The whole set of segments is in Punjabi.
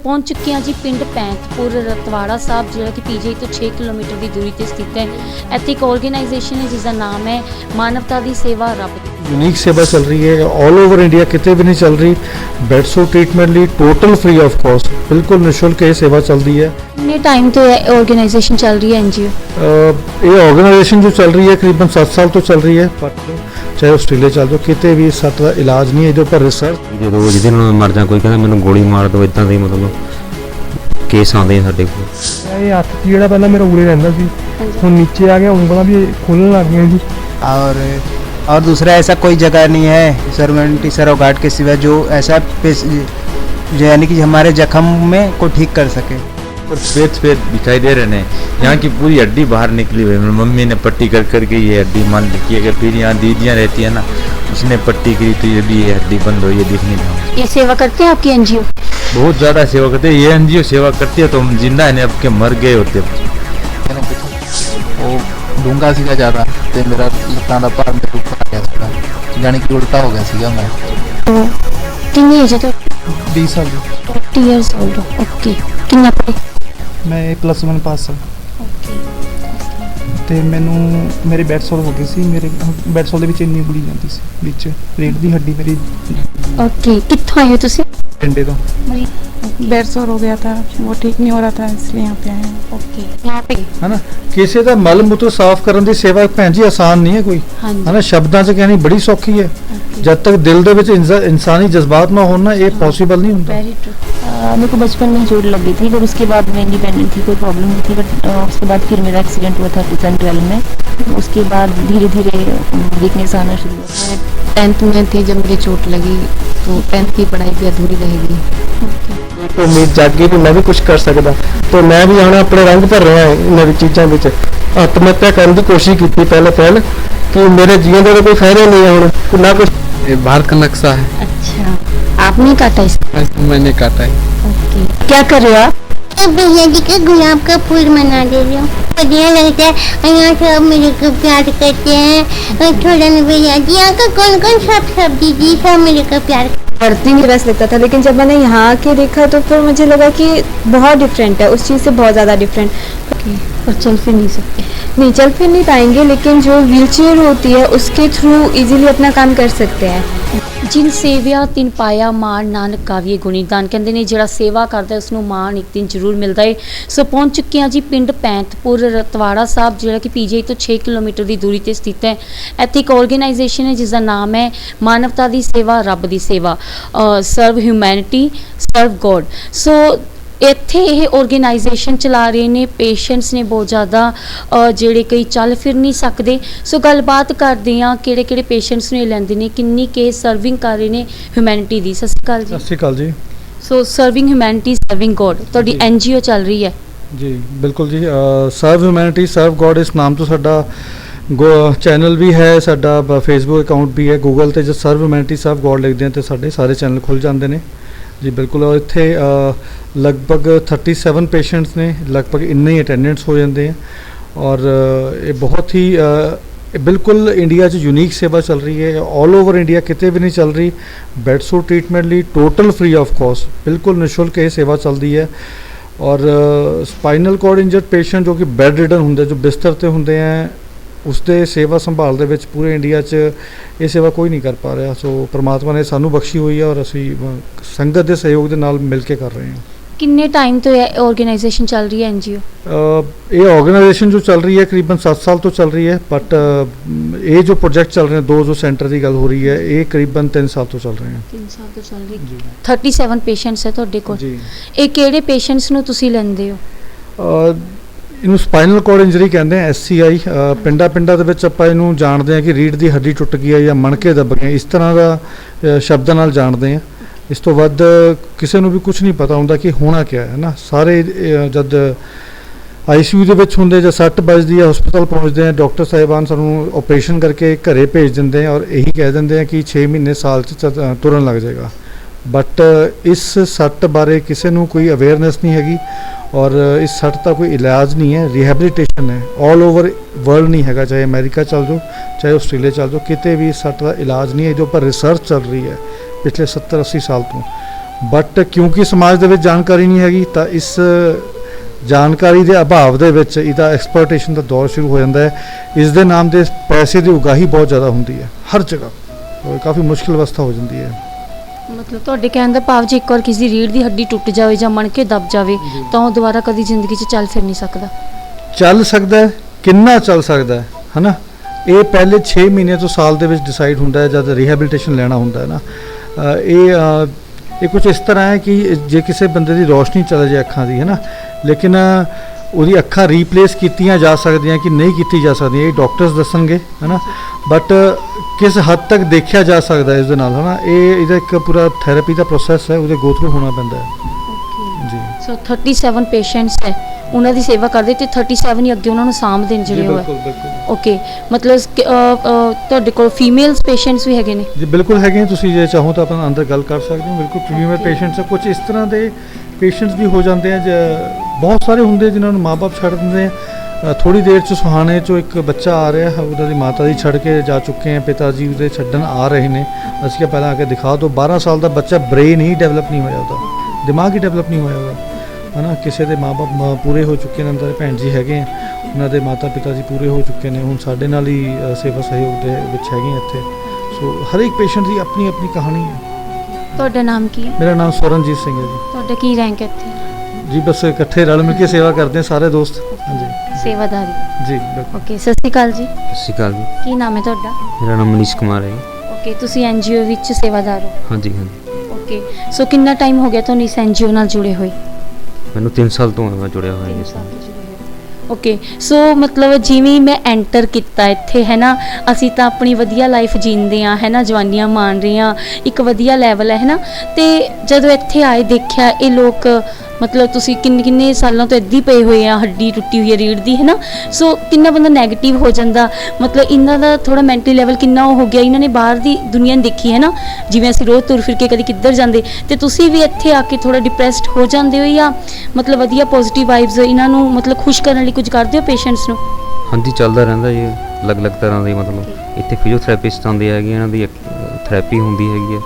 पहुंच चुके हैं जी पिंड पैंतपुर रतवाड़ा साहब जो कि पीजीआई तो 6 किलोमीटर की दूरी पर स्थित है। इत्थे एक ऑर्गेनाइजेशन है जिसका नाम है मानवता दी सेवा रब दी। यूनिक सेवा चल रही है ऑल ओवर इंडिया, कितने भी नहीं चल रही। बेड सो ट्रीटमेंट ली टोटल फ्री ऑफ कॉस्ट, बिल्कुल निःशुल्क ये सेवा चल रही है। कितने टाइम तो ऑर्गेनाइजेशन चल रही है एनजीओ? ये ऑर्गेनाइजेशन जो चल रही है करीबन 7 साल तो चल रही है, चाहे ऑस्ट्रेलिया चल जाओ, कितने भी सट का इलाज नहीं है ये पर रिसर्च। जो जिस दिन मर जा कोई कहता मैंने गोली मार दो, इदा के मतलब केस आते साडे कोल। ये हत्थ ਜਿਹੜਾ ਪਹਿਲਾਂ ਮੇਰਾ ਉਰੇ ਰਹਿੰਦਾ ਸੀ ਹੁਣ ਨੀਚੇ ਆ ਗਿਆ, ਉਂਗਲਾਂ भी खुलने लग गई जी। और दूसरा ऐसा कोई जगह नहीं है सर्वेंटी सरोगाट के सिवा जो ऐसा जो यानी कि हमारे जख्म में को ठीक कर सके। सफेद दिखाई दे रहे हैं, यहाँ की पूरी हड्डी बाहर निकली हुई है। मम्मी ने पट्टी कर करके ये हड्डी मान रखी है। अगर फिर यहाँ दीदियाँ रहती है ना, उसने पट्टी करी तो ये भी ये हड्डी बंद हुई है, दिख नहीं रहा। ये सेवा करते हैं आपकी एनजीओ? बहुत ज़्यादा सेवा करते हैं। ये एनजीओ सेवा करती है तो हम जिंदा है, अब के मर गए होते। वो डूंगा सीगा ज़्यादा तो मेरा लत्तां दा भार मेरे ऊपर आ गया सीगा, यानी कि उल्टा हो गया सीगा मैं। कितनी एज है तो? 20 साल ਦੀ 20 years old ओके। कितना पढ़े? ਮੈਂ +1 ਪਾਸ ਹਾਂ ਤੇ ਮੈਨੂੰ ਮੇਰੇ ਬੈਡ ਸੋਲ ਹੋ ਗਈ ਸੀ। ਮੇਰੇ ਬੈਡ ਸੋਲ ਦੇ ਵਿੱਚ ਇੰਨੀ ਉਗਲੀ ਜਾਂਦੀ ਸੀ, ਵਿੱਚ ਰੀੜ ਦੀ ਹੱਡੀ ਮੇਰੀ ओके। कित्थों आए हो तुसी? ਡੰਡੇ ਤੋਂ। बेड सोर हो गया था, वो ठीक नहीं हो रहा था, इसलिए यहाँ पे आए हैं। ओके यहाँ पे है ना, ਕਿਸੇ ਦਾ ਮਲ ਮੂਤਰ ਸਾਫ਼ ਕਰਨ ਦੀ ਸੇਵਾ ਭੈਣ ਜੀ ਆਸਾਨ ਨਹੀਂ ਹੈ ਕੋਈ, हाँ ਹੈ जी ਨਾ, ਸ਼ਬਦਾਂ 'ਚ ਕਹਿਣੀ ਬੜੀ ਸੌਖੀ ਹੈ। ਜਦ ਤੱਕ ਦਿਲ ਦੇ ਵਿੱਚ ਇਨਸਾਨੀ ਜਜ਼ਬਾਤ ਨਾ ਹੋਣ ਨਾ ਇਹ ਪੋਸੀਬਲ नहीं ਹੁੰਦਾ। Very true. मेरे को बचपन में चोट लग गई थी, पर उसके बाद मैं इंडिपेंडेंट थी, कोई प्रॉब्लम नहीं थी। बट उसके बाद फिर मेरा एक्सीडेंट हुआ था 2012 में। उसके बाद धीरे धीरे वीकनेस आना शुरू हुआ। 10th में थे जब मुझे चोट लगी, तो 10th की पढ़ाई भी अधूरी रहेगी। उम्मीद जागी कि मैं भी कुछ कर सकता, तो मैं भी आना अपने रंग भर रहा है नवी चीज़ों में। आत्महत्या करने की कोशिश की पहले कि मेरे जीवन का कोई फायदा नहीं है, हूँ ना कुछ। ये भारत का नक्शा है, अच्छा आपने काटा इसको? मैंने काटा है। ओके क्या कर रहे हो आप? भैया जी का गुलाब का फूल मना दे रही हूँ, बढ़िया लगता है। यहाँ सब मेरे को प्यार करते हैं। थोड़ा ना भैया जी यहाँ का कौन कौन सब दीदी सब मेरे को प्यार पढ़ती नहीं रस लेता था, लेकिन जब मैंने यहाँ आके देखा तो फिर मुझे लगा कि बहुत डिफरेंट है, उस चीज़ से बहुत ज़्यादा डिफरेंट। और चल फिर नहीं सकते? नहीं, चल फिर नहीं पाएंगे, लेकिन जो व्हीलचेयर होती है उसके थ्रू इजीली अपना काम कर सकते हैं। जिन सेविया तिन पाया मान नानक काव्य गुणीदान कहते हैं, जिहड़ा सेवा करता है उसनूं मान एक दिन जरूर मिलता है। सो पहुंच चुके हैं जी पिंड पैंतपुर रतवाड़ा साहब जो कि पीजीआई तो 6 किलोमीटर की दूरी पर स्थित है। इत्थे एक ऑर्गेनाइजेशन है जिसका नाम है मानवता दी सेवा रब दी सेवा, सर्व ह्यूमैनिटी सर्व गॉड। सो ਇੱਥੇ ਇਹ ਆਰਗੇਨਾਈਜੇਸ਼ਨ ਚਲਾ ਰਹੇ ਨੇ। ਪੇਸ਼ੈਂਟਸ ਨੇ ਬਹੁਤ ਜ਼ਿਆਦਾ ਜਿਹੜੇ ਕਈ ਚੱਲ ਫਿਰ ਨਹੀਂ ਸਕਦੇ। ਸੋ ਗੱਲਬਾਤ ਕਰਦੇ ਆ ਕਿਹੜੇ ਕਿਹੜੇ ਪੇਸ਼ੈਂਟਸ ਨੂੰ ਇਹ ਲੈਂਦੇ ਨੇ, ਕਿੰਨੀ ਕੇਸ ਸਰਵਿੰਗ ਕਰ ਰਹੇ ਨੇ ਹਿਊਮੈਨਿਟੀ ਦੀ। ਸਤਿ ਸ਼੍ਰੀ ਅਕਾਲ ਜੀ। ਸਤਿ ਸ਼੍ਰੀ ਅਕਾਲ ਜੀ। ਸੋ ਸਰਵਿੰਗ ਹਿਊਮੈਨਿਟੀ ਸਰਵਿੰਗ ਗੋਡ ਤੁਹਾਡੀ ਐਨਜੀਓ ਚੱਲ ਰਹੀ ਹੈ ਜੀ ਬਿਲਕੁਲ ਜੀ। ਸਰਵ ਹਿਊਮੈਨਿਟੀ ਸਰਵ ਗੋਡ ਇਸ ਨਾਮ ਤੋਂ ਸਾਡਾ ਚੈਨਲ ਵੀ ਹੈ, ਸਾਡਾ ਫੇਸਬੁੱਕ ਅਕਾਊਂਟ ਵੀ ਹੈ। ਗੂਗਲ ਤੇ ਜੇ ਸਰਵ ਹਿਊਮੈਨਿਟੀ ਸਰਵ ਗੋਡ ਲਿਖਦੇ ਆ ਤੇ ਸਾਡੇ ਸਾਰੇ ਚੈਨਲ ਖੁੱਲ੍ਹ ਜਾਂਦੇ ਨੇ ਜੀ। ਬਿਲਕੁਲ ਇੱਥੇ ਲਗਭਗ 37 ਪੇਸ਼ੈਂਟਸ ਨੇ, ਲਗਭਗ ਇੰਨੇ ਹੀ ਅਟੈਂਡੈਂਟਸ ਹੋ ਜਾਂਦੇ ਆ। ਔਰ ਇਹ ਬਹੁਤ ਹੀ ਬਿਲਕੁਲ ਇੰਡੀਆ 'ਚ ਯੂਨੀਕ ਸੇਵਾ ਚੱਲ ਰਹੀ ਹੈ, ਆਲ ਓਵਰ ਇੰਡੀਆ ਕਿਤੇ ਵੀ ਨਹੀਂ ਚੱਲ ਰਹੀ। ਬੈਡ ਸੋ ਟਰੀਟਮੈਂਟ ਲਈ ਟੋਟਲ ਫ੍ਰੀ ਆਫ ਕਾਸਟ, ਬਿਲਕੁਲ ਨਿःਸ਼ੁਲਕ ਇਹ ਸੇਵਾ ਚੱਲਦੀ ਹੈ। ਔਰ ਸਪਾਈਨਲ ਕੋਰਡ ਇੰਜਰਡ ਪੇਸ਼ੈਂਟ ਜੋ ਕਿ ਬੈੱਡ ਰਿਡਨ ਹੁੰਦੇ, ਜੋ ਬਿਸਤਰ 'ਤੇ ਹੁੰਦੇ ਹੈ, ਉਸਦੇ ਸੇਵਾ ਸੰਭਾਲ ਦੇ ਵਿੱਚ ਪੂਰੇ ਇੰਡੀਆ 'ਚ ਇਹ ਸੇਵਾ ਕੋਈ ਨਹੀਂ ਕਰ ਪਾ ਰਿਹਾ। ਸੋ ਪਰਮਾਤਮਾ ਨੇ ਸਾਨੂੰ ਬਖਸ਼ੀ ਹੋਈ ਹੈ ਔਰ ਅਸੀਂ ਸੰਗਤ ਦੇ ਸਹਿਯੋਗ ਦੇ ਨਾਲ ਮਿਲ ਕੇ ਕਰ ਰਹੇ ਹਾਂ। ਕਿੰਨੇ ਟਾਈਮ ਤੋਂ ਇਹ ਆਰਗੇਨਾਈਜੇਸ਼ਨ ਚੱਲ ਰਹੀ ਹੈ ਐਨਜੀਓ? ਇਹ ਆਰਗੇਨਾਈਜੇਸ਼ਨ ਜੋ ਚੱਲ ਰਹੀ ਹੈ ਕਰੀਬਨ 7 ਸਾਲ ਤੋਂ ਚੱਲ ਰਹੀ ਹੈ। ਬਟ ਇਹ ਜੋ ਪ੍ਰੋਜੈਕਟ ਚੱਲ ਰਹੇ ਨੇ, ਦੋ ਜੋ ਸੈਂਟਰ ਦੀ ਗੱਲ ਹੋ ਰਹੀ ਹੈ, ਇਹ ਕਰੀਬਨ 3 ਸਾਲ ਤੋਂ ਚੱਲ ਰਹੇ ਹਨ। 3 ਸਾਲ ਤੋਂ ਚੱਲ ਰਹੀ। 37 ਪੇਸ਼ੈਂਟਸ ਹੈ ਤੁਹਾਡੇ ਕੋਲ ਜੀ। ਇਹ ਕਿਹੜੇ ਪੇਸ਼ੈਂਟਸ ਨੂੰ ਤੁਸੀਂ ਲੈਂਦੇ ਹੋ? ਇਹਨੂੰ ਸਪਾਈਨਲ ਕੋਰਡ ਇੰਜਰੀ ਕਹਿੰਦੇ ਆ, SCI। ਪਿੰਡਾਂ ਦੇ ਵਿੱਚ ਆਪਾਂ ਇਹਨੂੰ ਜਾਣਦੇ ਹਾਂ ਕਿ ਰੀੜ ਦੀ ਹੱਡੀ ਟੁੱਟ ਗਈ ਹੈ ਜਾਂ ਮਣਕੇ ਦੱਬ ਗਏ, ਇਸ ਤਰ੍ਹਾਂ ਦਾ ਸ਼ਬਦਾਂ ਨਾਲ ਜਾਣਦੇ ਹਾਂ। ਇਸ ਤੋਂ ਵੱਧ ਕਿਸੇ ਨੂੰ ਵੀ ਕੁਝ ਨਹੀਂ ਪਤਾ ਹੁੰਦਾ ਕਿ ਹੋਣਾ ਕਿਆ ਹੈ ਨਾ। ਸਾਰੇ ਜਦ ICU ਦੇ ਵਿੱਚ ਹੁੰਦੇ ਜਾਂ ਸੱਟ ਵੱਜਦੀ ਹੈ, ਹਸਪਤਾਲ ਪਹੁੰਚਦੇ ਆ, ਡਾਕਟਰ ਸਾਹਿਬਾਨ ਸਾਨੂੰ ਆਪਰੇਸ਼ਨ ਕਰਕੇ ਘਰੇ ਭੇਜ ਦਿੰਦੇ ਆ ਔਰ ਇਹੀ ਕਹਿ ਦਿੰਦੇ ਆ ਕਿ 6 ਮਹੀਨੇ ਸਾਲ 'ਚ ਤੁਰਨ ਲੱਗ ਜਾਏਗਾ। ਬਟ ਇਸ ਸੱਟ ਬਾਰੇ ਕਿਸੇ ਨੂੰ ਕੋਈ ਅਵੇਅਰਨੈਸ ਨਹੀਂ ਹੈਗੀ ਔਰ ਇਸ ਸੱਟ ਦਾ ਕੋਈ ਇਲਾਜ ਨਹੀਂ ਹੈ, ਰਿਹੈਬਿਲਿਟੇਸ਼ਨ ਹੈ। ਆਲ ਓਵਰ ਵਰਲਡ ਨਹੀਂ ਹੈਗਾ, ਚਾਹੇ ਅਮਰੀਕਾ ਚੱਲ ਜਾਓ, ਚਾਹੇ ਆਸਟ੍ਰੇਲੀਆ ਚੱਲ ਜਾਓ, ਕਿਤੇ ਵੀ ਸੱਟ ਦਾ ਇਲਾਜ ਨਹੀਂ ਹੈ। ਇਹਦੇ ਉੱਪਰ ਰਿਸਰਚ ਚੱਲ ਰਹੀ ਹੈ ਪਿਛਲੇ 70-80 ਸਾਲ ਤੋਂ। ਬਟ ਕਿਉਂਕਿ ਸਮਾਜ ਦੇ ਵਿੱਚ ਜਾਣਕਾਰੀ ਨਹੀਂ ਹੈਗੀ ਤਾਂ ਇਸ ਜਾਣਕਾਰੀ ਦੇ ਅਭਾਵ ਦੇ ਵਿੱਚ ਇਹਦਾ ਐਕਸਪਲੋਇਟੇਸ਼ਨ ਦਾ ਦੌਰ ਸ਼ੁਰੂ ਹੋ ਜਾਂਦਾ ਹੈ। ਇਸ ਦੇ ਨਾਮ ਦੇ ਪੈਸੇ ਦੀ ਉਗਾਹੀ ਬਹੁਤ ਜ਼ਿਆਦਾ ਹੁੰਦੀ ਹੈ ਹਰ ਜਗ੍ਹਾ, ਔਰ ਕਾਫੀ ਮੁਸ਼ਕਿਲ ਅਵਸਥਾ ਹੋ ਜਾਂਦੀ ਹੈ। ਮਤਲਬ ਤੁਹਾਡੇ ਕਹਿਣ ਦਾ ਭਾਵ ਜੇ ਇੱਕ ਵਾਰ ਕਿਸੇ ਦੀ ਰੀੜ੍ਹ ਦੀ ਹੱਡੀ ਟੁੱਟ ਜਾਵੇ ਜਾਂ ਮਣਕੇ ਦਬ ਜਾਵੇ ਤਾਂ ਉਹ ਦੁਬਾਰਾ ਕਦੀ ਜ਼ਿੰਦਗੀ 'ਚ ਚੱਲ ਫਿਰ ਨਹੀਂ ਸਕਦਾ। ਚੱਲ ਸਕਦਾ ਹੈ, ਕਿੰਨਾ ਚੱਲ ਸਕਦਾ ਹੈ ਹਨਾ, ਇਹ ਪਹਿਲੇ 6 ਮਹੀਨੇ ਤੋਂ ਸਾਲ ਦੇ ਵਿੱਚ ਡਿਸਾਈਡ ਹੁੰਦਾ ਹੈ ਜਦ ਰੀਹੈਬਿਲਿਟੇਸ਼ਨ ਲੈਣਾ ਹੁੰਦਾ ਹੈ ਨਾ। ਇਹ ਕੁਝ ਇਸ ਤਰ੍ਹਾਂ ਹੈ ਕਿ ਜੇ ਕਿਸੇ ਬੰਦੇ ਦੀ ਰੋਸ਼ਨੀ ਚਲੇ ਜਾਏ ਅੱਖਾਂ ਦੀ ਹੈ ਨਾ, ਲੇਕਿਨ ਉਹਦੀ ਅੱਖਾਂ ਰੀਪਲੇਸ ਕੀਤੀਆਂ ਜਾ ਸਕਦੀਆਂ ਕਿ ਨਹੀਂ ਕੀਤੀ ਜਾ ਸਕਦੀਆਂ ਇਹ ਡਾਕਟਰਸ ਦੱਸਣਗੇ ਹੈ ਨਾ, ਬਟ ਕਿਸ ਹੱਦ ਤੱਕ ਦੇਖਿਆ ਜਾ ਸਕਦਾ ਇਸ ਦੇ ਨਾਲ ਹੈ ਨਾ, ਇਹਦਾ ਇੱਕ ਪੂਰਾ ਥੈਰੇਪੀ ਦਾ ਪ੍ਰੋਸੈਸ ਹੈ, ਉਹਦੇ ਗੋ ਥਰੂ ਹੋਣਾ ਪੈਂਦਾ ਹੈ ਜੀ। ਸੋ 37 ਪੇਸ਼ੈਂਟਸ ਹੈ ਉਹਨਾਂ ਦੀ ਸੇਵਾ ਕਰਦੇ ਤੇ 37 ਹੀ ਅੱਗੇ ਉਹਨਾਂ ਨੂੰ ਸਾਂਭਦੇ ਨੇ ਜਿਹੜੇ ਹੋਏ। ਬਿਲਕੁਲ ਓਕੇ, ਮਤਲਬ ਤੁਹਾਡੇ ਕੋਲ ਫੀਮੇਲਸ ਪੇਸ਼ੈਂਟਸ ਵੀ ਹੈਗੇ ਨੇ? ਜੀ ਬਿਲਕੁਲ ਹੈਗੇ, ਤੁਸੀਂ ਜੇ ਚਾਹੋ ਤਾਂ ਆਪਾਂ ਅੰਦਰ ਗੱਲ ਕਰ ਸਕਦੇ ਹੋ। ਬਿਲਕੁਲ ਫੀਮੇਲ ਪੇਸ਼ੈਂਟਸ ਕੁਝ ਇਸ ਤਰ੍ਹਾਂ ਦੇ ਪੇਸ਼ੈਂਟਸ ਵੀ ਹੋ ਜਾਂਦੇ ਆ, ਬਹੁਤ ਸਾਰੇ ਹੁੰਦੇ ਜਿਨ੍ਹਾਂ ਨੂੰ ਮਾਪੇ ਛੱਡ ਦਿੰਦੇ ਆ। ਥੋੜੀ ਦੇਰ 'ਚ ਸੁਹਾਣੇ 'ਚੋਂ ਇੱਕ ਬੱਚਾ ਆ ਰਿਹਾ ਹੈ, ਉਹਦੀ ਮਾਤਾ ਦੀ ਛੱਡ ਕੇ ਜਾ ਚੁੱਕੇ ਆ, ਪਿਤਾ ਜੀ ਉਹਦੇ ਛੱਡਣ ਆ ਰਹੇ ਨੇ। ਅਸੀਂ ਕਿਹਾ ਪਹਿਲਾਂ ਆ ਕੇ ਦਿਖਾ ਦਿਓ। 12 ਸਾਲ ਦਾ ਬੱਚਾ, ਬ੍ਰੇਨ ਹੀ ਡਿਵੈਲਪ ਨਹੀਂ ਹੋਇਆ ਉਹਦਾ, ਦਿਮਾਗ ਹੀ ਡਿਵੈਲਪ ਨਹੀਂ ਹੋਇਆ ਉਹਦਾ ਹੈ ਨਾ। ਕਿਸੇ ਦੇ ਮਾਪੇ ਪੂਰੇ ਹੋ ਚੁੱਕੇ ਨੇ, ਅੰਦਰ ਭੈਣ ਜੀ ਹੈਗੇ ਆ, ਉਹਨਾਂ ਦੇ ਮਾਤਾ ਪਿਤਾ ਜੀ ਪੂਰੇ ਹੋ ਚੁੱਕੇ ਨੇ, ਹੁਣ ਸਾਡੇ ਨਾਲ ਹੀ ਸੇਵਾ ਸਹਿਯੋਗ ਦੇ ਵਿੱਚ ਹੈਗੇ ਆ ਇੱਥੇ। ਸੋ ਹਰ ਇੱਕ ਪੇਸ਼ੈਂਟ ਦੀ ਆਪਣੀ ਆਪਣੀ ਕਹਾਣੀ ਹੈ। ਤੁਹਾਡਾ ਨਾਮ ਕੀ ਹੈ? ਮੇਰਾ ਨਾਮ ਸਵਰਨਜੀਤ ਸਿੰਘ ਹੈ ਜੀ। ਤੁਹਾਡਾ ਕੀ ਰੈਂਕ ਹੈ ਇੱਥੇ? ਜੀ ਬਸ ਇਕੱਠੇ ਰਲ ਮਿਲ ਕੇ ਸੇਵਾ ਕਰਦੇ ਹਾਂ ਸਾਰੇ ਦੋਸਤ। ਹਾਂਜੀ ਸੇਵਾਦਾਰੀ ਜੀ ਬਿਲਕੁਲ। ਓਕੇ, ਸਤਿ ਸ਼੍ਰੀ ਅਕਾਲ ਜੀ। ਸਤਿ ਸ਼੍ਰੀ ਅਕਾਲ ਜੀ, ਕੀ ਨਾਮ ਹੈ ਤੁਹਾਡਾ? ਮੇਰਾ ਨਾਮ ਮਨੀਸ਼ ਕੁਮਾਰ ਹੈ। ਓਕੇ, ਤੁਸੀਂ ਐਨਜੀਓ ਵਿੱਚ ਸੇਵਾਦਾਰ ਹੋ? ਹਾਂਜੀ ਹਾਂਜੀ, ਓਕੇ, ਸੋ ਕਿੰਨਾ ਟਾਈਮ ਹੋ ਗਿਆ ਤੁਹਾਨੂੰ ਇਸ ਐਨਜੀਓ ਨਾਲ ਜੁੜੇ ਹੋਏ? ਮੈਨੂੰ 3 ਸਾਲ ਤੋਂ ਮੈਂ ਜੁੜਿਆ ਹੋਇਆ ਇਸ ਨਾਲ। ਓਕੇ, ਸੋ ਮਤਲਬ ਜਿਵੇਂ ਮੈਂ ਐਂਟਰ ਕੀਤਾ ਇੱਥੇ ਹੈ ਨਾ, ਅਸੀਂ ਤਾਂ ਆਪਣੀ ਵਧੀਆ ਲਾਈਫ ਜੀਂਦੇ ਆ ਹੈ ਨਾ, ਜਵਾਨੀਆਂ ਮਾਣ ਰਹੇ ਹਾਂ, ਇੱਕ ਵਧੀਆ ਲੈਵਲ ਹੈ ਨਾ, ਤੇ ਜਦੋਂ ਇੱਥੇ ਆਏ ਦੇਖਿਆ ਇਹ ਲੋਕ ਮਤਲਬ ਤੁਸੀਂ ਕਿੰਨੇ ਸਾਲਾਂ ਤੋਂ ਇੱਦਾਂ ਹੀ ਪਏ ਹੋਏ ਆ, ਹੱਡੀ ਟੁੱਟੀ ਹੋਈ ਹੈ ਰੀੜ੍ਹ ਦੀ ਹੈ ਨਾ, ਸੋ ਕਿੰਨਾ ਬੰਦਾ ਨੈਗੇਟਿਵ ਹੋ ਜਾਂਦਾ। ਮਤਲਬ ਇਹਨਾਂ ਦਾ ਥੋੜਾ ਮੈਂਟਲੀ ਲੈਵਲ ਕਿੰਨਾ ਉਹ ਹੋ ਗਿਆ, ਇਹਨਾਂ ਨੇ ਬਾਹਰ ਦੀ ਦੁਨੀਆ ਨਹੀਂ ਦੇਖੀ ਹੈ ਨਾ, ਜਿਵੇਂ ਅਸੀਂ ਰੋਜ਼ ਤੁਰ ਫਿਰ ਕੇ ਕਦੀ ਕਿੱਧਰ ਜਾਂਦੇ, ਤੇ ਤੁਸੀਂ ਵੀ ਇੱਥੇ ਆ ਕੇ ਥੋੜਾ ਡਿਪਰੈਸਡ ਹੋ ਜਾਂਦੇ ਹੋ ਜਾਂ ਮਤਲਬ ਵਧੀਆ ਪੋਜ਼ਿਟਿਵ ਵਾਈਬਸ ਇਹਨਾਂ ਨੂੰ ਮਤਲਬ ਖੁਸ਼ ਕਰਨ ਲਈ ਕੁਝ ਕਰਦੇ ਹੋ ਪੇਸ਼ੈਂਟਸ ਨੂੰ? ਹਾਂਜੀ, ਚੱਲਦਾ ਰਹਿੰਦਾ ਜੀ, ਅਲੱਗ-ਅਲੱਗ ਤਰ੍ਹਾਂ ਦੇ ਮਤਲਬ ਇੱਥੇ ਫਿਜ਼ੀਓਥੈਰੇਪਿਸਟ ਆਉਂਦੇ ਹੈਗੇ, ਇਹਨਾਂ ਦੀ ਥੈਰੇਪੀ ਹੁੰਦੀ ਹੈਗੀ ਹੈ,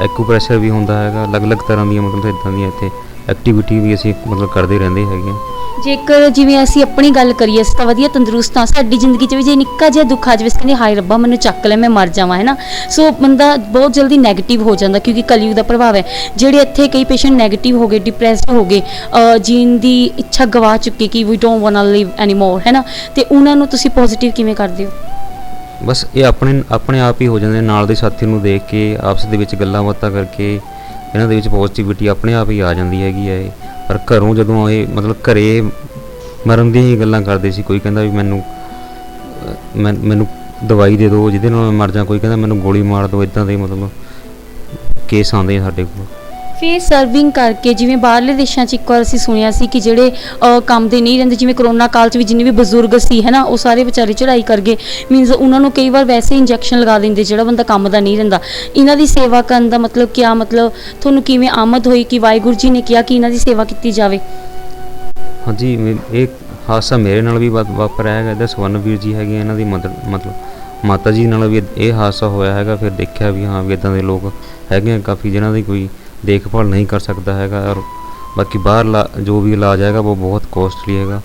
ਐਕੂਪ੍ਰੈਸ਼ਰ ਵੀ ਹੁੰਦਾ ਹੈਗਾ, ਅਲੱਗ-ਅਲੱਗ ਤਰ੍ਹਾਂ ਦੀਆਂ ਮਤਲਬ ਇੱਦਾਂ ਦੀਆਂ ਇੱਥੇ ਐਕਟੀਵਿਟੀ ਵੀ ਅਸੀਂ ਮਤਲਬ ਕਰਦੇ ਰਹਿੰਦੇ ਹੈਗੇ। ਜੇਕਰ ਜਿਵੇਂ ਅਸੀਂ ਆਪਣੀ ਗੱਲ ਕਰੀਏ, ਅਸੀਂ ਤਾਂ ਵਧੀਆ ਤੰਦਰੁਸਤ ਹਾਂ, ਸਾਡੀ ਜ਼ਿੰਦਗੀ 'ਚ ਵੀ ਜੇ ਨਿੱਕਾ ਜਿਹਾ ਦੁੱਖ ਆ ਜਾਵੇ ਅਸੀਂ ਕਹਿੰਦੇ ਹਾਏ ਰੱਬਾ ਮੈਨੂੰ ਚੱਕ ਲੈ, ਮੈਂ ਮਰ ਜਾਵਾਂ ਹੈ ਨਾ, ਸੋ ਬੰਦਾ ਬਹੁਤ ਜਲਦੀ ਨੈਗੇਟਿਵ ਹੋ ਜਾਂਦਾ ਕਿਉਂਕਿ ਕਲਯੁਗ ਦਾ ਪ੍ਰਭਾਵ ਹੈ। ਜਿਹੜੇ ਇੱਥੇ ਕਈ ਪੇਸ਼ੈਂਟ ਨੈਗੇਟਿਵ ਹੋ ਗਏ, ਡਿਪਰੈਸਡ ਹੋ ਗਏ, ਜੀਣ ਦੀ ਇੱਛਾ ਗਵਾ ਚੁੱਕੇ ਕਿ we don't want to live anymore ਹੈ ਨਾ, ਤੇ ਉਹਨਾਂ ਨੂੰ ਤੁਸੀਂ ਪੋਜ਼ਿਟਿਵ ਕਿਵੇਂ ਕਰਦੇ ਹੋ? ਬਸ ਇਹ ਆਪਣੇ ਆਪ ਹੀ ਹੋ ਜਾਂਦੇ, ਨਾਲ ਦੇ ਸਾਥੀ ਨੂੰ ਦੇਖ ਕੇ ਆਪਸ ਦੇ ਵਿੱਚ ਗੱਲਾਂ ਬਾਤਾਂ ਕਰਕੇ ਇਹਨਾਂ ਦੇ ਵਿੱਚ ਪੋਜ਼ਿਟਿਵਿਟੀ ਆਪਣੇ ਆਪ ਹੀ ਆ ਜਾਂਦੀ ਹੈਗੀ ਹੈ। ਪਰ ਘਰੋਂ ਜਦੋਂ ਇਹ ਮਤਲਬ ਘਰੇ ਮਰਨ ਦੀਆਂ ਹੀ ਗੱਲਾਂ ਕਰਦੇ ਸੀ, ਕੋਈ ਕਹਿੰਦਾ ਵੀ ਮੈਨੂੰ ਦਵਾਈ ਦੇ ਦਿਓ ਜਿਹਦੇ ਨਾਲ ਮੈਂ ਮਰ ਜਾ, ਕੋਈ ਕਹਿੰਦਾ ਮੈਨੂੰ ਗੋਲੀ ਮਾਰ ਦਿਓ, ਇੱਦਾਂ ਦੇ ਮਤਲਬ ਕੇਸ ਆਉਂਦੇ ਆ ਸਾਡੇ ਕੋਲ। ਫਿਰ ਸਰਵਿੰਗ ਕਰਕੇ ਜਿਵੇਂ ਬਾਹਰਲੇ ਦੇਸ਼ਾਂ 'ਚ ਇੱਕ ਵਾਰ ਅਸੀਂ ਸੁਣਿਆ ਸੀ ਕਿ ਜਿਹੜੇ ਕੰਮ ਦੇ ਨਹੀਂ ਰਹਿੰਦੇ, ਜਿਵੇਂ ਕਰੋਨਾ ਕਾਲ 'ਚ ਵੀ ਜਿੰਨੇ ਵੀ ਬਜ਼ੁਰਗ ਸੀ ਹੈ ਨਾ, ਉਹ ਸਾਰੇ ਵਿਚਾਰੇ ਚੜ੍ਹਾਈ ਕਰ ਗਏ, ਮੀਨਸ ਉਹਨਾਂ ਨੂੰ ਕਈ ਵਾਰ ਵੈਸੇ ਇੰਜੈਕਸ਼ਨ ਲਗਾ ਦਿੰਦੇ ਜਿਹੜਾ ਬੰਦਾ ਕੰਮ ਦਾ ਨਹੀਂ ਰਹਿੰਦਾ। ਇਹਨਾਂ ਦੀ ਸੇਵਾ ਕਰਨ ਦਾ ਮਤਲਬ ਕਿਆ, ਮਤਲਬ ਤੁਹਾਨੂੰ ਕਿਵੇਂ ਆਮਦ ਹੋਈ ਕਿ ਵਾਹਿਗੁਰੂ ਜੀ ਨੇ ਕਿਹਾ ਕਿ ਇਹਨਾਂ ਦੀ ਸੇਵਾ ਕੀਤੀ ਜਾਵੇ? ਹਾਂਜੀ, ਇਹ ਹਾਦਸਾ ਮੇਰੇ ਨਾਲ ਵੀ ਵਾਪਰਿਆ ਹੈਗਾ। ਇਹਦਾ ਸਵਰਨਵੀਰ ਜੀ ਹੈਗੇ, ਇਹਨਾਂ ਦੀ ਮਤਲਬ ਮਾਤਾ ਜੀ ਨਾਲ ਵੀ ਇਹ ਹਾਦਸਾ ਹੋਇਆ ਹੈਗਾ। ਫਿਰ ਦੇਖਿਆ ਵੀ ਹਾਂ ਵੀ ਇੱਦਾਂ ਦੇ ਲੋਕ ਹੈਗੇ ਆ ਕਾਫੀ ਜਿਨ੍ਹਾਂ ਦੀ ਕੋਈ ਦੇਖਭਾਲ ਨਹੀਂ ਕਰ ਸਕਦਾ ਹੈਗਾ, ਔਰ ਬਾਕੀ ਬਾਹਰ ਜੋ ਵੀ ਇਲਾਜ ਹੈਗਾ ਉਹ ਬਹੁਤ ਕੋਸਟਲੀ ਹੈਗਾ,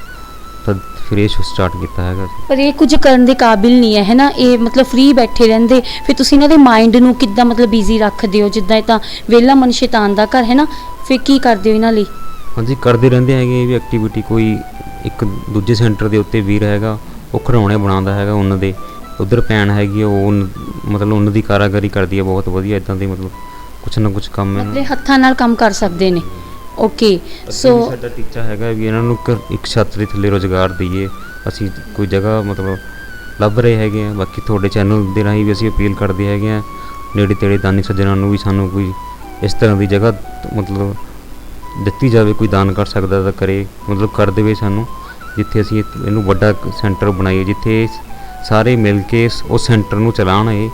ਤਾਂ ਫਿਰ ਇਹ ਸਟਾਰਟ ਕੀਤਾ ਹੈਗਾ। ਪਰ ਇਹ ਕੁਝ ਕਰਨ ਦੇ ਕਾਬਿਲ ਨਹੀਂ ਹੈ ਨਾ, ਇਹ ਮਤਲਬ ਫ੍ਰੀ ਬੈਠੇ ਰਹਿੰਦੇ, ਫਿਰ ਤੁਸੀਂ ਇਹਨਾਂ ਦੇ ਮਾਈਂਡ ਨੂੰ ਕਿੱਦਾਂ ਮਤਲਬ ਬਿਜ਼ੀ ਰੱਖਦੇ ਹੋ? ਜਿੱਦਾਂ ਇਹ ਤਾਂ ਵਿਹਲਾ ਮਨ ਸ਼ੈਤਾਨ ਦਾ ਘਰ ਹੈ ਨਾ, ਫਿਰ ਕੀ ਕਰਦੇ ਹੋ ਇਹਨਾਂ ਲਈ? ਹਾਂਜੀ, ਕਰਦੇ ਰਹਿੰਦੇ ਹੈਗੇ ਇਹ ਵੀ ਐਕਟੀਵਿਟੀ। ਕੋਈ ਇੱਕ ਦੂਜੇ ਸੈਂਟਰ ਦੇ ਉੱਤੇ ਵੀਰ ਹੈਗਾ, ਉਹ ਖਿਡੌਣੇ ਬਣਾਉਂਦਾ ਹੈਗਾ, ਉਹਨਾਂ ਦੇ ਉੱਧਰ ਭੈਣ ਹੈਗੀ ਉਹ ਮਤਲਬ ਉਹਨਾਂ ਦੀ ਕਾਰਾਗਰੀ ਕਰਦੀ ਹੈ ਬਹੁਤ ਵਧੀਆ, ਇੱਦਾਂ ਦੇ ਮਤਲਬ ਕੁਛ ਨਾ ਕੁਛ ਕੰਮ ਮਤਲਬ ਹੱਥਾਂ ਨਾਲ ਕੰਮ ਕਰ ਸਕਦੇ ਨੇ। ਓਕੇ, ਸੋ ਸਾਡਾ ਟੀਚਾ ਹੈਗਾ ਵੀ ਇਹਨਾਂ ਨੂੰ ਇੱਕ ਛੱਤ ਦੇ ਥੱਲੇ ਰੁਜ਼ਗਾਰ ਦਈਏ। ਅਸੀਂ ਕੋਈ ਜਗ੍ਹਾ ਮਤਲਬ ਲੱਭ ਰਹੇ ਹੈਗੇ ਆ। ਬਾਕੀ ਤੁਹਾਡੇ ਚੈਨਲ ਦੇ ਰਾਹੀਂ ਵੀ ਅਸੀਂ ਅਪੀਲ ਕਰਦੇ ਹੈਗੇ ਆ ਨੇੜੇ ਤੇੜੇ ਦਾਨੀ ਸੱਜਣਾਂ ਨੂੰ ਵੀ ਸਾਨੂੰ ਕੋਈ ਇਸ ਤਰ੍ਹਾਂ ਦੀ ਜਗ੍ਹਾ ਮਤਲਬ ਦਿੱਤੀ ਜਾਵੇ, ਕੋਈ ਦਾਨ ਕਰ ਸਕਦਾ ਤਾਂ ਕਰੇ, ਮਤਲਬ ਕਰ ਦੇਵੇ ਸਾਨੂੰ, ਜਿੱਥੇ ਅਸੀਂ ਇਹਨੂੰ ਵੱਡਾ ਸੈਂਟਰ ਬਣਾਈਏ, ਜਿੱਥੇ ਸਾਰੇ ਮਿਲ ਕੇ ਉਸ ਸੈਂਟਰ ਨੂੰ ਚਲਾਉਣ, ਇਹ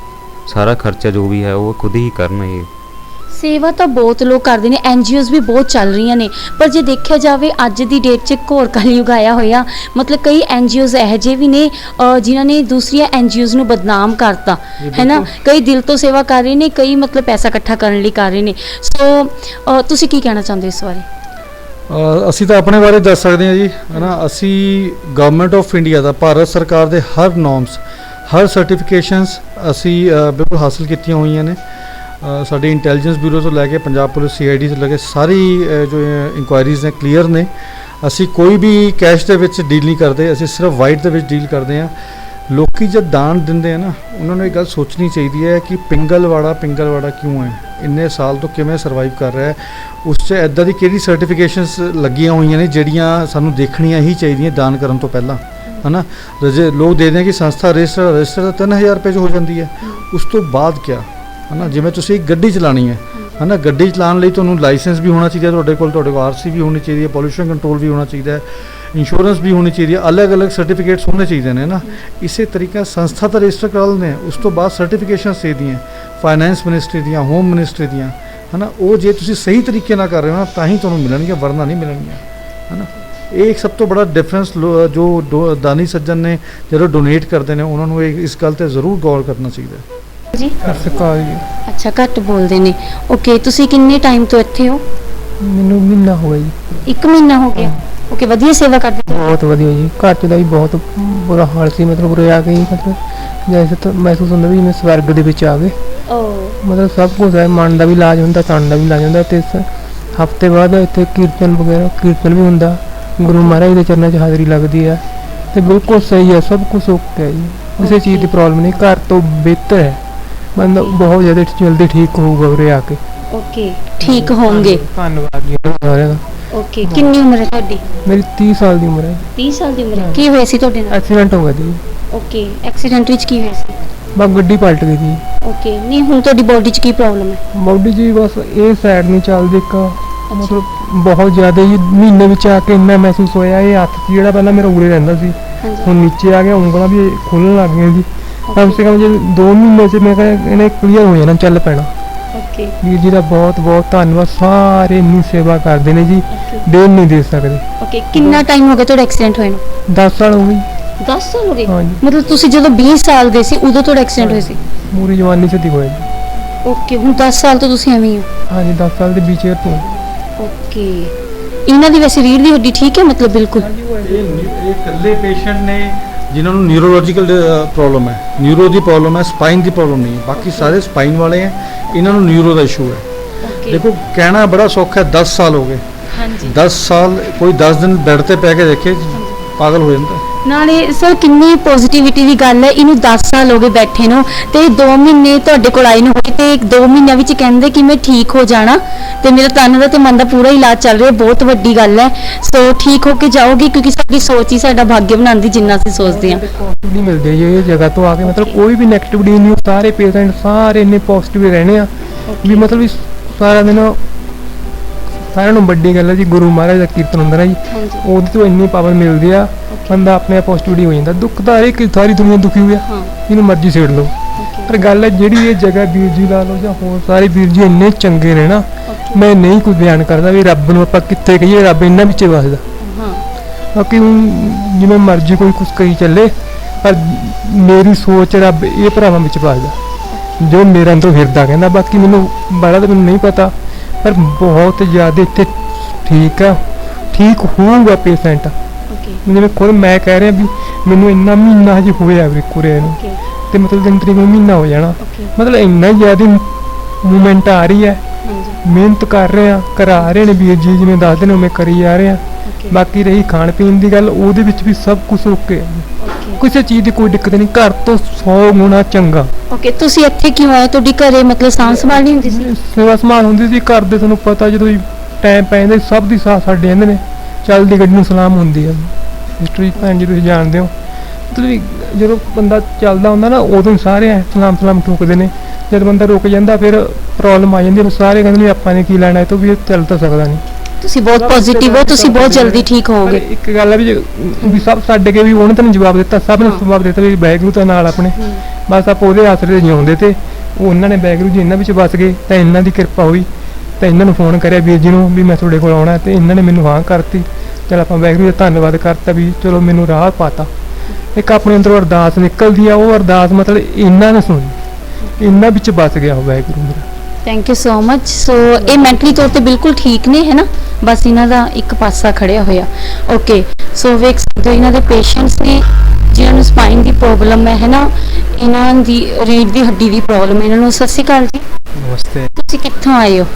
ਸਾਰਾ ਖਰਚਾ ਜੋ ਵੀ ਹੈ ਉਹ ਖੁਦ ਹੀ ਕਰਨ। ਇਹ ਸੇਵਾ ਤਾਂ ਬਹੁਤ ਲੋਕ ਕਰਦੇ ਨੇ, ਐਨਜੀਓਜ਼ ਵੀ ਬਹੁਤ ਚੱਲ ਰਹੀਆਂ ਨੇ, ਪਰ ਜੇ ਦੇਖਿਆ ਜਾਵੇ ਅੱਜ ਦੀ ਡੇਟ 'ਚ ਘੋਰ ਕਲਯੁਗ ਆਇਆ ਹੋਇਆ। ਮਤਲਬ ਕਈ ਐਨਜੀਓਜ਼ ਇਹੋ ਜਿਹੇ ਵੀ ਨੇ ਜਿਨ੍ਹਾਂ ਨੇ ਦੂਸਰੀਆਂ ਐਨਜੀਓਜ਼ ਨੂੰ ਬਦਨਾਮ ਕਰਤਾ ਹੈ ਨਾ। ਕਈ ਦਿਲ ਤੋਂ ਸੇਵਾ ਕਰ ਰਹੇ ਨੇ, ਕਈ ਮਤਲਬ ਪੈਸਾ ਇਕੱਠਾ ਕਰਨ ਲਈ ਕਰ ਰਹੇ ਨੇ। ਸੋ ਤੁਸੀਂ ਕੀ ਕਹਿਣਾ ਚਾਹੁੰਦੇ ਹੋ ਇਸ ਬਾਰੇ? ਅਸੀਂ ਤਾਂ ਆਪਣੇ ਬਾਰੇ ਦੱਸ ਸਕਦੇ ਹਾਂ ਜੀ, ਹੈ ਨਾ। ਅਸੀਂ ਗਵਰਨਮੈਂਟ ਆਫ ਇੰਡੀਆ ਦਾ, ਭਾਰਤ ਸਰਕਾਰ ਦੇ ਹਰ ਨੋਰਮਸ, ਹਰ ਸਰਟੀਫਿਕੇਸ਼ਨਸ ਅਸੀਂ ਬਿਲਕੁਲ ਹਾਸਲ ਕੀਤੀਆਂ ਹੋਈਆਂ ਨੇ। ਸਾਡੇ ਇੰਟੈਲੀਜੈਂਸ ਬਿਊਰੋ ਤੋਂ ਲੈ ਕੇ ਪੰਜਾਬ ਪੁਲਿਸ CID ਤੋਂ ਲੈ ਕੇ ਸਾਰੀ ਜੋ ਇਨਕੁਆਇਰੀਜ਼ ਨੇ ਕਲੀਅਰ ਨੇ। ਅਸੀਂ ਕੋਈ ਵੀ ਕੈਸ਼ ਦੇ ਵਿੱਚ ਡੀਲ ਨਹੀਂ ਕਰਦੇ, ਅਸੀਂ ਸਿਰਫ ਵਾਈਟ ਦੇ ਵਿੱਚ ਡੀਲ ਕਰਦੇ ਹਾਂ। ਲੋਕੀ ਜਦ ਦਾਨ ਦਿੰਦੇ ਆ ਨਾ, ਉਹਨਾਂ ਨੂੰ ਇਹ ਗੱਲ ਸੋਚਣੀ ਚਾਹੀਦੀ ਹੈ ਕਿ ਪਿੰਗਲਵਾੜਾ ਕਿਉਂ ਹੈ, ਇੰਨੇ ਸਾਲ ਤੋਂ ਕਿਵੇਂ ਸਰਵਾਈਵ ਕਰ ਰਿਹਾ ਹੈ, ਉਸ 'ਚ ਇੱਦਾਂ ਦੀ ਕਿਹੜੀ ਸਰਟੀਫਿਕੇਸ਼ਨਸ ਲੱਗੀਆਂ ਹੋਈਆਂ ਨੇ ਜਿਹੜੀਆਂ ਸਾਨੂੰ ਦੇਖਣੀਆਂ ਹੀ ਚਾਹੀਦੀਆਂ ਦਾਨ ਕਰਨ ਤੋਂ ਪਹਿਲਾਂ, ਹੈ ਨਾ। ਲੋਕ ਦੇਖਦੇ ਆ ਕਿ ਸੰਸਥਾ ਰਜਿਸਟਰ ਤਾਂ 3000 ਰੁਪਏ 'ਚ ਹੋ ਜਾਂਦੀ ਹੈ, ਉਸ ਤੋਂ ਬਾਅਦ ਕਿਆ, ਹੈ ਨਾ। ਜਿਵੇਂ ਤੁਸੀਂ ਇੱਕ ਗੱਡੀ ਚਲਾਉਣੀ ਹੈ ਨਾ, ਗੱਡੀ ਚਲਾਉਣ ਲਈ ਤੁਹਾਨੂੰ ਲਾਇਸੈਂਸ ਵੀ ਹੋਣਾ ਚਾਹੀਦਾ ਤੁਹਾਡੇ ਕੋਲ RC ਵੀ ਹੋਣੀ ਚਾਹੀਦੀ ਹੈ, ਪੋਲਿਊਸ਼ਨ ਕੰਟਰੋਲ ਵੀ ਹੋਣਾ ਚਾਹੀਦਾ ਹੈ, ਇੰਸ਼ੋਰੈਂਸ ਵੀ ਹੋਣੀ ਚਾਹੀਦੀ ਹੈ, ਅਲੱਗ-ਅਲੱਗ ਸਰਟੀਫਿਕੇਟਸ ਹੋਣੇ ਚਾਹੀਦੇ ਨੇ ਨਾ। ਇਸੇ ਤਰੀਕਾ ਸੰਸਥਾ ਤਾਂ ਰਜਿਸਟਰ ਕਰਾ ਲੈਂਦੇ ਆ, ਉਸ ਤੋਂ ਬਾਅਦ ਸਰਟੀਫਿਕੇਸ਼ਨਸ ਚਾਹੀਦੀਆਂ ਫਾਈਨੈਂਸ ਮਿਨਿਸਟਰੀ ਦੀਆਂ, ਹੋਮ ਮਿਨਿਸਟਰੀ ਦੀਆਂ, ਹੈ ਨਾ। ਉਹ ਜੇ ਤੁਸੀਂ ਸਹੀ ਤਰੀਕੇ ਨਾਲ ਕਰ ਰਹੇ ਹੋ ਨਾ ਤਾਂ ਹੀ ਤੁਹਾਨੂੰ ਮਿਲਣਗੀਆਂ, ਵਰਨਾ ਨਹੀਂ ਮਿਲਣਗੀਆਂ, ਹੈ ਨਾ। ਇਹ ਇੱਕ ਸਭ ਤੋਂ ਬੜਾ ਡਿਫਰੈਂਸ ਜੋ ਦਾਨੀ ਸੱਜਣ ਨੇ ਜਦੋਂ ਡੋਨੇਟ ਕਰਦੇ ਨੇ ਉਹਨਾਂ ਨੂੰ ਇਸ ਗੱਲ 'ਤੇ ਜ਼ਰੂਰ ਗੌਰ ਕਰਨਾ ਚਾਹੀਦਾ ਹੈ ਜੀ। ਸਤਿ ਸ਼੍ਰੀ ਅਕਾਲ ਜੀ। ਅੱਛਾ, ਘੱਟ ਬੋਲਦੇ ਨੇ। ਓਕੇ, ਤੁਸੀਂ ਕਿੰਨੇ ਟਾਈਮ ਤੋਂ ਇੱਥੇ ਹੋ? ਮੈਨੂੰ ਮਹੀਨਾ ਹੋ ਗਿਆ ਜੀ। 1 ਮਹੀਨਾ ਹੋ ਗਿਆ। ਓਕੇ, ਵਧੀਆ ਸੇਵਾ ਕਰਦੇ ਹੋ? ਬਹੁਤ ਵਧੀਆ ਜੀ। ਘਰ 'ਚ ਦਾ ਵੀ ਬਹੁਤ ਬੁਰਾ ਹਾਲ ਸੀ, ਮਤਲਬ ਉਰੇ ਆ ਕੇ ਹੀ ਮਤਲਬ ਜੈਸੇ ਤਾਂ ਮਹਿਸੂਸ ਹੁੰਦਾ ਵੀ ਜਿਵੇਂ ਸਵਰਗ ਦੇ ਵਿੱਚ ਆ ਗਏ। ਮਤਲਬ ਸਭ ਕੁਝ ਹੈ, ਮਨ ਦਾ ਵੀ ਇਲਾਜ ਹੁੰਦਾ, ਤਨ ਦਾ ਵੀ ਇਲਾਜ ਹੁੰਦਾ। ਅਤੇ ਹਫ਼ਤੇ ਬਾਅਦ ਇੱਥੇ ਕੀਰਤਨ ਵੀ ਹੁੰਦਾ, ਗੁਰੂ ਮਹਾਰਾਜ ਦੇ ਚਰਨਾਂ 'ਚ ਹਾਜ਼ਰੀ ਲੱਗਦੀ ਹੈ ਅਤੇ ਬਿਲਕੁਲ ਸਹੀ ਹੈ, ਸਭ ਕੁਛ ਓਕੇ ਹੈ ਜੀ। ਕਿਸੇ ਚੀਜ਼ ਦੀ ਪ੍ਰੋਬਲਮ ਨਹੀਂ, ਘਰ ਤੋਂ ਬਿਹਤਰ ਹੈ। ਬੰਦਾ ਬਹੁਤ ਜ਼ਿਆਦਾ ਜਲਦੀ ਠੀਕ ਹੋਊਗਾ ਉਰੇ ਆ ਕੇ। ਓਕੇ, ਠੀਕ ਹੋਣਗੇ। ਧੰਨਵਾਦ ਜੀ ਸਾਰਿਆਂ ਦਾ। ਓਕੇ, ਕਿੰਨੀ ਉਮਰ ਹੈ ਤੁਹਾਡੀ? ਮੇਰੀ 30 ਸਾਲ ਦੀ ਉਮਰ ਹੈ। 30 ਸਾਲ ਦੀ ਉਮਰ ਹੈ। ਕੀ ਹੋਇਆ ਸੀ ਤੁਹਾਡੇ ਨਾਲ? ਐਕਸੀਡੈਂਟ ਹੋ ਗਿਆ ਜੀ। ਓਕੇ, ਐਕਸੀਡੈਂਟ ਵਿੱਚ ਕੀ ਹੋਇਆ ਸੀ? ਬਸ ਗੱਡੀ ਪਲਟ ਗਈ ਜੀ। ਓਕੇ, ਨਹੀਂ ਹੁਣ ਤੁਹਾਡੀ ਬੋਡੀ 'ਚ ਕੀ ਪ੍ਰੋਬਲਮ ਹੈ? ਬੋਡੀ ਜੀ ਬਸ ਇਹ ਸਾਈਡ ਨਹੀਂ ਚੱਲਦੀ, ਇੱਕ ਮਤਲਬ ਬਹੁਤ ਜ਼ਿਆਦਾ ਜੀ। ਮਹੀਨੇ ਵਿੱਚ ਆ ਕੇ ਇੰਨਾ ਮਹਿਸੂਸ ਹੋਇਆ, ਇਹ ਹੱਥ ਜਿਹੜਾ ਪਹਿਲਾਂ ਮੇਰਾ ਉਰੇ ਰਹਿੰਦਾ ਸੀ ਹੁਣ ਨੀਚੇ ਆ ਗਿਆ, ਉਂਗਲਾਂ ਵੀ ਖੁੱਲਣ ਲੱਗ ਗਈਆਂ ਜੀ। ਕਮ ਸੇ ਕਮ ਜੇ 2 ਮਹੀਨੇ 'ਚ ਮੈਂ ਕਿਹਾ ਇਹਨੇ ਕਲੀਅਰ ਹੋ ਜਾਣਾ, ਚੱਲ ਪੈਣਾ। ਓਕੇ, ਵੀਰ ਜੀ ਦਾ ਬਹੁਤ ਬਹੁਤ ਧੰਨਵਾਦ। ਸਾਰੇ ਇੰਨੀ ਸੇਵਾ ਕਰਦੇ ਨੇ ਜੀ, ਦੇਣ ਨਹੀਂ ਦੇ ਸਕਦੇ। ਓਕੇ, ਕਿੰਨਾ ਟਾਈਮ ਹੋ ਗਿਆ ਤੁਹਾਡਾ ਐਕਸੀਡੈਂਟ ਹੋਏ ਨੂੰ? 10 ਸਾਲ ਹੋ ਗਏ। 10 ਸਾਲ ਹੋ ਗਏ? ਹਾਂਜੀ। ਮਤਲਬ ਤੁਸੀਂ ਜਦੋਂ 20 ਸਾਲ ਦੇ ਸੀ ਉਦੋਂ ਤੁਹਾਡਾ ਐਕਸੀਡੈਂਟ ਹੋਇਆ ਸੀ? ਪੂਰੀ ਜਵਾਨੀ 'ਚ ਹੋਇਆ ਜੀ। ਓਕੇ, ਹੁਣ 10 ਸਾਲ ਤੋਂ ਤੁਸੀਂ ਐਵੇਂ ਹੀ ਹੋ? ਹਾਂਜੀ, 10 ਸਾਲ ਦੇ ਵਿੱਚ ਤੋਂ। ਓਕੇ, ਇਹਨਾਂ ਦੀ ਵੈਸੇ ਰੀੜ੍ਹ ਦੀ ਹੱਡੀ ਠੀਕ ਹੈ ਮਤਲਬ ਬਿਲਕੁਲ? ਇਹ ਇਕੱਲੇ ਪੇਸ਼ੈਂਟ ਨੇ ਜਿਨ੍ਹਾਂ ਨੂੰ ਨਿਊਰੋਲੋਜੀਕਲ ਪ੍ਰੋਬਲਮ ਹੈ, ਨਿਊਰੋ ਦੀ ਪ੍ਰੋਬਲਮ ਹੈ, ਸਪਾਈਨ ਦੀ ਪ੍ਰੋਬਲਮ ਨਹੀਂ ਹੈ। ਬਾਕੀ ਸਾਰੇ ਸਪਾਈਨ ਵਾਲੇ ਹੈ, ਇਹਨਾਂ ਨੂੰ ਨਿਊਰੋ ਦਾ ਇਸ਼ੂ ਹੈ। ਦੇਖੋ ਕਹਿਣਾ ਬੜਾ ਸੌਖਾ ਹੈ, 10 ਸਾਲ ਹੋ ਗਏ। ਹਾਂਜੀ, 10 ਸਾਲ ਕੋਈ 10 ਦਿਨ ਬੈੱਡ ਤੇ ਪੈ ਕੇ ਦੇਖੇ ਪਾਗਲ ਹੋ ਜਾਂਦਾ। ਨਾਲੇ ਸਰ ਕਿੰਨੀ ਪੋਜ਼ਿਟਿਵਿਟੀ ਦੀ ਗੱਲ ਹੈ, ਇਹਨੂੰ 10 ਸਾਲ ਹੋ ਗਏ ਬੈਠੇ ਨੂੰ ਤੇ 2 ਮਹੀਨੇ ਤੁਹਾਡੇ ਕੋਲ ਆਏ ਨੂੰ ਹੋਏ ਤੇ 2 ਮਹੀਨਿਆਂ ਵਿੱਚ ਕਹਿੰਦੇ ਕਿ ਮੈਂ ਠੀਕ ਹੋ ਜਾਣਾ ਤੇ ਮੇਰਾ ਤਨ ਦਾ ਤੇ ਮਨ ਦਾ ਪੂਰਾ ਇਲਾਜ ਚੱਲ ਰਿਹਾ। ਬਹੁਤ ਵੱਡੀ ਗੱਲ ਹੈ। ਸੋ ਠੀਕ ਹੋ ਕੇ ਜਾਓਗੇ, ਕਿਉਂਕਿ ਸਾਡੀ ਸੋਚ ਹੀ ਸਾਡਾ ਭਾਗਯ ਬਣਾਉਂਦੀ ਜਿੰਨਾ ਅਸੀਂ ਸੋਚਦੇ ਹਾਂ। ਪੋਜ਼ਿਟਿਵ ਮਿਲਦੀ ਹੈ ਜੀ ਇਹ ਜਗ੍ਹਾ ਤੋਂ ਆ ਕੇ, ਮਤਲਬ ਕੋਈ ਵੀ ਨੈਗੇਟਿਵਿਟੀ ਨਹੀਂ। ਸਾਰੇ ਪੇਸ਼ੈਂਟ ਸਾਰੇ ਇੰਨੇ ਪੋਜ਼ਿਟਿਵ ਰਹਿਣੇ ਆ ਵੀ ਮਤਲਬ ਵੀ ਸਾਰਾ ਦਿਨ। ਸਾਰਿਆਂ ਨੂੰ ਵੱਡੀ ਗੱਲ ਹੈ ਜੀ, ਗੁਰੂ ਮਹਾਰਾਜ ਦਾ ਕੀਰਤਨ ਹੁੰਦਾ ਨਾ ਜੀ, ਉਹਦੇ ਤੋਂ ਇੰਨੀ ਪਾਵਰ ਮਿਲਦੀ ਆ, ਬੰਦਾ ਆਪਣੇ ਆਪ ਪੋਜ਼ਿਟਿਵਿਟੀ ਹੋ ਜਾਂਦਾ। ਦੁੱਖ ਤਾਂ ਹਰੇਕ ਸਾਰੀ ਦੁਨੀਆ ਦੁਖੀ ਹੋਈ ਆ, ਜਿਹਨੂੰ ਮਰਜ਼ੀ ਛੇੜ ਲਓ। ਪਰ ਗੱਲ ਹੈ ਜਿਹੜੀ ਇਹ ਜਗ੍ਹਾ ਵੀਰ ਜੀ ਲਾ ਲਓ ਜਾਂ ਹੋਰ ਸਾਰੇ ਵੀਰ ਜੀ ਇੰਨੇ ਚੰਗੇ ਨੇ ਨਾ, ਮੈਂ ਨਹੀਂ ਕੋਈ ਬਿਆਨ ਕਰਦਾ ਵੀ ਰੱਬ ਨੂੰ ਆਪਾਂ ਕਿੱਥੇ ਕਹੀਏ, ਰੱਬ ਇਹਨਾਂ ਵਿੱਚ ਵਸਦਾ। ਬਾਕੀ ਹੁਣ ਜਿਵੇਂ ਮਰਜ਼ੀ ਕੋਈ ਕੁਛ ਕਹੀ ਚੱਲੇ, ਪਰ ਮੇਰੀ ਸੋਚ ਰੱਬ ਇਹ ਭਰਾਵਾਂ ਵਿੱਚ ਵਸਦਾ ਜੋ ਮੇਰੇ ਅੰਦਰੋਂ ਫਿਰਦਾ ਕਹਿੰਦਾ। ਬਾਕੀ ਮੈਨੂੰ ਬੜਾ ਤਾਂ ਮੈਨੂੰ ਨਹੀਂ ਪਤਾ, ਪਰ ਬਹੁਤ ਜ਼ਿਆਦਾ ਇੱਥੇ ਠੀਕ ਆ, ਠੀਕ ਹੋਊਗਾ ਪੇਸ਼ੈਂਟ। ਜਿਵੇਂ ਖੁਦ ਮੈਂ ਕਹਿ ਰਿਹਾ ਵੀ ਮੈਨੂੰ ਇੰਨਾ ਮਹੀਨਾ ਹਜੇ ਹੋਇਆ ਵੀ ਕੁਰੇ ਨੂੰ, ਤੇ ਮਤਲਬ 3 ਤਰੀਕ ਨੂੰ ਮਹੀਨਾ ਹੋ ਜਾਣਾ। ਮਤਲਬ ਇੰਨਾ ਜ਼ਿਆਦਾ ਮੂਵਮੈਂਟ ਆ ਰਹੀ ਹੈ, ਮਿਹਨਤ ਕਰ ਰਹੇ ਆ, ਕਰਾ ਰਹੇ ਨੇ ਵੀਰ ਜੀ ਜਿਵੇਂ ਦੱਸਦੇ ਨੇ ਉਵੇਂ ਕਰੀ ਜਾ ਰਹੇ ਆ। ਬਾਕੀ ਰਹੀ ਖਾਣ ਪੀਣ ਦੀ ਗੱਲ, ਉਹਦੇ ਵਿੱਚ ਵੀ ਸਭ ਕੁਝ ਓਕੇ ਹੈ, ਕਿਸੇ ਚੀਜ਼ ਦੀ ਕੋਈ ਦਿੱਕਤ ਨਹੀਂ। ਘਰ ਤੋਂ 100 ਗੁਣਾ ਚੰਗਾ। ਓਕੇ, ਤੁਸੀਂ ਇੱਥੇ ਕਿਉਂ ਆਏ? ਤੁਹਾਡੀ ਘਰੇ ਮਤਲਬ ਸਾਂਭ ਸੰਭਾਲ ਨਹੀਂ ਹੁੰਦੀ ਸੀ? ਸੇਵਾ ਸੰਭਾਲ ਹੁੰਦੀ ਸੀ ਘਰ ਦੇ, ਤੁਹਾਨੂੰ ਪਤਾ ਜਦੋਂ ਟਾਈਮ ਪੈ ਜਾਂਦਾ ਸਭ ਦੀ ਸਾਥ ਸਾਡੇ ਜਾਂਦੇ ਨੇ। ਚੱਲਦੀ ਗੱਡੀ ਨੂੰ ਸਲਾਮ ਹੁੰਦੀ ਹੈ, ਹਿਸਟਰੀ ਭੈਣ ਜੀ ਤੁਸੀਂ ਜਾਣਦੇ ਹੋ। ਮਤਲਬ ਜਦੋਂ ਬੰਦਾ ਚੱਲਦਾ ਹੁੰਦਾ ਨਾ ਉਦੋਂ ਹੀ ਸਾਰੇ ਸਲਾਮ ਠੋਕਦੇ ਨੇ। ਜਦ ਬੰਦਾ ਰੁਕ ਜਾਂਦਾ ਫਿਰ ਪ੍ਰੋਬਲਮ ਆ ਜਾਂਦੀ, ਸਾਰੇ ਕਹਿੰਦੇ ਨੇ ਆਪਾਂ ਨੇ ਕੀ ਲੈਣਾ, ਇਹ ਤੋਂ ਵੀ ਚੱਲ ਤਾਂ ਸਕਦਾ ਨਹੀਂ। ਤੁਸੀਂ ਬਹੁਤ ਪੋਜ਼ਿਟਿਵ ਹੋ, ਤੁਸੀਂ ਬਹੁਤ ਜਲਦੀ ਠੀਕ ਹੋਵੋਗੇ। ਇੱਕ ਗੱਲ ਹੈ ਵੀ ਸਭ ਛੱਡ ਕੇ ਵੀ ਉਹਨੇ ਤਾਂ ਜਵਾਬ ਦਿੱਤਾ, ਸਭ ਨੇ ਜਵਾਬ ਦਿੱਤਾ ਵੀ ਵਾਹਿਗੁਰੂ ਤਾਂ ਨਾਲ ਆਪਣੇ, ਬਸ ਆਪਾਂ ਉਹਦੇ ਆਸਰੇ ਤੇ ਜਿਉਂਦੇ ਤੇ ਉਹ ਉਹਨਾਂ ਨੇ ਵਾਹਿਗੁਰੂ ਜੀ ਇਹਨਾਂ ਵਿੱਚ ਵਸ ਗਏ ਤਾਂ ਇਹਨਾਂ ਦੀ ਕਿਰਪਾ ਹੋਈ ਤਾਂ ਇਹਨਾਂ ਨੂੰ ਫੋਨ ਕਰਿਆ ਵੀਰ ਜੀ ਨੂੰ ਵੀ ਮੈਂ ਤੁਹਾਡੇ ਕੋਲ ਆਉਣਾ ਤੇ ਇਹਨਾਂ ਨੇ ਮੈਨੂੰ ਹਾਂ ਕਰਤੀ। ਚਲ ਆਪਾਂ ਵਾਹਿਗੁਰੂ ਦਾ ਧੰਨਵਾਦ ਕਰਤਾ ਵੀ ਚਲੋ ਮੈਨੂੰ ਰਾਹ ਪਾਤਾ। ਇੱਕ ਆਪਣੇ ਅੰਦਰੋਂ ਅਰਦਾਸ ਨਿਕਲਦੀ ਆ, ਉਹ ਅਰਦਾਸ ਮਤਲਬ ਇਹਨਾਂ ਨੇ ਸੁਣੀ, ਇਹਨਾਂ ਵਿੱਚ ਵਸ ਗਿਆ ਉਹ ਵਾਹਿਗੁਰੂ ਮੇਰਾ। Thank you so much. So ਇਹ ਮੈਂਟਲੀ ਤੌਰ ਤੇ ਬਿਲਕੁਲ ਠੀਕ ਨੇ, ਹੈ ਨਾ, ਬਸ ਇਹਨਾਂ ਦਾ ਇੱਕ ਪਾਸਾ ਖੜਿਆ ਹੋਇਆ। ਓਕੇ, ਸੋ ਵੇਖ ਸਕਦੇ ਹੋ ਇਹਨਾਂ ਦੇ ਪੇਸ਼ੈਂਟਸ ਨੇ ਜਿਨ੍ਹਾਂ ਨੂੰ ਸਪਾਈਨ ਦੀ ਪ੍ਰੋਬਲਮ ਹੈ ਨਾ, ਇਹਨਾਂ ਦੀ ਰੀੜ੍ਹ ਦੀ ਹੱਡੀ ਦੀ ਪ੍ਰੋਬਲਮ ਹੈ। ਇਹਨਾਂ ਨੂੰ ਸਤਿ ਸ਼੍ਰੀ ਅਕਾਲ ਜੀ। नमस्ते, ਤੁਸੀਂ ਕਿੱਥੋਂ ਆਏ ਹੋ?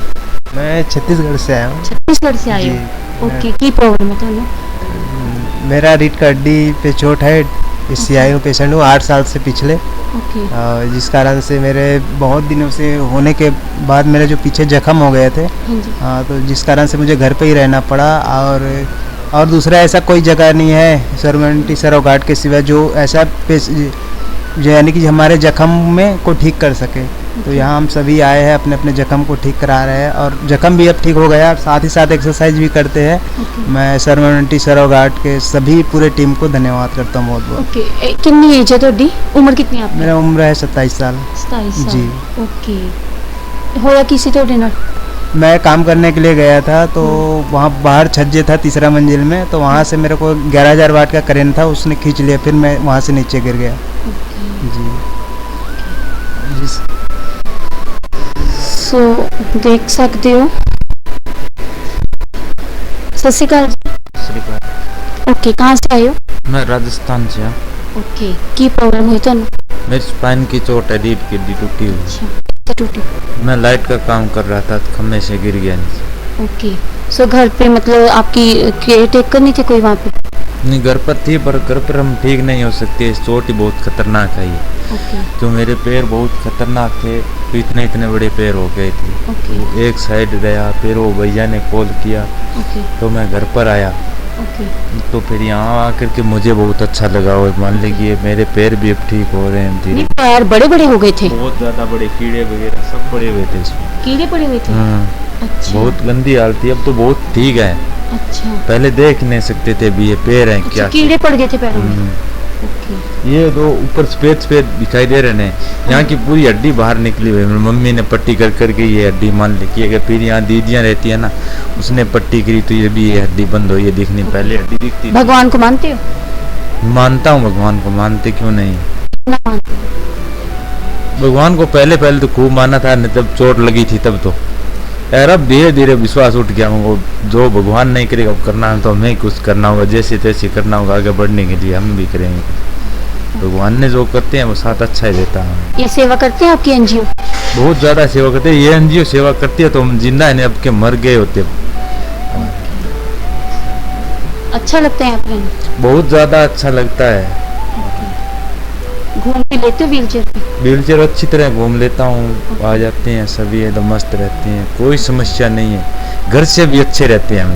मैं छत्तीसगढ़ से आया हूँ। ਛੱਤੀਸਗੜ੍ਹ से आए जी, हो? ओके, ਕੀ ਪ੍ਰੋਬਲਮ ਹੈ ਤੁਹਾਨੂੰ? मेरा रीढ़ की हड्डी पे चोट है, इससे आई हूँ, पेशेंट हूँ 8 साल से पिछले, ओके, जिस कारण से मेरे बहुत दिनों से होने के बाद मेरे जो पीछे जख्म हो गए थे, हाँ जी, तो जिस कारण से मुझे घर पे ही रहना पड़ा। और दूसरा ऐसा कोई जगह नहीं है सरवंटी सरोगाट के सिवा जो ऐसा जो यानी कि हमारे जख्म में को ठीक कर सके। तो यहाँ हम सभी आए हैं, अपने अपने जख्म को ठीक करा रहे हैं और जख्म भी अब ठीक हो गया। साथ ही साथ एक्सरसाइज भी करते हैं। ओके, मैं सरवंटी सरोगाट के सभी पूरे टीम को धन्यवाद करता हूँ बहुत बहुत। ओके। कितनी एज है ਤੁਹਾਡੀ? ਉਮਰ ਕਿੰਨੀ ਆਪकी? मेरा उम्र है 27 साल। 27 साल। जी। ओके, ਹੋਇਆ ਕੀ ਸੀ ਤੁਹਾਡੇ ਨਾਲ? मैं काम करने के लिए गया था, तो वहाँ बाहर छज्जे था 3रा मंजिल में, तो वहाँ से मेरे को 11,000 वाट का करेंट था, उसने खींच लिया, फिर मैं वहाँ से नीचे गिर गया। जी जी। सो देख सकते हो। सत श्री अकाल जी। ओके, कहाँ से आए हो? मैं राजस्थान से हूँ। ओके, की प्रॉब्लम हुई ਤੁਹਾਨੂੰ? मेरी स्पाइन की चोट है, रीढ़ की हड्डी टूटी हुई। अच्छा, टूटी। मैं लाइट का काम कर रहा था, खम्भे से गिर गया नीचे। ओके, सो घर पे मतलब आपकी केयर टेकर नहीं थे कोई वहाँ पे? नहीं, घर पर थी, पर घर पर हम ठीक नहीं हो सकते, इस चोट ही बहुत खतरनाक है ये। ओके, तो मेरे पैर बहुत खतरनाक थे, तो इतने बड़े पैर हो गए थे। ओके, तो एक साइड गया, फिर वो भैया ने कॉल किया, ओके, तो मैं घर पर आया। ओके, तो फिर यहाँ आकर के मुझे बहुत अच्छा लगा, और मान लीजिए मेरे पैर भी अब ठीक हो रहे हैं धीरे। नहीं पैर बड़े बड़े हो गए थे? बहुत ज़्यादा बड़े, कीड़े वगैरह सब पड़े हुए थे इसमें। कीड़े पड़े हुए थे? अच्छा, बहुत गंदी हालत थी, अब तो बहुत ठीक है। अच्छा, पहले देख नहीं सकते थे भी ये पैर हैं क्या। कीड़े पड़ गए थे पैरों में? हम्म। ओके, ये तो ऊपर सफेद सफेद दिखाई दे रहे हैं, यहाँ की पूरी हड्डी बाहर निकली हुई है। मेरी मम्मी ने पट्टी कर करके ये हड्डी मान ली कि अगर फिर यहाँ दीदियाँ रहती है ना, उसने पट्टी करी तो ये भी ये हड्डी बंद हो, ये दिखनी, पहले हड्डी दिखती थी। भगवान को मानते हो? मानता हूँ भगवान को, मानते क्यों नहीं। ना मानते? भगवान को पहले तो खूब माना था, नहीं तब चोट लगी थी तब तो। यार अब धीरे धीरे विश्वास उठ गया हमको, जो भगवान नहीं करेगा वो करना है, तो हमें कुछ करना होगा, जैसे तैसे करना होगा, आगे बढ़ने के लिए हम भी करेंगे। भगवान ने जो करते हैं वो साथ अच्छा ही देता है। ये सेवा करते हैं आपकी एनजीओ? बहुत ज़्यादा सेवा करते हैं, ये एनजीओ सेवा करती है तो हम जिंदा है, अब के मर गए होते। अच्छा लगता है आपको? बहुत ज़्यादा अच्छा लगता है। घूम के लेते हो व्हील चेयर पे? व्हीलचेयर अच्छी तरह घूम लेता हूँ, आ जाते हैं सभी, एकदम मस्त रहते हैं, कोई समस्या नहीं है, घर से भी अच्छे रहते हैं हम।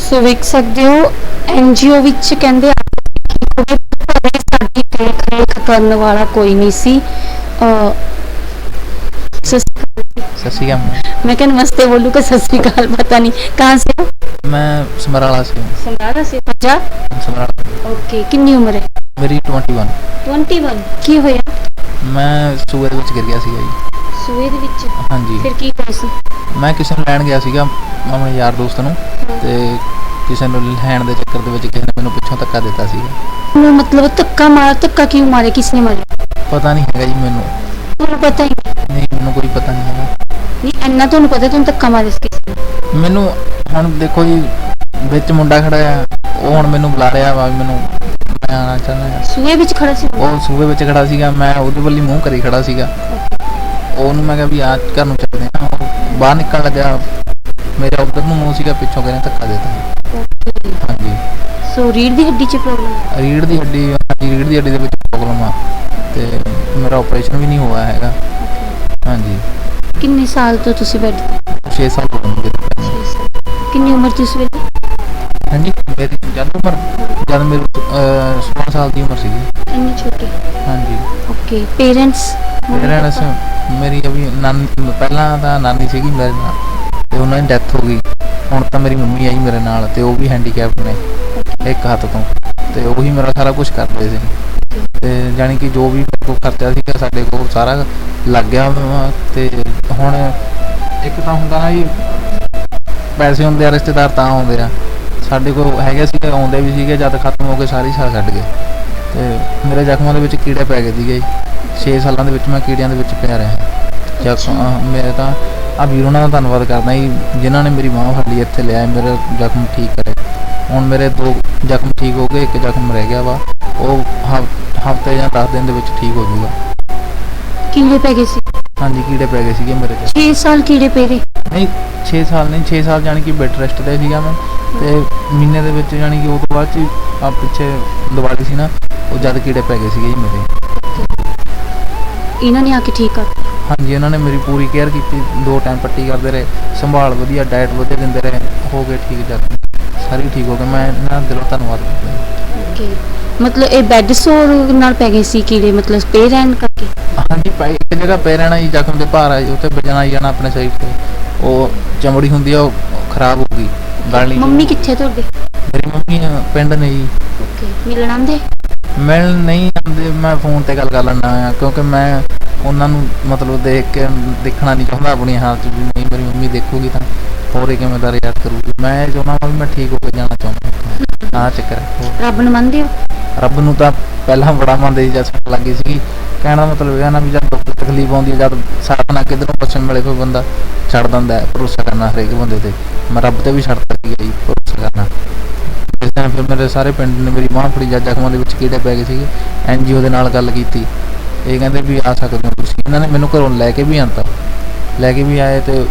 ਸੋ ਵੇਖ ਸਕਦੇ ਹੋ ਐਨਜੀਓ ਵਿੱਚ ਕਹਿੰਦੇ ਸਾਡੀ ਦੇਖ ਰੇਖ ਕਰਨ ਵਾਲਾ ਕੋਈ ਨਹੀਂ ਸੀ। सत श्री अकाल। मैं क्या नमस्ते बोलूँ कि सत श्री अकाल, पता नहीं कहाँ से हो? मैं समराला से हूँ। समराला से? पंजाब? समराला। ओके, कितनी उम्र है? मेरी 21। 21? ਕੀ ਹੋਇਆ? मैं ਸੂਏ ਦੇ ਵਿੱਚ ਗਿਰ ਗਿਆ ਸੀਗਾ ਜੀ। ਸੂਏ ਦੇ ਵਿੱਚ? ਹਾਂਜੀ। ਫਿਰ ਕੀ ਹੋਇਆ ਸੀ? ਮੈਂ ਕਿਸੇ ਨੂੰ ਲੈਣ ਗਿਆ ਸੀਗਾ, ਆਪਣੇ ਯਾਰ ਦੋਸਤ ਨੂੰ, ਤੇ ਕਿਸੇ ਨੂੰ ਲੈਣ ਦੇ ਚੱਕਰ ਦੇ ਵਿੱਚ ਕਿਸੇ ਨੇ ਮੈਨੂੰ ਪਿੱਛੋਂ ਧੱਕਾ ਦਿੱਤਾ ਸੀਗਾ। मतलब ਧੱਕਾ ਮਾਰਾ? ਧੱਕਾ ਕਿਉਂ ਮਾਰਿਆ? ਕਿਸਨੇ ਮਾਰਿਆ? ਪਤਾ ਨਹੀਂ ਹੈਗਾ ਜੀ ਮੈਨੂੰ। ਤੁਹਾਨੂੰ ਪਤਾ ਹੀ ਨਹੀਂ, ਮੈਨੂੰ ਕੋਈ ਪਤਾ ਨਹੀਂ ਹੈਗਾ। ਨਹੀਂ? ਇੰਨਾ ਤੁਹਾਨੂੰ ਪਤਾ ਤੁਹਾਨੂੰ ਧੱਕਾ ਮਾਰਿਆ ਸੀ ਕਿਸੇ ਨੇ? ਮੈਨੂੰ ਹੁਣ ਦੇਖੋ ਜੀ, ਵਿੱਚ ਮੁੰਡਾ ਖੜਾ ਆ, ਉਹ ਹੁਣ ਮੈਨੂੰ ਬੁਲਾ ਰਿਹਾ ਵਾ, ਮੈਨੂੰ ਮੈਂ ਆਉਣਾ ਚਾਹੁੰਦਾ ਹਾਂ। ਸੂਏ ਵਿੱਚ ਖੜਾ ਸੀ? ਉਹ ਸੂਏ ਵਿੱਚ ਖੜਾ ਸੀਗਾ, ਮੈਂ ਉਹਦੇ ਵੱਲ ਹੀ ਮੂੰਹ ਕਰੀ ਖੜਾ ਸੀਗਾ। ਉਹਨੂੰ ਮੈਂ ਕਿਹਾ ਵੀ ਆ ਘਰ ਨੂੰ ਚੱਲਦੇ ਆ, ਉਹ ਬਾਹਰ ਨਿਕਲਣ ਲੱਗਾ, ਮੇਰਾ ਉੱਧਰ ਨੂੰ ਮੂੰਹ ਸੀਗਾ, ਪਿੱਛੋਂ ਕਹਿੰਦੇ ਧੱਕਾ ਦਿੱਤਾ। ਹਾਂਜੀ। ਸੋ ਰੀੜ ਦੀ ਹੱਡੀ 'ਚ ਪ੍ਰੋਬਲਮ? ਰੀੜ ਦੀ ਹੱਡੀ, ਹਾਂਜੀ, ਰੀੜ ਦੀ ਹੱਡੀ ਦੇ ਵਿੱਚ ਪ੍ਰੋਬਲਮ ਆ, ਤੇ ਮੇਰਾ ਆਪਰੇਸ਼ਨ ਵੀ ਨਹੀਂ ਹੋਇਆ ਹੈਗਾ। ਹਾਂਜੀ। ਕਿੰਨੇ ਸਾਲ ਤੋਂ ਤੁਸੀਂ ਬੈੱਡ ਤੇ? 6 ਸਾਲ ਹੋ ਗਏ ਮੈਨੂੰ। ਕਿੰਨੀ ਉਮਰ ਸੀ ਉਸ ਵੇਲੇ? ਹਾਂਜੀ, ਮੇਰੀ ਜਦ ਮੇਰੀ 16 ਸਾਲ ਦੀ ਉਮਰ ਸੀਗੀ। ਇੰਨੀ ਛੋਟੀ? ਹਾਂਜੀ। Okay, parents? ਮੇਰੀ ਅਭੀ ਨਾਨੀ, ਪਹਿਲਾਂ ਤਾਂ ਨਾਨੀ ਸੀਗੀ ਮੇਰੇ ਨਾਲ, ਤੇ ਉਹਨਾਂ ਦੀ ਡੈਥ ਹੋ ਗਈ। ਹੁਣ ਤਾਂ ਮੇਰੀ ਮੰਮੀ ਆਈ ਮੇਰੇ ਨਾਲ, ਤੇ ਉਹ ਵੀ ਹੈਂਡੀਕੈਪ ਨੇ ਇੱਕ ਹੱਥ ਤੋਂ। ਤੇ ਉਹੀ ਮੇਰਾ ਸਾਰਾ ਕੁਝ ਕਰਦੇ ਸੀ। ਤੇ ਜਾਣੀ ਕਿ ਜੋ ਵੀ ਮੇਰੇ ਕੋਲ ਖਰਚਾ ਸੀਗਾ ਸਾਡੇ ਕੋਲ ਸਾਰਾ ਲੱਗ ਗਿਆ ਵਾ। ਤੇ ਹੁਣ ਇੱਕ ਤਾਂ ਹੁੰਦਾ ਨਾ ਜੀ, ਪੈਸੇ ਹੁੰਦੇ ਆ ਰਿਸ਼ਤੇਦਾਰ ਤਾਂ ਆਉਂਦੇ ਆ, ਸਾਡੇ ਕੋਲ ਹੈਗੇ ਸੀਗੇ, ਆਉਂਦੇ ਵੀ ਸੀਗੇ, ਜਦ ਖਤਮ ਹੋ ਗਏ ਸਾਰੀ ਸਾਲ ਛੱਡ ਗਏ। ਤੇ ਮੇਰੇ ਜ਼ਖਮਾਂ ਦੇ ਵਿੱਚ ਕੀੜੇ ਪੈ ਗਏ ਸੀਗੇ। 6 ਸਾਲਾਂ ਦੇ ਵਿੱਚ ਮੈਂ ਕੀੜਿਆਂ ਦੇ ਵਿੱਚ ਪਿਆ ਰਿਹਾ। ਮੇਰੇ ਤਾਂ ਆ ਵੀਰ ਉਹਨਾਂ ਦਾ ਧੰਨਵਾਦ ਕਰਦਾ ਜੀ, ਜਿਨ੍ਹਾਂ ਨੇ ਮੇਰੀ ਬਾਂਹ ਫੜ ਲਈ, ਇੱਥੇ ਲਿਆ ਮੇਰਾ ਜ਼ਖਮ ਠੀਕ ਕਰੇ। ਹੁਣ ਮੇਰੇ 2 ਜ਼ਖਮ ਠੀਕ ਹੋ ਗਏ, 1 ਜ਼ਖਮ ਰਹਿ ਗਿਆ ਵਾ, ਉਹ ਹਫ਼ਤੇ ਜਾਂ 10 ਦਿਨ ਦੇ ਵਿੱਚ ਠੀਕ ਹੋ ਜਾਊਗਾ। ਕੀੜੇ ਪੈ ਗਏ ਸੀ? ਹਾਂਜੀ, ਕੀੜੇ ਪੈ ਗਏ ਸੀਗੇ ਮੇਰੇ 'ਚ। 6 ਸਾਲ ਕੀੜੇ ਪੈ ਗਏ? ਨਹੀਂ 6 ਸਾਲ ਨਹੀਂ, 6 ਸਾਲ ਜਾਣੀ ਕਿ ਬੈੱਡ ਰੈਸਟ 'ਤੇ ਸੀਗਾ ਮੈਂ। ਤੇ ਮਹੀਨੇ ਦੇ ਵਿੱਚ ਜਾਣੀ ਕਿ ਉਹ ਤੋਂ ਬਾਅਦ 'ਚ ਆ ਪਿੱਛੇ ਦੀਵਾਲੀ ਸੀ ਨਾ, ਉਹ ਜਦ ਕੀੜੇ ਪੈ ਗਏ ਸੀਗੇ ਜੀ ਮੇਰੇ। ਇਹਨਾਂ ਨੇ ਆ ਕੇ ਠੀਕ ਕਰ? ਹਾਂਜੀ, ਇਹਨਾਂ ਨੇ ਮੇਰੀ ਪੂਰੀ ਕੇਅਰ ਕੀਤੀ, 2 ਟਾਈਮ ਪੱਟੀ ਕਰਦੇ ਰਹੇ, ਸੰਭਾਲ ਵਧੀਆ, ਡਾਇਟ ਵਧੀਆ ਦਿੰਦੇ ਰਹੇ, ਹੋ ਗਏ ਠੀਕ ਜਦ ਸਾਰੇ ਠੀਕ ਹੋ ਗਏ। ਮੈਂ ਇਹਨਾਂ ਦਾ ਦਿਲੋਂ ਧੰਨਵਾਦ ਕਰਦਾ। ਓਕੇ, ਮਤਲਬ ਇਹ ਬੈੱਡ ਸੋਰ ਨਾਲ ਪੈ ਗਏ ਸੀ ਕੀੜੇ, ਮਤਲਬ ਪੇ ਰਹਿਣ ਕਰਕੇ? ਹਾਂਜੀ, ਇੱਕ ਜਗ੍ਹਾ ਪੈ ਰਹਿਣਾ ਜੀ, ਜ਼ਖਮ ਦੇ ਭਾਰ ਆਏ ਉੱਥੇ ਵਜਣਾ ਜਾਣਾ ਆਪਣੇ ਸਰੀਰ 'ਤੇ, ਉਹ ਚਮੜੀ ਹੁੰਦੀ ਆ ਉਹ ਖਰਾਬ ਹੋ ਗਈ, ਗਲ ਨਹੀਂ। ਮੰਮੀ ਕਿੱਥੇ ਤੁਹਾਡੇ? ਮੇਰੀ ਮੰਮੀ ਪਿੰਡ ਨੇ ਜੀ। ਓਕੇ, ਮਿਲਣ ਆਉਂਦੇ? ਮਿਲਣ ਨਹੀਂ ਆਉਂਦੇ, ਮੈਂ ਫੋਨ ਤੇ ਗੱਲ ਕਰ ਲੈਂਦਾ ਆ, ਕਿਉਂਕਿ ਮੈਂ ਉਹਨਾਂ ਨੂੰ ਮਤਲਬ ਦੇਖਣਾ ਨਹੀਂ ਚਾਹੁੰਦਾ ਆਪਣੀ ਹਾਲਤ ਵੀ। ਨਹੀਂ ਮੇਰੀ ਮੰਮੀ ਦੇਖੂਗੀ ਤਾਂ ਹੋਰ ਹੀ ਕਿਵੇਂ ਦਾ ਰਿਐਕਟ ਕਰੂਗੀ। ਮੈਂ ਚਾਹੁੰਦਾ ਵੀ ਮੈਂ ਠੀਕ ਹੋ ਕੇ ਜਾਣਾ ਚਾਹੁੰਦਾ। ਆਹ ਚੱਕਰ ਹੈ। ਰੱਬ ਨੂੰ ਮੰਨਦੇ ਹੋ? ਰੱਬ ਨੂੰ ਤਾਂ ਪਹਿਲਾਂ ਬੜਾ ਮੰਨਦੇ ਸੀ, ਜਦ ਸੱਟ ਲੱਗੀ ਸੀਗੀ। ਕਹਿਣਾ ਮਤਲਬ ਇਹ ਨਾ ਵੀ ਜਦ ਦੁੱਖ ਤਕਲੀਫ ਆਉਂਦੀ ਹੈ, ਜਦ ਸਾਥ ਨਾ ਕਿੱਧਰੋਂ ਪਛਮ ਮਿਲੇ ਕੋਈ ਬੰਦਾ ਛੱਡ ਦਿੰਦਾ ਹੈ ਭਰੋਸਾ ਕਰਨਾ ਹਰੇਕ ਬੰਦੇ 'ਤੇ। ਮੈਂ ਰੱਬ 'ਤੇ ਵੀ ਛੱਡਤਾ ਸੀਗਾ ਜੀ ਭਰੋਸਾ ਕਰਨਾ। ਇਸ ਦਿਨ ਫਿਰ ਮੇਰੇ ਸਾਰੇ ਪਿੰਡ ਨੇ ਮੇਰੀ ਬਾਂਹ ਫੜੀ, ਜਦ ਜ਼ਖਮਾਂ ਦੇ ਵਿੱਚ ਕੀੜੇ ਪੈ ਗਏ ਸੀਗੇ। NGO ਦੇ ਨਾਲ ਗੱਲ ਕੀਤੀ, ਇਹ ਕਹਿੰਦੇ ਵੀ ਆ ਸਕਦੇ ਹੋ ਤੁਸੀਂ। ਇਹਨਾਂ ਨੇ ਮੈਨੂੰ ਘਰੋਂ ਲੈ ਕੇ ਵੀ ਆਂਦਾ, ਲੈ ਕੇ ਵੀ ਆਏ। ਤੇ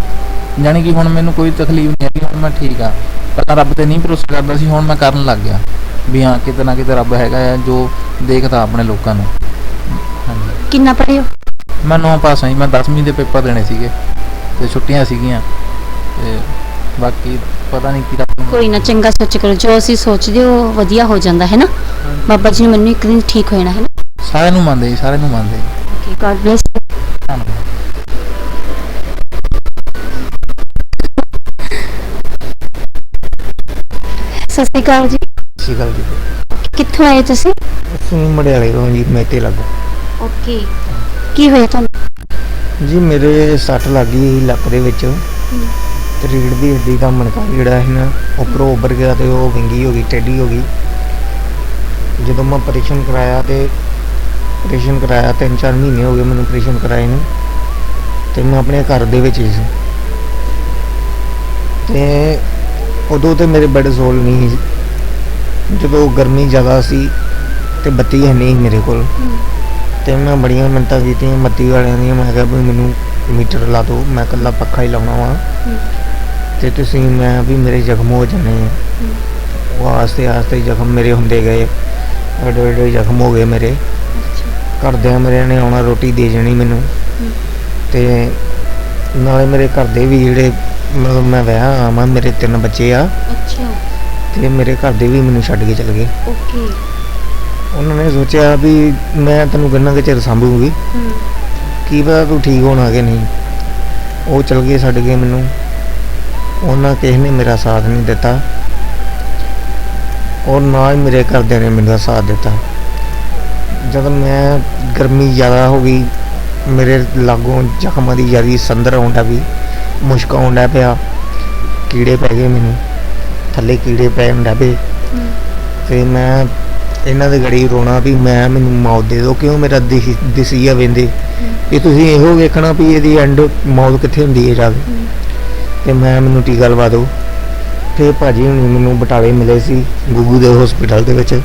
ਜਾਣੀ ਕਿ ਹੁਣ ਮੈਨੂੰ ਕੋਈ ਤਕਲੀਫ ਨਹੀਂ ਹੈਗੀ, ਹੁਣ ਮੈਂ ਠੀਕ ਆ। ਪਹਿਲਾਂ ਰੱਬ 'ਤੇ ਨਹੀਂ ਭਰੋਸਾ ਕਰਦਾ ਸੀ, ਹੁਣ ਮੈਂ ਕਰਨ ਲੱਗ ਗਿਆ ਵੀ ਹਾਂ ਕਿਤੇ ਨਾ ਕਿਤੇ ਰੱਬ ਹੈਗਾ ਆ ਜੋ ਦੇਖਦਾ ਆਪਣੇ ਲੋਕਾਂ ਨੂੰ। ਹਾਂਜੀ। ਕਿੰਨਾ ਪੜ੍ਹੇ ਹੋ? ਮੈਂ 9 ਪਾਸ ਆਈ। ਮੈਂ 10ਵੀਂ ਦੇ ਪੇਪਰ ਦੇਣੇ ਸੀਗੇ ਤੇ ਛੁੱਟੀਆਂ ਸੀਗੀਆਂ, ਤੇ ਬਾਕੀ ਪਤਾ ਨਹੀਂ ਕੀ ਰੱਬ। ਕੋਈ ਨਾ, ਚੰਗਾ ਸੋਚ ਕਰੋ, ਜੋ ਅਸੀਂ ਸੋਚਦੇ ਉਹ ਵਧੀਆ ਹੋ ਜਾਂਦਾ ਹੈ ਨਾ। ਬਾਬਾ ਜੀ ਨੇ ਮੈਨੂੰ ਇੱਕ ਦਿਨ ਠੀਕ ਹੋ ਜਾਣਾ ਹੈ ਨਾ। ਸਾਰਿਆਂ ਨੂੰ ਮੰਨਦੇ ਜੀ, ਸਾਰਿਆਂ ਨੂੰ ਮੰਨਦੇ। Okay, god bless. ਧੰਨਵਾਦ। ਸਤਿ ਸ਼੍ਰੀ ਅਕਾਲ ਜੀ। ਸਤਿ ਸ਼੍ਰੀ ਅਕਾਲ ਜੀ। ਕਿੱਥੋਂ ਆਏ ਤੁਸੀਂ? ਅਸੀਂ ਮੜਿਆਲੇ ਤੋਂ ਜੀ, ਮੇਤੇ ਲੱਗੋ। ਓਕੇ, ਕੀ ਹੋਇਆ ਤੁਹਾਨੂੰ? ਜੀ ਮੇਰੇ ਸੱਟ ਲੱਗ ਗਈ ਲੱਕ ਦੇ ਵਿੱਚ, ਤੇ ਰੀੜ੍ਹ ਦੀ ਹੱਡੀ ਦਾ ਮਣਕਾ ਜਿਹੜਾ ਸੀ ਨਾ ਉੱਪਰੋਂ ਉੱਭਰ ਗਿਆ ਤੇ ਉਹ ਵਿੰਗੀ ਹੋ ਗਈ, ਟੇਢੀ ਹੋ ਗਈ। ਜਦੋਂ ਮੈਂ ਆਪਰੇਸ਼ਨ ਕਰਾਇਆ 3-4 ਮਹੀਨੇ ਹੋ ਗਏ ਮੈਨੂੰ ਆਪਰੇਸ਼ਨ ਕਰਾਏ ਨੂੰ, ਤੇ ਮੈਂ ਆਪਣੇ ਘਰ ਦੇ ਵਿੱਚ ਹੀ ਸੀ। ਤੇ ਉਦੋਂ ਤੇ ਮੇਰੇ ਬੈੱਡ ਸੋਲ ਨਹੀਂ ਸੀ, ਜਦੋਂ ਗਰਮੀ ਜ਼ਿਆਦਾ ਸੀ ਤੇ ਬੱਤੀ ਹੈ ਨਹੀਂ ਮੇਰੇ ਕੋਲ। ਤੇ ਮੈਂ ਬੜੀਆਂ ਮਿੰਨਤਾਂ ਕੀਤੀਆਂ ਬੱਤੀ ਵਾਲਿਆਂ ਦੀਆਂ, ਮੈਂ ਕਿਹਾ ਵੀ ਮੈਨੂੰ ਮੀਟਰ ਲਾ ਦਿਓ, ਮੈਂ ਇਕੱਲਾ ਪੱਖਾ ਹੀ ਲਾਉਣਾ ਵਾ, ਤੇ ਤੁਸੀਂ ਮੈਂ ਵੀ ਮੇਰੇ ਜ਼ਖਮ ਹੋ ਜਾਣੇ ਆ। ਉਹ ਆਸਤੇ ਆਸਤੇ ਜ਼ਖਮ ਮੇਰੇ ਹੁੰਦੇ ਗਏ, ਐਡੇ ਐਡੇ ਜ਼ਖਮ ਹੋ ਗਏ ਮੇਰੇ। ਘਰਦਿਆਂ ਮੇਰੇ ਨੇ ਆਉਣਾ, ਰੋਟੀ ਦੇ ਜਾਣੀ ਮੈਨੂੰ, ਤੇ ਨਾਲੇ ਮੇਰੇ ਘਰ ਦੇ ਵੀ ਜਿਹੜੇ ਮਤਲਬ ਮੈਂ ਵਿਆਹ ਆਵਾਂ, ਮੇਰੇ 3 ਬੱਚੇ ਆ। ਅੱਛਾ। ਤੇ ਮੇਰੇ ਘਰ ਦੇ ਵੀ ਮੈਨੂੰ ਛੱਡ ਕੇ ਚਲੇ ਗਏ। ਓਕੇ। ਉਹਨਾਂ ਨੇ ਸੋਚਿਆ ਵੀ ਮੈਂ ਤੈਨੂੰ ਕਿੰਨਾ ਕੁ ਚਿਰ ਸੰਭੂਗੀ, ਕੀ ਪਤਾ ਤੂੰ ਠੀਕ ਹੋਣਾ ਕਿ ਨਹੀਂ। ਉਹ ਚਲ ਗਏ, ਛੱਡ ਗਏ ਮੈਨੂੰ। ਉਹਨਾਂ ਕਿਸੇ ਨੇ ਮੇਰਾ ਸਾਥ ਨਹੀਂ ਦਿੱਤਾ, ਔਰ ਨਾ ਹੀ ਮੇਰੇ ਘਰਦਿਆਂ ਨੇ ਮੇਰਾ ਸਾਥ ਦਿੱਤਾ। ਜਦ ਮੈਂ ਗਰਮੀ ਜ਼ਿਆਦਾ ਹੋ ਗਈ, ਮੇਰੇ ਲਾਗੋਂ ਜ਼ਖਮਾਂ ਦੀ ਜ਼ਿਆਦਾ ਸੰਦਰ ਆਉਂਦਾ ਵੀ ਮੁਸ਼ਕ ਆਉਂਦਾ ਪਿਆ, ਕੀੜੇ ਪੈ ਗਏ ਮੈਨੂੰ, ਥੱਲੇ ਕੀੜੇ ਪੈ ਹੁੰਦਾ ਪਏ। ਤੇ ਮੈਂ ਇਹਨਾਂ ਦੇ ਗੜੀ ਰੋਣਾ ਵੀ ਮੈਨੂੰ ਮੌਤ ਦੇ ਦਿਓ, ਕਿਉਂ ਮੇਰਾ ਦਿਸੀਆ ਵੇਂਦੇ ਵੀ ਤੁਸੀਂ ਇਹੋ ਵੇਖਣਾ ਵੀ ਇਹਦੀ ਐਂਡ ਮੌਤ ਕਿੱਥੇ ਹੁੰਦੀ ਹੈ ਜਾ ਕੇ, ਤੇ ਮੈਨੂੰ ਟੀਕਾ ਲਵਾ ਦਿਓ। ਤੇ ਭਾਜੀ ਹੁਣ ਮੈਨੂੰ ਬਟਾਲੇ ਮਿਲੇ ਸੀ ਗੁੱਗੂ ਦੇ ਹਸਪੀਟਲ ਦੇ ਵਿੱਚ।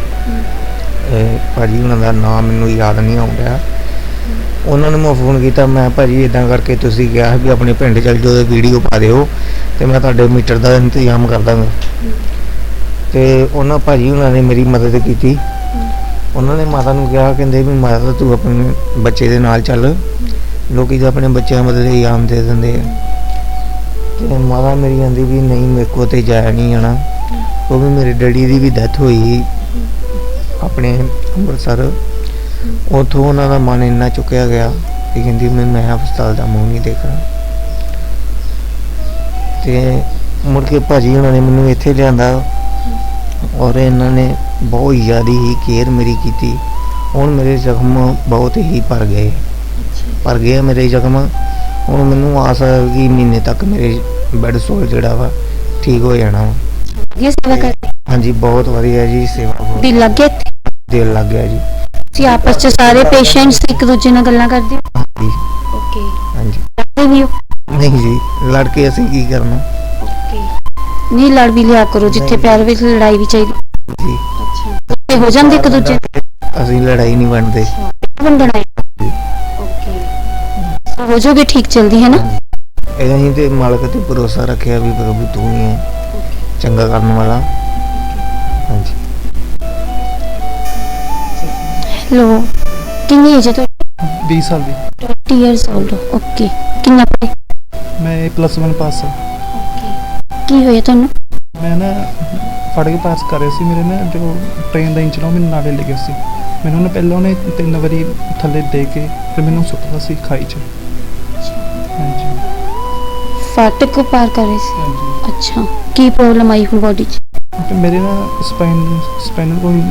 ਭਾਜੀ ਉਹਨਾਂ ਦਾ ਨਾਮ ਮੈਨੂੰ ਯਾਦ ਨਹੀਂ ਆਉਂਦਾ। ਉਹਨਾਂ ਨੂੰ ਮੈਂ ਫੋਨ ਕੀਤਾ, ਮੈਂ ਭਾਜੀ ਇੱਦਾਂ ਕਰਕੇ ਤੁਸੀਂ ਕਿਹਾ ਵੀ ਆਪਣੇ ਪਿੰਡ ਚੱਲ ਜਾਓ, ਵੀਡੀਓ ਪਾ ਦਿਓ ਤੇ ਮੈਂ ਤੁਹਾਡੇ ਮੀਟਰ ਦਾ ਇੰਤਜ਼ਾਮ ਕਰ ਦਾਂਗਾ। ਤੇ ਉਹਨਾਂ ਭਾਜੀ ਉਹਨਾਂ ਨੇ ਮੇਰੀ ਮਦਦ ਕੀਤੀ। ਉਹਨਾਂ ਨੇ ਮਾਤਾ ਨੂੰ ਕਿਹਾ, ਕਹਿੰਦੇ ਵੀ ਮਾਤਾ ਤੂੰ ਆਪਣੇ ਬੱਚੇ ਦੇ ਨਾਲ ਚੱਲ, ਲੋਕੀ ਤਾਂ ਆਪਣੇ ਬੱਚਿਆਂ ਮਦਦ ਇਨਾਮ ਦੇ ਦਿੰਦੇ ਆ। ਤੇ ਮਾਤਾ ਮੇਰੀ ਕਹਿੰਦੀ ਵੀ ਨਹੀਂ ਮੇਰੇ ਕੋਲ ਤੇ ਜਾਇਆ ਨਹੀਂ ਜਾਣਾ, ਕਿਉਂਕਿ ਮੇਰੇ ਡੈਡੀ ਦੀ ਵੀ ਡੈਥ ਹੋਈ ਆਪਣੇ ਅੰਮ੍ਰਿਤਸਰ। ਉੱਥੋਂ ਉਹਨਾਂ ਦਾ ਮਨ ਇੰਨਾ ਚੁੱਕਿਆ ਗਿਆ ਕਿ ਕਹਿੰਦੀ ਮੈਂ ਹਸਪਤਾਲ ਦਾ ਮੂੰਹ ਨਹੀਂ ਦੇਖਣਾ। ਤੇ ਮੁੜ ਕੇ ਭਾਜੀ ਉਹਨਾਂ ਨੇ ਮੈਨੂੰ ਇੱਥੇ ਲਿਆਂਦਾ, ਔਰ ਇਹਨਾਂ ਨੇ बहुत ज़्यादा ही केयर मेरी की थी। हुण मेरे जख्म बहुत ही भर गए मेरे जख्म। हुण मैनूं आस है कि महीने तक मेरे बैड सोल जिहड़ा वा ठीक हो जाना वा। ये सेवा करते हाँ जी, बहुत वधिया जी सेवा बहुत ਦਿਲ ਲੱਗ ਗਿਆ ਇੱਥੇ? दिल लग गया जी। ਤੁਸੀਂ ਆਪਸ ਚ ਸਾਰੇ ਪੇਸ਼ੈਂਟਸ ਇੱਕ ਦੂਜੇ ਨਾਲ ਗੱਲਾਂ ਕਰਦੇ ਹੋ? हाँ जी, ਓਕੇ। हाँ जी। ਲੜਦੇ ਵੀ ਹੋ? नहीं जी, लड़के असीं की करना ਓਕੇ। ਨਹੀਂ ਲੜ ਵੀ ਲਿਆ ਕਰੋ, ਜਿੱਥੇ ਪਿਆਰ ਵਿੱਚ ਲੜਾਈ ਵੀ ਚਾਹੀਦੀ। जी। ਅੱਛਾ ਤੇ ਹੋ ਜਾਂਦੇ ਇੱਕ ਦੂਜੇ असीं लड़ाई नहीं बनते। ਬੰਦਣਾ ਓਕੇ। ਸੋ ਹੋ ਜਾਓਗੇ ਠੀਕ ਜਲਦੀ है ना? ਅਸੀਂ ਤੇ ਮਾਲਕ ਤੇ ਭਰੋਸਾ ਰੱਖਿਆ ਵੀ ਪ੍ਰਭੂ ਤੂੰ ਹੀ ਹੈ ਚੰਗਾ ਕਰਨ ਵਾਲਾ। ਹਾਂਜੀ। हेलो, कितनी एज है ਤੁਹਾਡੀ? 20 ਸਾਲ ਦੀ। 20 ਇਅਰਸ 올ਡ ਓਕੇ। ਕਿੰਨਾ ਪੜ੍ਹੇ? ਮੈਂ +1 ਪਾਸ ਹਾਂ। ਓਕੇ। ਕੀ ਹੋਇਆ ਤੁਹਾਨੂੰ? ਮੈਂ ਨਾ ਫੜ ਕੇ ਪਾਸ ਕਰ ਰਿਹਾ ਸੀ। ਮੇਰੇ ਨਾ ਜੋ ਟ੍ਰੇਨ ਦਾ ਇੰਜਨ ਉਹ ਮੈਨੂੰ ਨਾਲੇ ਲੈ ਗਿਆ ਸੀ। ਮੈਨੂੰ ਨਾ ਪਹਿਲਾਂ ਉਹਨੇ 3 ਵਾਰੀ ਥੱਲੇ ਦੇ ਕੇ ਫਿਰ ਮੈਨੂੰ ਸੁੱਟਦਾ ਸੀ ਖਾਈ 'ਚ। ਹਾਂਜੀ फाटक को पार कर रहे थे? ਹਾਂਜੀ। अच्छा, की प्रॉब्लम आई हुई बॉडी च? ਤੇ ਮੇਰੇ ਨਾ ਸਪਾਈਨਲ ਕੋਈ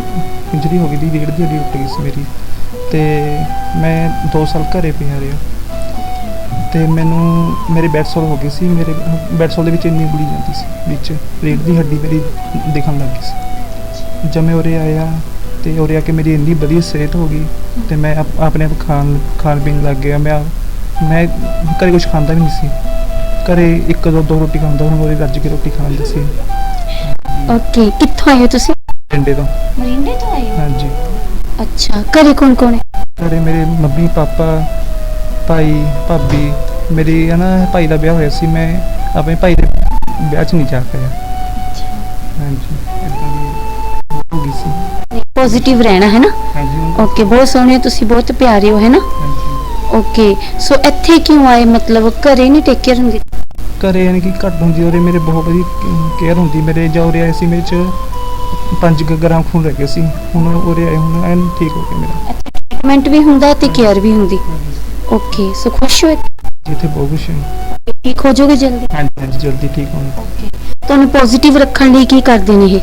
ਇੰਜਰੀ ਹੋ ਗਈ ਦੀ, ਰੀੜ ਦੀ ਹੱਡੀ ਟੁੱਟ ਗਈ ਸੀ ਮੇਰੀ। ਤੇ ਮੈਂ 2 ਸਾਲ ਘਰੇ ਪਿਆ ਰਿਹਾ ਤੇ ਮੈਨੂੰ ਮੇਰੇ ਬੈਡਸੋਲ ਹੋ ਗਈ ਸੀ। ਮੇਰੇ ਬੈਡਸੋਲ ਦੇ ਵਿੱਚ ਇੰਨੀ ਬੁੜੀ ਜਾਂਦੀ ਸੀ, ਵਿੱਚ ਰੀੜ ਦੀ ਹੱਡੀ ਮੇਰੀ ਦਿਖਣ ਲੱਗ ਗਈ ਸੀ। ਜਦ ਮੈਂ ਉਰੇ ਆਇਆ ਤੇ ਉਰੇ ਆ ਕੇ ਮੇਰੀ ਇੰਨੀ ਵਧੀਆ ਸਿਹਤ ਹੋ ਗਈ ਤੇ ਮੈਂ ਆਪਣੇ ਆਪ ਖਾਣ ਪੀਣ ਲੱਗ ਗਿਆ। ਮੈਂ ਘਰੇ ਕੁਝ ਖਾਂਦਾ ਵੀ ਨਹੀਂ ਸੀ। ਘਰੇ 1-2 ਰੋਟੀ ਖਾਂਦਾ, ਹੁਣ ਉਰੇ ਰੱਜ ਕੇ ਰੋਟੀ ਖਾਂਦਾ ਸੀ। ओके। कित्थों आए हो तुसी? ਪਿੰਡੇ ਤੋਂ। मरिंडे तो आए हो? ਹਾਂਜੀ। अच्छा, घरे कौन कौन है? ਘਰੇ ਮੇਰੇ ਮੰਮੀ ਪਾਪਾ ਭਾਈ ਭਾਬੀ। ਮੇਰੀ ਹੈ ਨਾ ਭਾਈ ਦਾ ਵਿਆਹ ਹੋਇਆ ਸੀ, ਮੈਂ ਆਪਣੇ ਭਾਈ ਦੇ ਵਿਆਹ 'ਚ ਨਹੀਂ ਜਾ ਪਾਇਆ। ਹਾਂਜੀ, ਇੱਦਾਂ ਦੀ ਹੋ ਗਈ ਸੀ। पॉजिटिव रहना है ना? ਹਾਂਜੀ ओके। बहुत सोहने हो तुसी, बहुत प्यारे हो है ना? ਹਾਂਜੀ। ओके। सो ਇੱਥੇ ਕਿਉਂ ਆਏ? मतलब ਘਰੇ ਨਹੀਂ ਟੇਕ ਕੇਅਰ ਹੁੰਦੀ? ਘਰੇ ਯਾਨੀ ਕਿ ਘੱਟ ਹੁੰਦੀ, ਉਹਦੇ ਮੇਰੇ ਬਹੁਤ ਵਧੀਆ ਕੇਅਰ ਹੁੰਦੀ। ਮੇਰੇ ਜੋ ਉਰੇ ਆਏ ਸੀ ਮੇਰੇ 'ਚ 5 ਗ੍ਰਾਮ ਖੂਨ ਰਹਿ ਗਿਆ ਸੀ। ਹੁਣ ਉਰੇ ਆਏ ਹੁਣ ਐਨ ਠੀਕ ਹੋ ਗਿਆ ਮੇਰਾ। ਟ੍ਰੀਟਮੈਂਟ ਵੀ ਹੁੰਦਾ ਤੇ ਕੇਅਰ ਵੀ ਹੁੰਦੀ। ਓਕੇ। ਸੋ ਖੁਸ਼ ਹੋ? ਜਿੱਥੇ ਬਹੁਤ ਕੁਛ ਹੈ। ਠੀਕ ਹੋ ਜਾਓਗੇ ਜਲਦੀ? ਹਾਂਜੀ ਹਾਂਜੀ, ਜਲਦੀ ਠੀਕ ਹੋਣਾ। ਓਕੇ। ਤੁਹਾਨੂੰ ਪੋਜ਼ਿਟਿਵ ਰੱਖਣ ਲਈ ਕੀ ਕਰਦੇ ਨੇ ਇਹ?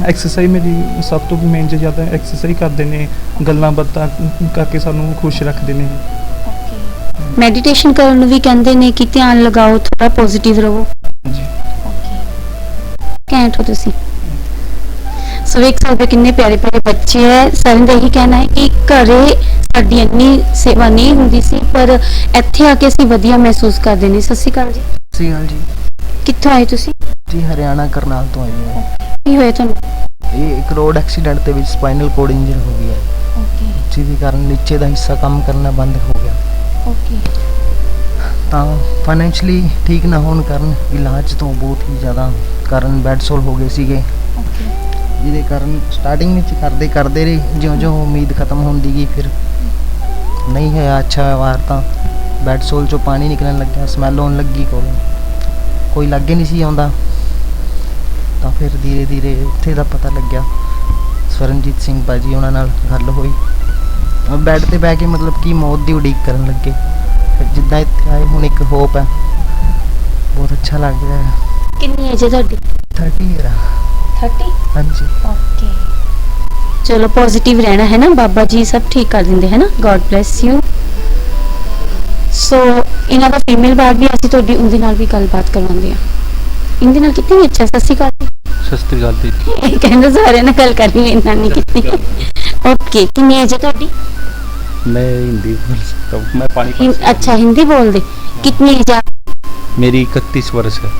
ਐਕਸਰਸਾਈਜ਼ ਮੇਰੀ ਸਭ ਤੋਂ ਮੇਨ ਜ਼ਿਆਦਾ ਐਕਸਰਸਾਈਜ਼ ਕਰਦੇ ਨੇ, ਗੱਲਾਂ ਬਾਤਾਂ ਕਰਕੇ ਸਾਨੂੰ ਖੁਸ਼ ਰੱਖਦੇ ਨੇ। ਮੈਡੀਟੇਸ਼ਨ ਕਰਨ ਨੂੰ ਵੀ ਕਹਿੰਦੇ ਨੇ ਕਿ ਧਿਆਨ ਲਗਾਓ, ਥੋੜਾ ਪੋਜ਼ਿਟਿਵ ਰਹੋ। ਹਾਂਜੀ। ਘੈਂਟ ਹੋ ਤੁਸੀਂ। ਸੋ ਵੇਖ ਸਕਦੇ ਹੋ ਕਿੰਨੇ ਪਿਆਰੇ ਪਿਆਰੇ ਬੱਚੇ ਹੈ। ਸਾਰਿਆਂ ਦਾ ਇਹੀ ਕਹਿਣਾ ਹੈ ਕਿ ਘਰੇ ਸਾਡੀ ਇੰਨੀ ਸੇਵਾ ਨਹੀਂ ਹੁੰਦੀ ਸੀ, ਪਰ ਇੱਥੇ ਆ ਕੇ ਅਸੀਂ ਵਧੀਆ ਮਹਿਸੂਸ ਕਰਦੇ ਨੇ। ਸਤਿ ਸ਼੍ਰੀ ਅਕਾਲ ਜੀ। ਸਤਿ ਸ਼੍ਰੀ ਅਕਾਲ ਜੀ। ਕਿੱਥੋਂ ਆਏ ਤੁਸੀਂ? ਜੀ ਹਰਿਆਣਾ ਕਰਨਾਲ ਤੋਂ ਆਏ ਹਾਂ। ਕੀ ਹੋਇਆ ਤੁਹਾਨੂੰ? ਇਹ ਇੱਕ ਰੋਡ ਐਕਸੀਡੈਂਟ ਦੇ ਵਿੱਚ ਸਪਾਈਨਲ ਕੋਰਡ ਇੰਜਰ ਹੋ ਗਿਆ, ਓਕੇ ਜਿਹਦੇ ਕਾਰਨ ਨੀਚੇ ਦਾ ਹਿੱਸਾ ਕੰਮ ਕਰਨਾ ਬੰਦ ਹੋ ਗਿਆ। ਓਕੇ। ਤਾਂ ਫਾਈਨੈਂਸ਼ਲੀ ਠੀਕ ਨਾ ਹੋਣ ਕਾਰਨ ਇਲਾਜ ਤੋਂ ਬਹੁਤ ਹੀ ਜ਼ਿਆਦਾ ਕਾਰਨ ਬੈਡਸੋਲ ਹੋ ਗਏ ਸੀਗੇ, ਓਕੇ। ਜਿਹਦੇ ਕਾਰਨ ਸਟਾਰਟਿੰਗ ਵਿੱਚ ਕਰਦੇ ਰਹੇ, ਜਿਉਂ-ਜਿਉਂ ਉਮੀਦ ਖਤਮ ਹੁੰਦੀ ਗਈ ਫਿਰ ਨਹੀਂ ਹੋਇਆ ਅੱਛਾ ਵਾਰ। ਤਾਂ ਬੈਡਸੋਲ 'ਚੋਂ ਪਾਣੀ ਨਿਕਲਣ ਲੱਗਿਆ, ਸਮੈਲ ਆਉਣ ਲੱਗੀ, ਕੋਈ ਲਾਗੇ ਨਹੀਂ ਸੀ ਆਉਂਦਾ। ਤਾਂ ਫਿਰ ਧੀਰੇ ਧੀਰੇ ਉੱਥੇ ਦਾ ਪਤਾ ਲੱਗਿਆ, ਸਵਰਨਜੀਤ ਸਿੰਘ ਭਾਜੀ ਉਹਨਾਂ ਨਾਲ ਗੱਲ ਹੋਈ। ਬੈੱਡ ਤੇ ਬਹਿ ਕੇ ਮਤਲਬ ਕਿ ਮੌਤ ਦੀ ਉਡੀਕ ਕਰਨ ਲੱਗੇ। ਫਿਰ ਜਿੱਦਾਂ ਇੱਥੇ ਆਏ ਹੁਣ ਇੱਕ ਹੋਪ ਹੈ, ਬਹੁਤ ਅੱਛਾ ਲੱਗ ਰਿਹਾ ਹੈ। ਕਿੰਨੀ ਏਜ ਹੈ ਤੁਹਾਡੀ? 30 ਈਅਰ। 30? ਹਾਂਜੀ। ਓਕੇ। ਚਲੋ ਪੋਜ਼ਿਟਿਵ ਰਹਿਣਾ ਹੈ ਨਾ, ਬਾਬਾ ਜੀ ਸਭ ਠੀਕ ਕਰ ਦਿੰਦੇ ਹੈ ਨਾ। God bless you. ਸੋ ਇਹਨਾਂ ਦਾ ਫੀਮੇਲ ਪਾਰਟ ਵੀ ਅਸੀਂ ਤੁਹਾਡੀ ਉਹਦੇ ਨਾਲ ਵੀ ਗੱਲਬਾਤ ਕਰਵਾਉਂਦੇ ਹਾਂ। ਇਹਦੇ ਨਾਲ ਕਿੰਨੀ ਅੱਛਾ। ਸਤਿ ਸ਼੍ਰੀ ਅਕਾਲ ਜੀ। ਸਤਿ ਸ਼੍ਰੀ ਅਕਾਲ ਜੀ। ਇਹ ਕਹਿੰਦੇ ਸਾਰਿਆਂ ਨਾਲ ਗੱਲ ਕਰਨੀ, ਮੇਰੇ ਨਾਲ ਨਹੀਂ ਕੀਤੀ। ਓਕੇ। ਕਿੰਨੀ ਏਜ ਹੈ ਤੁਹਾਡੀ? मैं हिंदी बोल सकता हूँ, मैं पानी अच्छा हिंदी बोल दे। कितनी एज है? मेरी 31 वर्ष है।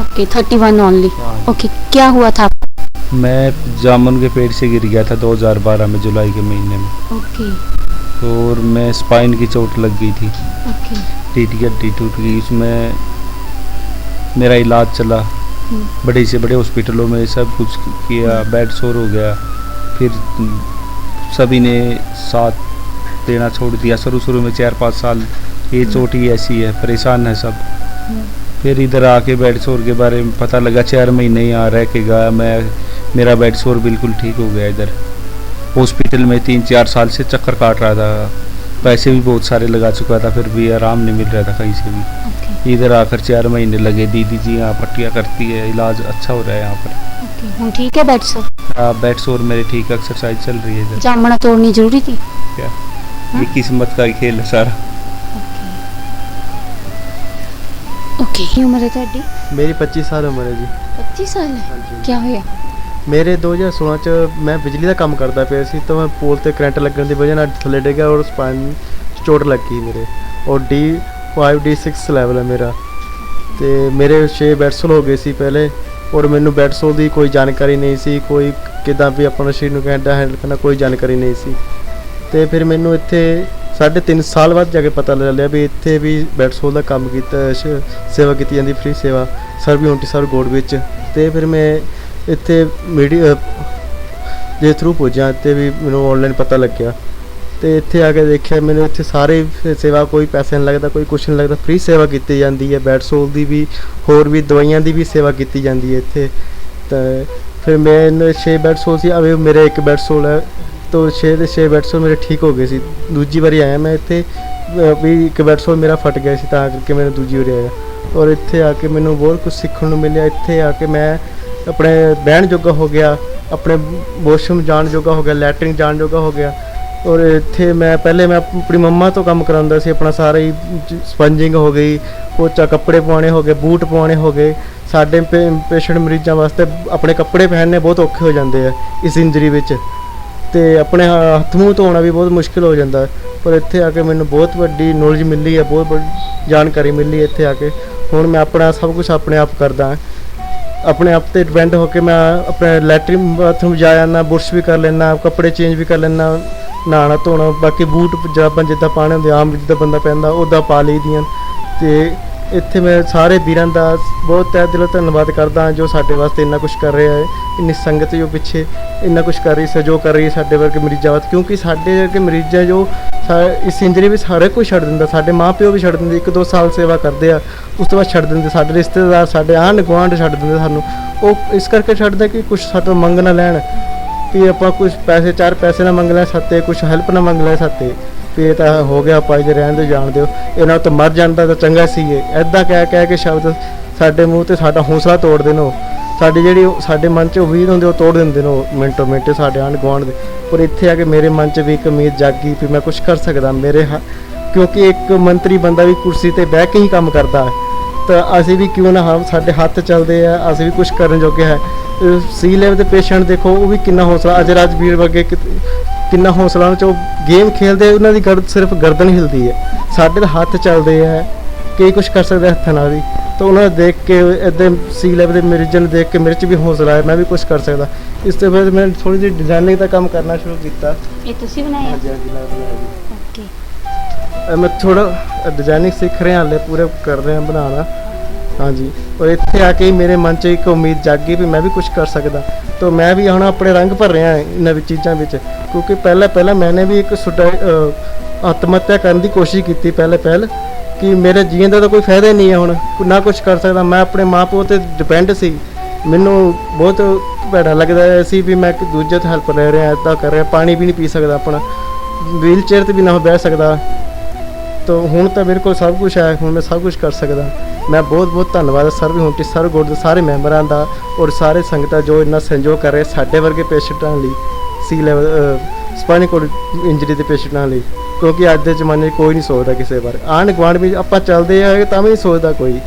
ओके। 31 ओनली। ओके। क्या हुआ था? मैं जामुन के पेड़ से गिर गया था 2012 में, जुलाई के महीने में। ओके। और मैं स्पाइन की चोट लग गई थी, ओके। रीढ़ की हड्डी टूट गई। उसमें मेरा इलाज चला, बड़े से बड़े हॉस्पिटलों में सब कुछ किया, बेड सोर हो गया। फिर सभी ने साथ देना छोड़ दिया। शुरू में 4-5 साल ये चोट ही ऐसी है, परेशान है सब। फिर इधर आके बेड सोर के बारे में पता लगा, 4 महीने यहाँ रह के गया मैं, मेरा बेड सोर बिल्कुल ठीक हो गया। इधर हॉस्पिटल में 3-4 साल से चक्कर काट रहा था, पैसे भी बहुत सारे लगा चुका था, फिर भी आराम नहीं मिल रहा था कहीं से भी। इधर आकर 4 महीने लगे। दीदी जी यहाँ पट्टियाँ करती है, इलाज अच्छा हो रहा है यहाँ पर। ओके हुन ठीक है बेड सो? हाँ, बेड सोर मेरी ठीक, एक्सरसाइज चल रही है इधर। जामना तोड़नी जरूरी थी क्या ये किस्मत का ही खेल है सारा। ओके की उम्र है ਤੁਹਾਡੀ? ਮੇਰੀ 25 ਸਾਲ ਉਮਰ ਹੈ ਜੀ। 25 ਸਾਲ ਹੈ ਕੀ ਹੋਇਆ? ਮੇਰੇ 2016 ਚ ਮੈਂ ਬਿਜਲੀ ਦਾ ਕੰਮ ਕਰਦਾ ਪਿਆ ਸੀ ਤਾਂ ਮੈਂ ਪੋਲ ਤੇ ਕਰੰਟ ਲੱਗਣ ਦੀ ਵਜ੍ਹਾ ਨਾਲ ਥੱਲੇ ਡਿੱਗਾ ਔਰ ਸਪਾਈਨ ਚੋਟ ਲੱਗੀ ਮੇਰੇ ਔਰ D5 D6 ਲੈਵਲ ਹੈ ਮੇਰਾ ਤੇ ਮੇਰੇ 6 ਬੈਡਸੋਲ ਹੋ ਗਏ ਸੀ ਪਹਿਲੇ ਔਰ ਮੈਨੂੰ ਬੈਡਸੋਲ ਦੀ ਕੋਈ ਜਾਣਕਾਰੀ ਨਹੀਂ ਸੀ, ਕੋਈ ਕਿੱਦਾਂ ਵੀ ਆਪਣਾ ਸਰੀਰ ਨੂੰ ਕਿੱਦਾਂ ਹੈਂਡਲ ਕਰਨਾ ਕੋਈ ਜਾਣਕਾਰੀ ਨਹੀਂ ਸੀ। ਤੇ ਫਿਰ ਮੈਨੂੰ ਇੱਥੇ 3.5 ਸਾਲ ਬਾਅਦ ਜਾ ਕੇ ਪਤਾ ਲੱਗਿਆ ਵੀ ਇੱਥੇ ਵੀ ਬੈਡਸੋਲ ਦਾ ਕੰਮ ਕੀਤਾ ਸੇਵਾ ਕੀਤੀ ਜਾਂਦੀ ਫ੍ਰੀ ਸੇਵਾ ਸਰਵ ਯੂਨਿਟੀ ਸਰਵ ਗੋਡ ਵਿੱਚ। ਤੇ ਫਿਰ ਮੈਂ ਇੱਥੇ ਮੀਡੀਆ ਦੇ ਥਰੂ ਪੁੱਜਾ ਤੇ ਵੀ ਮੈਨੂੰ ਆਨਲਾਈਨ ਪਤਾ ਲੱਗਿਆ ਤੇ ਇੱਥੇ ਆ ਕੇ ਦੇਖਿਆ ਮੈਨੂੰ ਇੱਥੇ ਸਾਰੇ ਸੇਵਾ ਕੋਈ ਪੈਸੇ ਨਹੀਂ ਲੱਗਦਾ ਕੋਈ ਕੁਛ ਨਹੀਂ ਲੱਗਦਾ ਫ੍ਰੀ ਸੇਵਾ ਕੀਤੀ ਜਾਂਦੀ ਹੈ ਬੈਡਸੋਲ ਦੀ ਵੀ ਹੋਰ ਵੀ ਦਵਾਈਆਂ ਦੀ ਵੀ ਸੇਵਾ ਕੀਤੀ ਜਾਂਦੀ ਹੈ ਇੱਥੇ। ਤਾਂ ਫਿਰ ਮੈਂ 6 ਬੈਡਸੋਲ ਸੀ ਅਵੇ ਮੇਰਾ 1 ਬੈਡਸੋਲ ਹੈ तो 6 ਦੇ 6 ਬੈਡਸੋਲ ਮੇਰੇ ਠੀਕ ਹੋ ਗਏ ਸੀ। ਦੂਜੀ ਵਾਰੀ ਆਇਆ ਮੈਂ ਇੱਥੇ ਵੀ 1 ਬੈਡਸੋਲ ਮੇਰਾ ਫਟ ਗਿਆ ਸੀ ਤਾਂ ਕਰਕੇ ਮੈਂ ਦੂਜੀ ਵਾਰੀ ਆਇਆ ਔਰ ਇੱਥੇ ਆ ਕੇ ਮੈਨੂੰ ਬਹੁਤ ਕੁਝ ਸਿੱਖਣ ਨੂੰ ਮਿਲਿਆ। ਇੱਥੇ ਆ ਕੇ ਮੈਂ ਆਪਣੇ ਬਹਿਣ ਜੋਗਾ ਹੋ ਗਿਆ, ਆਪਣੇ ਵਾਸ਼ਰੂਮ ਜਾਣ ਜੋਗਾ ਹੋ ਗਿਆ, ਲੈਟਰਿੰਗ ਜਾਣ ਜੋਗਾ ਹੋ ਗਿਆ ਔਰ ਇੱਥੇ ਮੈਂ ਪਹਿਲੇ ਮੈਂ ਆਪਣੀ ਮੰਮਾ ਤੋਂ ਕੰਮ ਕਰਾਉਂਦਾ ਸੀ ਆਪਣਾ ਸਾਰਾ ਹੀ ਸਪੰਜਿੰਗ ਹੋ ਗਈ, ਪੋਚਾ ਕੱਪੜੇ ਪਵਾਉਣੇ ਹੋ ਗਏ, ਬੂਟ ਪਵਾਉਣੇ ਹੋ ਗਏ। ਸਾਡੇ ਪੇਸ਼ੈਂਟ ਮਰੀਜ਼ਾਂ ਵਾਸਤੇ ਆਪਣੇ ਕੱਪੜੇ ਪਹਿਨਣੇ ਬਹੁਤ ਔਖੇ ਹੋ ਜਾਂਦੇ ਆ ਇਸ ਇੰਜਰੀ ਵਿੱਚ ਤੇ ਆਪਣੇ ਹੱਥ ਮੂੰਹ ਧੋਣਾ ਵੀ ਬਹੁਤ ਮੁਸ਼ਕਿਲ ਹੋ ਜਾਂਦਾ ਪਰ ਇੱਥੇ ਆ ਕੇ ਮੈਨੂੰ ਬਹੁਤ ਵੱਡੀ ਨੌਲੇਜ ਮਿਲੀ ਹੈ, ਬਹੁਤ ਵੱਡੀ ਜਾਣਕਾਰੀ ਮਿਲੀ ਇੱਥੇ ਆ ਕੇ। ਹੁਣ ਮੈਂ ਆਪਣਾ ਸਭ ਕੁਝ ਆਪਣੇ ਆਪ ਕਰਦਾ, ਆਪਣੇ ਆਪ ਤੇ ਡਿਪੈਂਡ ਹੋ ਕੇ ਮੈਂ ਆਪਣੇ ਲੈਟਰਿਨ ਬਾਥਰੂਮ ਜਾ ਜਾਂਦਾ, ਬੁਰਸ਼ ਵੀ ਕਰ ਲੈਂਦਾ, ਕੱਪੜੇ ਚੇਂਜ ਵੀ ਕਰ ਲੈਂਦਾ, ਨਹਾਉਣਾ ਧੋਣਾ, ਬਾਕੀ ਬੂਟ ਜਰਾਬਾਂ ਜਿੱਦਾਂ ਪਾਉਣੇ ਹੁੰਦੇ ਆਮ ਜਿੱਦਾਂ ਬੰਦਾ ਪੈਂਦਾ ਉੱਦਾਂ ਪਾ ਲਈਦੀਆਂ। ਤੇ ਇੱਥੇ ਮੈਂ ਸਾਰੇ ਵੀਰਾਂ ਦਾ ਬਹੁਤ ਤਹਿ ਦਿਲੋਂ ਧੰਨਵਾਦ ਕਰਦਾ ਜੋ ਸਾਡੇ ਵਾਸਤੇ ਇੰਨਾ ਕੁਝ ਕਰ ਰਿਹਾ ਹੈ, ਇੰਨੀ ਸੰਗਤ ਜੋ ਪਿੱਛੇ ਇੰਨਾ ਕੁਝ ਕਰ ਰਹੀ ਸਹਿਯੋਗ ਕਰ ਰਹੀ ਹੈ ਸਾਡੇ ਵਰਗੇ ਮਰੀਜ਼ਾਂ ਵਾਸਤੇ ਕਿਉਂਕਿ ਸਾਡੇ ਵਰਗੇ ਮਰੀਜ਼ਾਂ ਜੋ ਇਸ ਇੰਜਰੀ ਵਿੱਚ ਸਾਰੇ ਕੋਈ ਛੱਡ ਦਿੰਦਾ, ਸਾਡੇ ਮਾਂ ਪਿਓ ਵੀ ਛੱਡ ਦਿੰਦੇ, 1-2 ਸਾਲ ਸੇਵਾ ਕਰਦੇ ਆ ਉਸ ਤੋਂ ਬਾਅਦ ਛੱਡ ਦਿੰਦੇ, ਸਾਡੇ ਰਿਸ਼ਤੇਦਾਰ ਸਾਡੇ ਆਂਢ ਗੁਆਂਢ ਛੱਡ ਦਿੰਦੇ ਸਾਨੂੰ। ਉਹ ਇਸ ਕਰਕੇ ਛੱਡਦੇ ਕਿ ਕੁਛ ਸਾਤੋਂ ਮੰਗ ਨਾ ਲੈਣ ਕਿ ਆਪਾਂ ਕੁਛ ਪੈਸੇ 4 ਪੈਸੇ ਨਾ ਮੰਗ ਲੈ ਸਾਤੇ, ਕੁਛ ਹੈਲਪ ਨਾ ਮੰਗ ਲੈ ਸਾਤੇ ਵੀ ਇਹ ਤਾਂ ਹੋ ਗਿਆ ਆਪਾਂ ਜੇ ਰਹਿਣ ਦਿਓ ਜਾਣ ਦਿਓ, ਇਹਨਾਂ ਤੋਂ ਮਰ ਜਾਂਦਾ ਤਾਂ ਚੰਗਾ ਸੀ। ਇਹ ਇੱਦਾਂ ਕਹਿ ਕੇ ਸ਼ਬਦ ਸਾਡੇ ਮੂੰਹ ਤੇ ਸਾਡਾ ਹੌਸਲਾ ਤੋੜ ਦੇਣ, ਉਹ ਸਾਡੀ ਜਿਹੜੀ ਸਾਡੇ ਮਨ 'ਚ ਉਮੀਦ ਹੁੰਦੀ ਉਹ ਤੋੜ ਦਿੰਦੇ ਨੇ ਉਹ ਮਿੰਟੋ ਮਿੰਟ ਸਾਡੇ ਆਂਢ ਗੁਆਂਢ ਦੇ। ਪਰ ਇੱਥੇ ਆ ਕੇ ਮੇਰੇ ਮਨ 'ਚ ਵੀ ਇੱਕ ਉਮੀਦ ਜਾਗੀ ਵੀ ਮੈਂ ਕੁਛ ਕਰ ਸਕਦਾ ਮੇਰੇ ਕਿਉਂਕਿ ਇੱਕ ਮੰਤਰੀ ਬੰਦਾ ਵੀ ਕੁਰਸੀ ਤੇ ਬਹਿ ਕੇ ਹੀ ਕੰਮ ਕਰਦਾ ਹੈ ਤਾਂ ਅਸੀਂ ਵੀ ਕਿਉਂ ਨਾ ਸਾਡੇ ਹੱਥ ਚੱਲਦੇ ਆ, ਅਸੀਂ ਵੀ ਕੁਛ ਕਰਨ ਜੋਗੇ ਹੈ। ਸੀ ਲੈਵਲ ਦੇ ਪੇਸ਼ੈਂਟ ਦੇਖੋ ਉਹ ਵੀ ਕਿੰਨਾ ਹੌਸਲਾ, ਅਜੇ ਰਾਜਵੀਰ ਵਰਗੇ ਕਿੰਨਾ ਹੌਸਲਾ ਉਹਨਾਂ 'ਚ ਉਹ ਗੇਮ ਖੇਲਦੇ ਉਹਨਾਂ ਦੀ ਸਿਰਫ ਗਰਦਨ ਹਿਲਦੀ ਹੈ, ਸਾਡੇ ਤਾਂ ਹੱਥ ਚੱਲਦੇ ਆ ਕਈ ਕੁਛ ਕਰ ਸਕਦੇ ਹੱਥਾਂ ਨਾਲ ਵੀ। ਤਾਂ ਉਹਨਾਂ ਨੂੰ ਦੇਖ ਕੇ ਇੱਦਾਂ ਸੀ ਲੈਵਲ ਦੇ ਮਰੀਜ਼ਾਂ ਨੂੰ ਦੇਖ ਕੇ ਮੇਰੇ 'ਚ ਵੀ ਹੌਸਲਾ ਹੈ ਮੈਂ ਵੀ ਕੁਛ ਕਰ ਸਕਦਾ। ਇਸ ਤੋਂ ਬਾਅਦ ਮੈਂ ਥੋੜ੍ਹੀ ਜਿਹੀ ਡਿਜ਼ਾਈਨਿੰਗ ਦਾ ਕੰਮ ਕਰਨਾ ਸ਼ੁਰੂ ਕੀਤਾ। ਇਹ ਤੁਸੀਂ ਬਣਾਇਆ? ਹਾਂਜੀ ਹਾਂਜੀ ਮੈਂ ਬਣਾਇਆ ਓਕੇ। ਮੈਂ ਥੋੜਾ ਡਿਜ਼ਾਈਨਿੰਗ ਸਿੱਖ ਰਿਹਾ ਹਾਲੇ ਪੂਰੇ ਕਰ ਰਿਹਾ ਬਣਾਉਣਾ। ਹਾਂਜੀ ਔਰ ਇੱਥੇ ਆ ਕੇ ਹੀ ਮੇਰੇ ਮਨ 'ਚ ਇੱਕ ਉਮੀਦ ਜਾਗੀ ਵੀ ਮੈਂ ਵੀ ਕੁਝ ਕਰ ਸਕਦਾ ਤਾਂ ਮੈਂ ਵੀ ਹੁਣ ਆਪਣੇ ਰੰਗ ਭਰ ਰਿਹਾ ਇਹਨਾਂ ਵਿੱਚ ਚੀਜ਼ਾਂ ਵਿੱਚ ਕਿਉਂਕਿ ਪਹਿਲਾਂ ਮੈਨੇ ਵੀ ਇੱਕ ਆਤਮ ਹੱਤਿਆ ਕਰਨ ਦੀ ਕੋਸ਼ਿਸ਼ ਕੀਤੀ ਪਹਿਲ ਕਿ ਮੇਰੇ ਜੀਣ ਦਾ ਤਾਂ ਕੋਈ ਫਾਇਦਾ ਹੀ ਨਹੀਂ ਹੈ ਹੁਣ ਨਾ ਕੁਝ ਕਰ ਸਕਦਾ। ਮੈਂ ਆਪਣੇ ਮਾਂ ਪਿਓ 'ਤੇ ਡਿਪੈਂਡ ਸੀ, ਮੈਨੂੰ ਬਹੁਤ ਭੈੜਾ ਲੱਗਦਾ ਸੀ ਵੀ ਮੈਂ ਦੂਜੇ ਤੋਂ ਹੈਲਪ ਲੈ ਰਿਹਾ ਇੱਦਾਂ ਕਰ ਰਿਹਾ, ਪਾਣੀ ਵੀ ਨਹੀਂ ਪੀ ਸਕਦਾ, ਆਪਣਾ ਵੀਲ ਚੇਅਰ 'ਤੇ ਵੀ ਨਾ ਬਹਿ ਸਕਦਾ। ਤਾਂ ਹੁਣ ਤਾਂ ਮੇਰੇ ਕੋਲ ਸਭ ਕੁਝ ਹੈ, ਹੁਣ ਮੈਂ ਸਭ ਕੁਝ ਕਰ ਸਕਦਾ। ਮੈਂ ਬਹੁਤ ਧੰਨਵਾਦ ਸਰਵ ਯੂਨਿਟੀ ਸਰਵ ਗੋਡ ਦੇ ਸਾਰੇ ਮੈਂਬਰਾਂ ਦਾ ਔਰ ਸਾਰੇ ਸੰਗਤਾਂ ਜੋ ਇੰਨਾ ਸਹਿਯੋਗ ਕਰ ਰਹੇ ਸਾਡੇ ਵਰਗੇ ਪੇਸ਼ੈਂਟਾਂ ਲਈ ਸੀ ਲੈਵਲ ਸਪਾਈਨਲ ਕੋਰਡ ਇੰਜਰੀ ਦੇ ਪੇਸ਼ੈਂਟਾਂ ਲਈ ਕਿਉਂਕਿ ਅੱਜ ਦੇ ਜ਼ਮਾਨੇ 'ਚ ਕੋਈ ਨਹੀਂ ਸੋਚਦਾ ਕਿਸੇ ਬਾਰੇ, ਆਂਢ ਗੁਆਂਢ ਵੀ ਆਪਾਂ ਚੱਲਦੇ ਆ ਤਾਂ ਵੀ ਨਹੀਂ ਸੋਚਦਾ ਕੋਈ,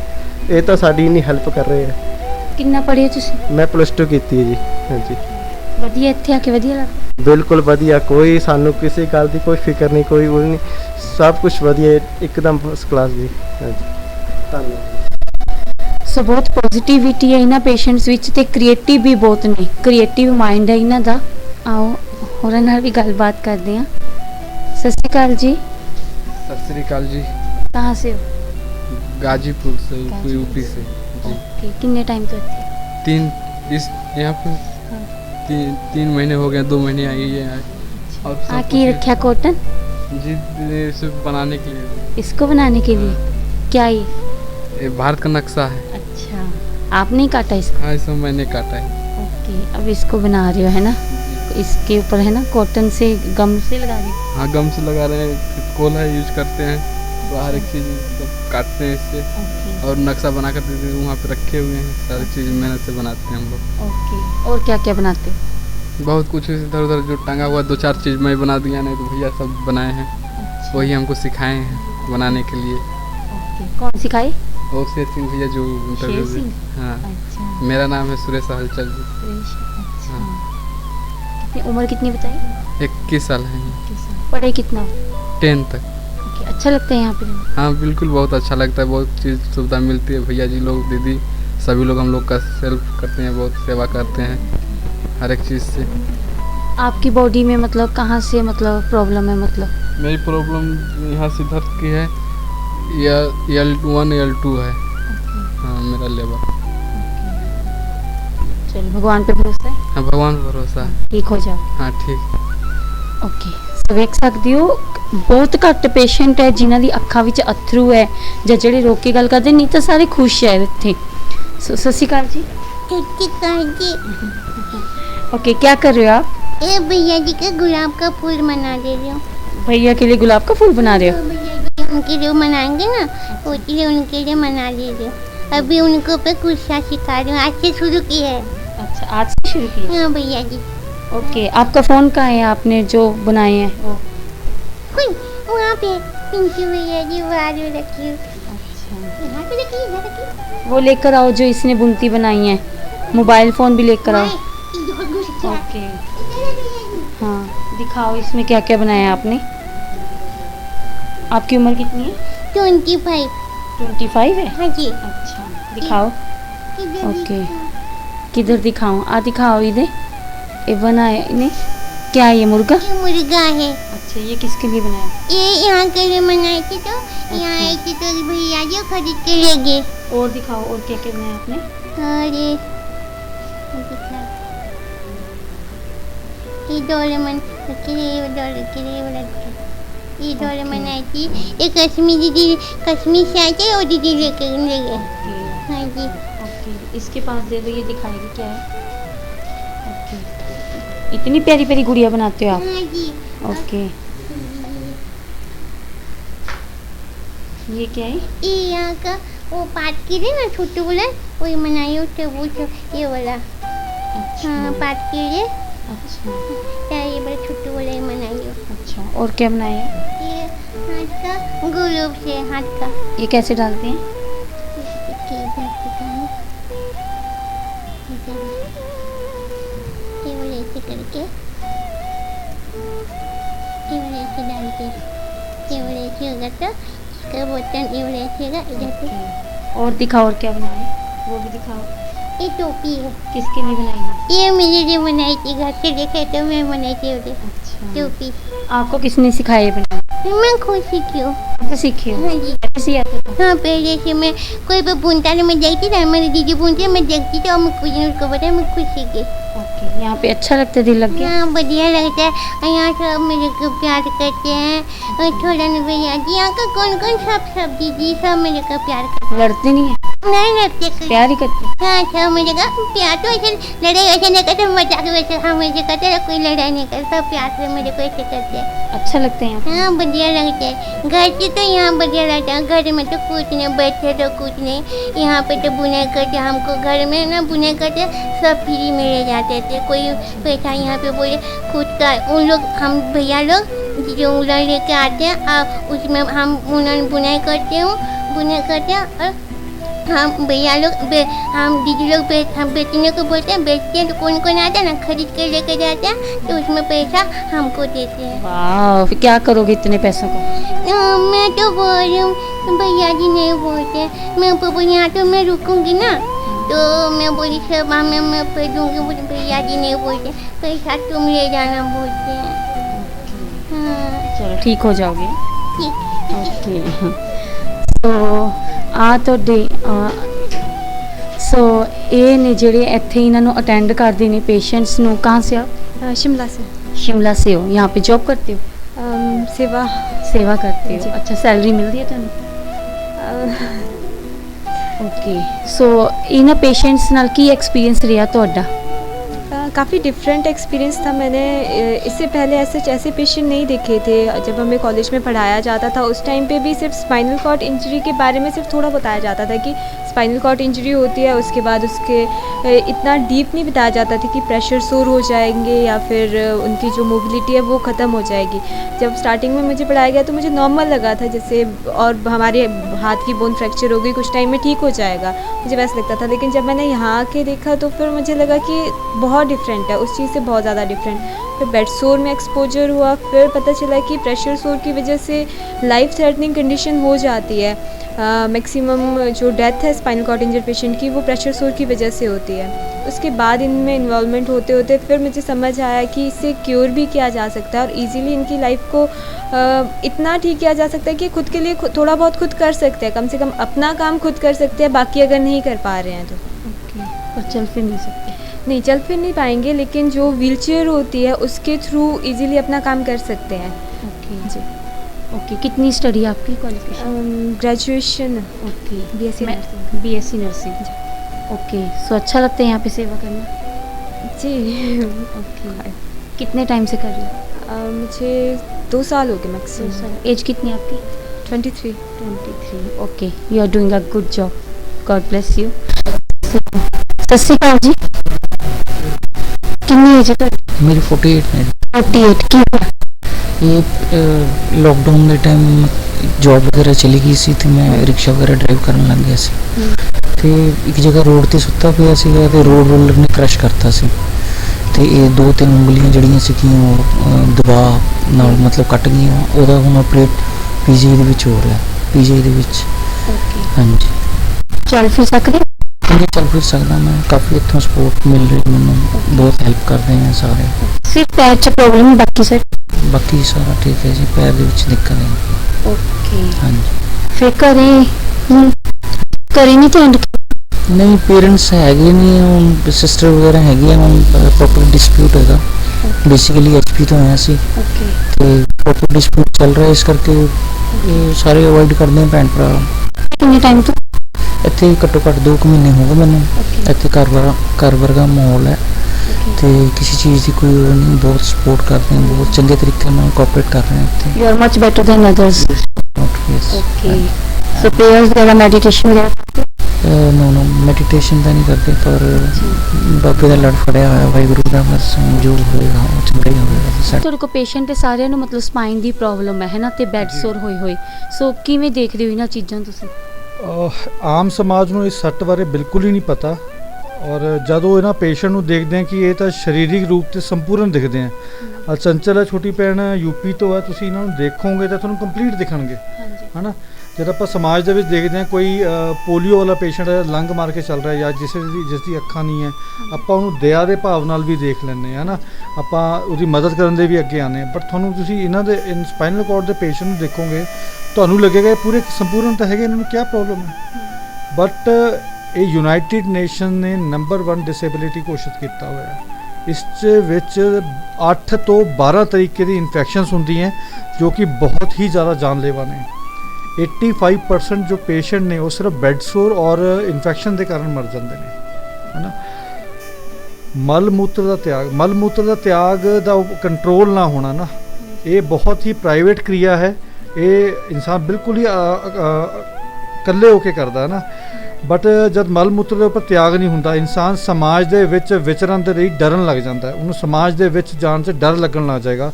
ਇਹ ਤਾਂ ਸਾਡੀ ਇੰਨੀ ਹੈਲਪ ਕਰ ਰਹੇ ਆ। ਕਿੰਨਾ ਪੜ੍ਹੇ ਤੁਸੀਂ? ਮੈਂ +2 ਕੀਤੀ ਹੈ ਜੀ। ਹਾਂਜੀ ਵਧੀਆ, ਇੱਥੇ ਆ ਕੇ ਵਧੀਆ ਲੱਗਦਾ? ਬਿਲਕੁਲ ਵਧੀਆ, ਕੋਈ ਸਾਨੂੰ ਕਿਸੇ ਗੱਲ ਦੀ ਕੋਈ ਫਿਕਰ ਨਹੀਂ, ਕੋਈ ਉਹ ਨਹੀਂ, ਸਭ ਕੁਝ ਵਧੀਆ ਇੱਕਦਮ ਫਸਟ ਕਲਾਸ ਜੀ। ਹਾਂਜੀ ਧੰਨਵਾਦ। ਸੋ ਬਹੁਤ ਪੋਜ਼ਿਟਿਵਿਟੀ ਹੈ ਇਹਨਾਂ ਪੇਸ਼ੈਂਟਸ ਵਿੱਚ ਤੇ ਕ੍ਰੀਏਟਿਵ ਵੀ ਬਹੁਤ ਨੇ, ਕ੍ਰੀਏਟਿਵ ਮਾਈਂਡ ਹੈ ਇਹਨਾਂ ਦਾ। ਆਓ ਹੋਰਾਂ ਨਾਲ ਵੀ ਗੱਲਬਾਤ ਕਰਦੇ ਹਾਂ। सत श्री अकाल जी। सत श्री अकाल जी। कहाँ से हो? गाजीपुर से, यूपी से जी। ओके, कितने टाइम तो थे? यहाँ पे हाँ। 3 महीने हो गए, 2 महीने आई है। और आके रखा कॉटन जी इसे बनाने के लिए। इसको बनाने के लिए क्या ये भारत का नक्शा है। अच्छा, आपने काटा इसको? हाँ, इसे मैंने काटा है। ओके, अब इसको बना रहे हो है ना, इसके ऊपर है ना कॉटन से गम से लगा रहे हो? हाँ, गम से लगा रहे हैं, कोला यूज करते हैं, बाहर एक चीज़ काटते हैं इससे और नक्शा बना कर देते हैं, वहाँ पे रखे हुए हैं, सारी चीज़ मेहनत से बनाते हैं हम लोग। ओके, और क्या क्या बनाते हो? बहुत कुछ इधर उधर जो टंगा हुआ 2-4 चीज़ मैं बना दिया, नहीं तो भैया सब बनाए हैं, वही हमको सिखाए हैं बनाने के लिए। ओके, कौन सिखाए? और शेर सिंह भैया जो इंटरव्यू शेर दिए। सिंह? हाँ, अच्छा। मेरा नाम है सुरेश हलचल जी। अच्छा। हाँ। कितनी उम्र कितनी बताई? 21 साल है, पढ़े कितना? 10 तक। ओके, अच्छा लगता है यहाँ पे रहना? हाँ बिल्कुल, बहुत अच्छा लगता है, बहुत चीज़ सुविधा मिलती है, भैया जी लोग, दीदी, सभी लोग हम लोग का हेल्प करते हैं, बहुत सेवा करते हैं हर एक चीज़ से। आपकी बॉडी में मतलब कहाँ से मतलब प्रॉब्लम है? मतलब मेरी प्रॉब्लम यहाँ सिद्धर की है, L1 L2 है। हाँ, मेरा लेवल। चलो, भगवान पे भरोसा है? हाँ, भगवान पर भरोसा है, ठीक हो जाओ। हाँ ठीक। ਓਕੇ, ਸੋ ਵੇਖ ਸਕਦੇ ਹੋ ਬਹੁਤ ਘੱਟ ਪੇਸ਼ੈਂਟ ਹੈ ਜਿਨ੍ਹਾਂ ਦੀ ਅੱਖਾਂ ਵਿੱਚ ਅਥਰੂ ਹੈ ਜਾਂ ਜਿਹੜੇ ਰੋਕ ਕੇ ਗੱਲ ਕਰਦੇ, ਨਹੀਂ ਤਾਂ ਸਾਰੇ ਖੁਸ਼ ਹੈ ਇੱਥੇ। ਸੋ ਸਤਿ ਸ਼੍ਰੀ ਅਕਾਲ ਜੀ। ओके, क्या कर रहे हो आप? ये भैया जी के गुलाब का फूल बना दे रही हूँ। भैया के लिए गुलाब का फूल बना रहे हो? भैया जी उनके लिए मनाएंगे ना, उसके लिए उनके लिए मना दे रही हूँ। अभी उनको पे गुस्सा सिखा रही हूँ, आज से शुरू की है। अच्छा, आज से शुरू किया? हाँ भैया जी। ओके, आपका फ़ोन कहाँ है आपने जो बनाए हैं वो? वहाँ पे पिंकी भैया जी बाहर रखी हूँ। यहाँ पे रखी, यहाँ रखी। वो लेकर आओ जो इसने बुनती बनाई है। मोबाइल फ़ोन भी लेकर आओ। ओके, हाँ, दिखाओ इसमें क्या क्या बनाया आपने। आपकी उम्र कितनी है? 25। 25 है? हाँ जी। अच्छा, दिखाओ। ओके, किधर दिखाऊं? दिखाओ इधर। ये बनाया इन्हें क्या है? ये मुर्गा? ये मुर्गा है। अच्छा, ये किसके लिए बनाया? ये यहाँ के लिए बनाए थे, तो यहाँ आए थे तो भैया जी खरीद के ले गए। और दिखाओ, और क्या क्या बनाया आपने? अरे ये डोरेमोन ये डोरेमोन आई थी, ये कश्मीरी दीदी, कश्मीर से आई थी और दीदी लेके ले गए। हाँ जी। ओके, इसके पास दे दो, ये दिखाएगी क्या है। ओके, इतनी प्यारी प्यारी गुड़िया बनाते हो आप? हाँ जी। ओके, ये क्या है? ये यहाँ का वो पाट के लिए ना छोटे वाला, वही बनाई उठे वो ये वाला। हाँ, पाट के लिए। अच्छा, ये बड़ा छोटे वाला ही बनाई हो। अच्छा, और क्या बनाया? ये हाथ का गुलाब से, हाथ का। ये कैसे डालते हैं? ऐसे करके ऐसे डालते, ऐसे होगा तो इसका बटन ऐसे होगा इधर से। और दिखाओ, और क्या बनाया है वो भी दिखाओ। ये टोपी है। किसके लिए बनाई है? ये मेरे लिए बनाई थी, घर से देखे तो मैं बनाई थी उसे। अच्छा, टोपी आपको किसने सिखाया ये बनाना? मैं खुद सीखी हूँ। आपसे सीखी हो? हाँ जी। कैसे आता था? हाँ, पहले से मैं कोई भी बुनता था, मैं देखती था, मेरी दीदी बुनती, मैं देखती थी और मैं कुछ उसको बताया, मैं खुद सीखी। ओके, यहाँ पे अच्छा लगता है, दिल लग गया? हाँ, बढ़िया लगता है, और यहाँ सब मेरे को प्यार करते हैं, और थोड़ा नहीं भैया जी, यहाँ का कौन कौन सब दीदी सब मेरे को प्यार करते। लड़ते नहीं है? नहीं लड़ते, प्यार ही करते? हाँ, सब मेरे का प्यार, तो ऐसे लड़ाई ऐसे नहीं करते, मजाक वैसे हम ऐसे करते हैं, कोई लड़ाई नहीं करता, सब प्यार से मेरे को ऐसे करते हैं। अच्छा लगता है यहाँ? हाँ, बढ़िया लगता है। घर से तो यहाँ बढ़िया लगता है, घर में तो कुछ नहीं, बैठे तो कुछ नहीं, यहाँ पे तो बुनाई करते, हमको घर में ना बुनाई करते सब फ्री में ले जाते थे, कोई पैसा यहाँ पे बोले खुद का उन लोग, हम भैया लोग जो उलर लेके आते हैं, उसमें हम उन्होंने बुनाई करते हैं, और हम भैया लोग हम दीदी लोग हम बेचने को बोलते हैं, बेचते हैं तो कौन कौन आता है ना, खरीद के लेके जाते हैं, तो उसमें पैसा हमको देते हैं। वाह, फिर क्या करोगे इतने पैसों को? मैं तो बोल रही हूँ, भैया जी नहीं बोलते, मैं पापा यहाँ तो मैं रुकूंगी ना, तो मैं बोली सब मैं पे दूँगी, भैया जी नहीं बोलते, पैसा तुम ले जाना बोलते हैं। हाँ, चलो, ठीक हो जाओगे। ठीक। ओके, तो ਤੁਹਾਡੇ सो ये ने जेडे इत्थे इन्हों अटेंड करते हैं पेशेंट्स ਨੂੰ, कहाँ से आप? शिमला से। शिमला से हो? यहाँ पे जॉब करते हो? सेवा करते हो। अच्छा, सैलरी मिलती है तुहानू? ओके, सो इन्हां पेशेंट्स नाल की एक्सपीरियंस रहा तुहाडा? काफ़ी डिफरेंट एक्सपीरियंस था। मैंने इससे पहले ऐसे पेशेंट नहीं देखे थे। जब हमें कॉलेज में पढ़ाया जाता था उस टाइम पे भी सिर्फ स्पाइनल कॉर्ड इंजरी के बारे में सिर्फ थोड़ा बताया जाता था कि स्पाइनल कॉर्ड इंजरी होती है, उसके बाद उसके इतना डीप नहीं बताया जाता था कि प्रेशर सोर हो जाएंगे या फिर उनकी जो मोबिलिटी है वो ख़त्म हो जाएगी। जब स्टार्टिंग में मुझे पढ़ाया गया तो मुझे नॉर्मल लगा था जैसे, और हमारे हाथ की बोन फ्रैक्चर हो गई, कुछ टाइम में ठीक हो जाएगा, मुझे वैसा लगता था। लेकिन जब मैंने यहाँ आके देखा तो फिर मुझे लगा कि बहुत डिफरेंट है, उस चीज़ से बहुत ज़्यादा डिफरेंट। फिर बेड सोर में एक्सपोजर हुआ, फिर पता चला कि प्रेशर सोर की वजह से लाइफ थ्रेटनिंग कंडीशन हो जाती है। मैक्सिमम जो डेथ है स्पाइनल कॉर्ड इंजर्ड पेशेंट की वो प्रेशर सोर की वजह से होती है। उसके बाद इनमें इन्वॉल्वमेंट होते होते फिर मुझे समझ आया कि इससे क्योर भी किया जा सकता है और इजीली इनकी लाइफ को इतना ठीक किया जा सकता है कि खुद के लिए थोड़ा बहुत खुद कर सकते हैं, कम से कम अपना काम खुद कर सकते हैं, बाकी अगर नहीं कर पा रहे हैं तो। और चल फिर नहीं सकते? नहीं, चल फिर नहीं पाएंगे, लेकिन जो व्हीलचेयर होती है उसके थ्रू इजीली अपना काम कर सकते हैं। ओके जी, ओके। कितनी स्टडी है आपकी, qualification? Graduation. Okay, BSc nursing. BSc nursing, okay. So अच्छा लगता है यहाँ पे सेवा करना? जी। ओके। कितने टाइम से कर रही हो? मुझे 2 साल हो गए मैक्सिमम। एज कितनी है आपकी? 23। Okay, you are doing a good job, god bless you. सत श्री अकाल जी, कितनी एज है? मेरी 48 है। 48 की? ये लॉकडाउन ਦੇ ਟਾਈਮ ਜੌਬ ਵਗੈਰਾ ਚਲੀ ਗਈ ਸੀ ਤੇ ਮੈਂ ਰਿਕਸ਼ਾ ਵਗੈਰਾ ਡਰਾਈਵ ਕਰਨ ਲੱਗ ਗਿਆ ਸੀ ਤੇ ਇੱਕ ਜਗ੍ਹਾ ਰੋਡ ਤੇ ਸੁੱਤਾ ਪਿਆ ਸੀਗਾ ਤੇ ਰੋਡ ਰੋਲਰ ਨੇ ਕ੍ਰਸ਼ ਕਰਤਾ ਸੀ ਤੇ ਇਹ 2-3 ਉਂਗਲੀਆਂ ਜਿਹੜੀਆਂ ਸੀਗੀਆਂ ਉਹ ਦਬਾਅ ਨਾਲ ਮਤਲਬ ਕੱਟ ਗਈਆਂ। ਉਹਦਾ ਹੁਣ ਆਪਰੇਟ ਪੀਜੀ ਦੇ ਵਿੱਚ ਹੋ ਰਿਹਾ, ਪੀਜੀ ਦੇ ਵਿੱਚ। ਹਾਂਜੀ, ਚੱਲ ਫਿਰ ਸਕਦੇ? ਹਾਂਜੀ, ਚੱਲ ਫਿਰ ਸਕਦਾ ਮੈਂ। ਕਾਫੀ ਇੱਥੋਂ ਸਪੋਰਟ ਮਿਲ ਰਹੀ ਮੈਨੂੰ, ਬਹੁਤ ਹੈਲਪ ਕਰਦੇ ਨੇ ਸਾਰੇ। ਸਿਰਫ ਪੈਰ 'ਚ ਪ੍ਰੋਬਲਮ ਹੈ, ਬਾਕੀ ਸਰ? ਬਾਕੀ ਸਾਰਾ ਠੀਕ ਹੈ ਜੀ, ਪੈਰ ਦੇ ਵਿੱਚ ਦਿੱਕਤ ਨਹੀਂ। ਓਕੇ। ਹਾਂਜੀ। ਫਿਰ ਘਰੇ ਨਹੀਂ ਧਿਆਨ ਰੱਖਿਆ? ਨਹੀਂ, ਪੇਰੈਂਟਸ ਹੈਗੇ ਨਹੀਂ, ਹੁਣ ਸਿਸਟਰ ਵਗੈਰਾ ਹੈਗੀ ਆ, ਹੁਣ ਪ੍ਰੋਪਰ ਡਿਸਪਿਊਟ ਹੈਗਾ। ਬੇਸਿਕਲੀ ਐਚਪੀ ਤੋਂ ਆਇਆ ਸੀ ਤੇ ਪ੍ਰੋਪਰ ਡਿਸਪਿਊਟ ਚੱਲ ਰਿਹਾ, ਇਸ ਕਰਕੇ ਇਹ ਸਾਰੇ ਅਵੋਇਡ ਕਰਦੇ ਆ ਭੈਣ ਭਰਾ। ਕਿੰਨੇ ਟਾਈਮ ਤੋਂ ਇੱਥੇ? ਘੱਟੋ ਘੱਟ 2 ਮਹੀਨੇ ਹੋ ਗਏ ਮੈਨੂੰ। ਇੱਥੇ ਘਰ ਵਰਗਾ ਮਾਹੌਲ ਹੈ ਤੇ ਕਿਸੇ ਚੀਜ਼ ਦੀ ਕੋਈ ਉਹ ਨਹੀਂ, ਬਹੁਤ ਸਪੋਰਟ ਕਰਦੇ ਨੇ, ਬਹੁਤ ਚੰਗੇ ਤਰੀਕੇ ਨਾਲ ਕੋਆਪਰੇਟ ਕਰ ਰਹੇ ਨੇ ਇੱਥੇ। You are much better than others. Okay. So prayers ਵਗੈਰਾ, ਮੈਡੀਟੇਸ਼ਨ ਵਗੈਰਾ? ਨੋ ਮੈਡੀਟੇਸ਼ਨ ਤਾਂ ਨਹੀਂ ਕਰਦੇ, ਪਰ ਬਾਬੇ ਦਾ ਲੜ ਫੜਿਆ ਹੋਇਆ, ਵਾਹਿਗੁਰੂ ਦਾ, ਬਸ ਜੋ ਹੋਏਗਾ ਉਹ ਚੰਗਾ ਹੀ ਹੋਵੇਗਾ। ਤੁਹਾਡੇ ਕੋਲ ਪੇਸ਼ੈਂਟ ਤੇ ਸਾਰਿਆਂ ਨੂੰ ਮਤਲਬ ਸਪਾਈਨ ਦੀ ਪ੍ਰੋਬਲਮ ਹੈ ਨਾ, ਤੇ ਬੈਡ ਸੋਰ ਹੋਏ ਸੋ ਕਿਵੇਂ ਦੇਖਦੇ ਹੋ ਇਹਨਾਂ ਚੀਜ਼ਾਂ ਤੁਸੀਂ? ਆਮ ਸਮਾਜ ਨੂੰ ਇਸ ਸੱਟ ਬਾਰੇ ਬਿਲਕੁਲ ਹੀ ਨਹੀਂ ਪਤਾ, ਔਰ ਜਦੋਂ ਇਹਨਾਂ ਪੇਸ਼ੈਂਟ ਨੂੰ ਦੇਖਦੇ ਆ ਕਿ ਇਹ ਤਾਂ ਸਰੀਰਕ ਰੂਪ ਤੇ ਸੰਪੂਰਨ ਦਿਖਦੇ ਆ। ਚੰਚਲ ਹੈ ਛੋਟੀ ਭੈਣ, ਯੂਪੀ ਤੋਂ ਹੈ, ਤੁਸੀਂ ਇਹਨਾਂ ਨੂੰ ਦੇਖੋਗੇ ਤਾਂ ਤੁਹਾਨੂੰ ਕੰਪਲੀਟ ਦਿਖਣਗੇ, ਹੈ ਨਾ। ਜਦ ਆਪਾਂ ਸਮਾਜ ਦੇ ਵਿੱਚ ਦੇਖਦੇ ਹਾਂ ਕੋਈ ਪੋਲੀਓ ਵਾਲਾ ਪੇਸ਼ੈਂਟ ਲੰਗ ਮਾਰ ਕੇ ਚੱਲ ਰਿਹਾ ਜਾਂ ਜਿਸ ਦੀ ਅੱਖਾਂ ਨਹੀਂ ਹੈ, ਆਪਾਂ ਉਹਨੂੰ ਦਇਆ ਦੇ ਭਾਵ ਨਾਲ ਵੀ ਦੇਖ ਲੈਂਦੇ ਹਾਂ ਨਾ, ਆਪਾਂ ਉਹਦੀ ਮਦਦ ਕਰਨ ਦੇ ਵੀ ਅੱਗੇ ਆਉਂਦੇ ਹਾਂ। ਬਟ ਤੁਹਾਨੂੰ ਤੁਸੀਂ ਇਹਨਾਂ ਦੇ ਸਪਾਈਨਲ ਕਾਰਡ ਦੇ ਪੇਸ਼ੈਂਟ ਨੂੰ ਦੇਖੋਗੇ, ਤੁਹਾਨੂੰ ਲੱਗੇਗਾ ਇਹ ਪੂਰੇ ਸੰਪੂਰਨ ਤਾਂ ਹੈਗੇ, ਇਹਨਾਂ ਨੂੰ ਕੀ ਪ੍ਰੋਬਲਮ ਹੈ। ਬਟ ਇਹ ਯੂਨਾਈਟਿਡ ਨੇਸ਼ਨ ਨੇ ਨੰਬਰ 1 ਡਿਸੇਬਿਲਿਟੀ ਘੋਸ਼ਿਤ ਕੀਤਾ ਹੋਇਆ ਹੈ। ਇਸ ਵਿੱਚ 8 ਤੋਂ 12 ਤਰੀਕੇ ਦੀ ਇਨਫੈਕਸ਼ਨਸ ਹੁੰਦੀਆਂ ਜੋ ਕਿ ਬਹੁਤ ਹੀ ਜ਼ਿਆਦਾ ਜਾਨਲੇਵਾ ਨੇ। 85% ਜੋ ਪੇਸ਼ੈਂਟ ਨੇ ਉਹ ਸਿਰਫ ਬੈਡ ਸੋਰ ਔਰ ਇਨਫੈਕਸ਼ਨ ਦੇ ਕਾਰਨ ਮਰ ਜਾਂਦੇ ਨੇ, ਹੈ ਨਾ। ਮਲ ਮੂਤਰ ਦਾ ਤਿਆਗ ਦਾ ਕੰਟਰੋਲ ਨਾ ਹੋਣਾ ਨਾ, ਇਹ ਬਹੁਤ ਹੀ ਪ੍ਰਾਈਵੇਟ क्रिया ਹੈ। ਇਹ ਇਨਸਾਨ ਬਿਲਕੁਲ ਹੀ ਇਕੱਲੇ ਹੋ ਕੇ ਕਰਦਾ ਹੈ ਨਾ। ਬਟ ਜਦ ਮਲ ਮੂਤਰ ਦੇ ਉੱਪਰ ਤਿਆਗ ਨਹੀਂ ਹੁੰਦਾ, ਇਨਸਾਨ ਸਮਾਜ ਦੇ ਵਿੱਚ ਵਿਚਰਨ ਦੇ ਲਈ ਡਰਨ ਲੱਗ ਜਾਂਦਾ ਹੈ, ਉਹਨੂੰ ਸਮਾਜ ਦੇ ਵਿੱਚ ਜਾਣ 'ਚ ਡਰ ਲੱਗਣ ਲੱਗ ਜਾਏਗਾ।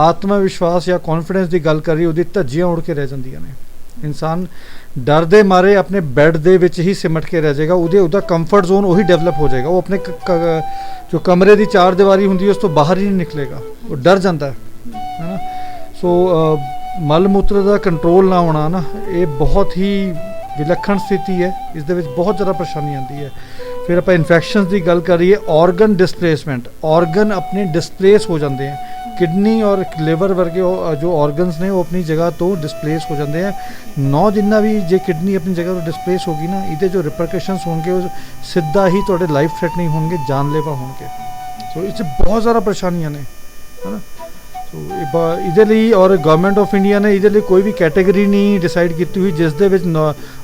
ਆਤਮ ਵਿਸ਼ਵਾਸ ਜਾਂ ਕੌਨਫੀਡੈਂਸ ਦੀ ਗੱਲ ਕਰੀ, ਉਹਦੀ ਧੱਜੀਆਂ ਉੜ ਕੇ ਰਹਿ ਜਾਂਦੀਆਂ ਨੇ। ਇਨਸਾਨ ਡਰ ਦੇ ਮਾਰੇ ਆਪਣੇ ਬੈੱਡ ਦੇ ਵਿੱਚ ਹੀ ਸਿਮਟ ਕੇ ਰਹਿ ਜਾਏਗਾ, ਉਹਦਾ ਕੰਫਰਟ ਜ਼ੋਨ ਉਹੀ ਡਿਵੈਲਪ ਹੋ ਜਾਏਗਾ। ਉਹ ਆਪਣੇ ਜੋ ਕਮਰੇ ਦੀ 4 ਦੀਵਾਰੀ ਹੁੰਦੀ ਹੈ ਉਸ ਤੋਂ ਬਾਹਰ ਹੀ ਨਹੀਂ ਨਿਕਲੇਗਾ, ਉਹ ਡਰ ਜਾਂਦਾ ਹੈ ਨਾ। ਸੋ ਮਲ ਮੂਤਰ ਦਾ ਕੰਟਰੋਲ ਨਾ ਹੋਣਾ ਨਾ, ਇਹ ਬਹੁਤ ਹੀ ਵਿਲੱਖਣ ਸਥਿਤੀ ਹੈ, ਇਸ ਦੇ ਵਿੱਚ ਬਹੁਤ ਜ਼ਿਆਦਾ ਪਰੇਸ਼ਾਨੀ ਆਉਂਦੀ ਹੈ। ਫਿਰ ਆਪਾਂ ਇਨਫੈਕਸ਼ਨਸ ਦੀ ਗੱਲ ਕਰੀਏ, ਔਰਗਨ ਡਿਸਪਲੇਸਮੈਂਟ, ਔਰਗਨ ਆਪਣੇ ਡਿਸਪਲੇਸ ਹੋ ਜਾਂਦੇ ਹੈ। ਕਿਡਨੀ ਔਰ ਲਿਵਰ ਵਰਗੇ ਜੋ ਔਰਗਨਸ ਨੇ ਉਹ ਆਪਣੀ ਜਗ੍ਹਾ ਤੋਂ ਡਿਸਪਲੇਸ ਹੋ ਜਾਂਦੇ ਆ। ਜਿੰਨਾ ਵੀ ਜੇ ਕਿਡਨੀ ਆਪਣੀ ਜਗ੍ਹਾ ਤੋਂ ਡਿਸਪਲੇਸ ਹੋ ਗਈ ਨਾ, ਇਹਦੇ ਜੋ ਰਿਪਰਕਸ਼ਨਸ ਹੋਣਗੇ ਉਹ ਸਿੱਧਾ ਹੀ ਤੁਹਾਡੇ ਲਾਈਫ ਥ੍ਰੈਟਨਿੰਗ ਹੋਣਗੇ, ਜਾਨਲੇਵਾ ਹੋਣਗੇ। ਸੋ ਇਹ 'ਚ ਬਹੁਤ ਜ਼ਿਆਦਾ ਪਰੇਸ਼ਾਨੀਆਂ ਨੇ, ਹੈ ਨਾ। ਸੋ ਇਹਦੇ ਲਈ ਔਰ ਗਵਰਨਮੈਂਟ ਆਫ ਇੰਡੀਆ ਨੇ ਇਹਦੇ ਲਈ ਕੋਈ ਵੀ ਕੈਟੇਗਰੀ ਨਹੀਂ ਡਿਸਾਈਡ ਕੀਤੀ ਹੋਈ ਜਿਸ ਦੇ ਵਿੱਚ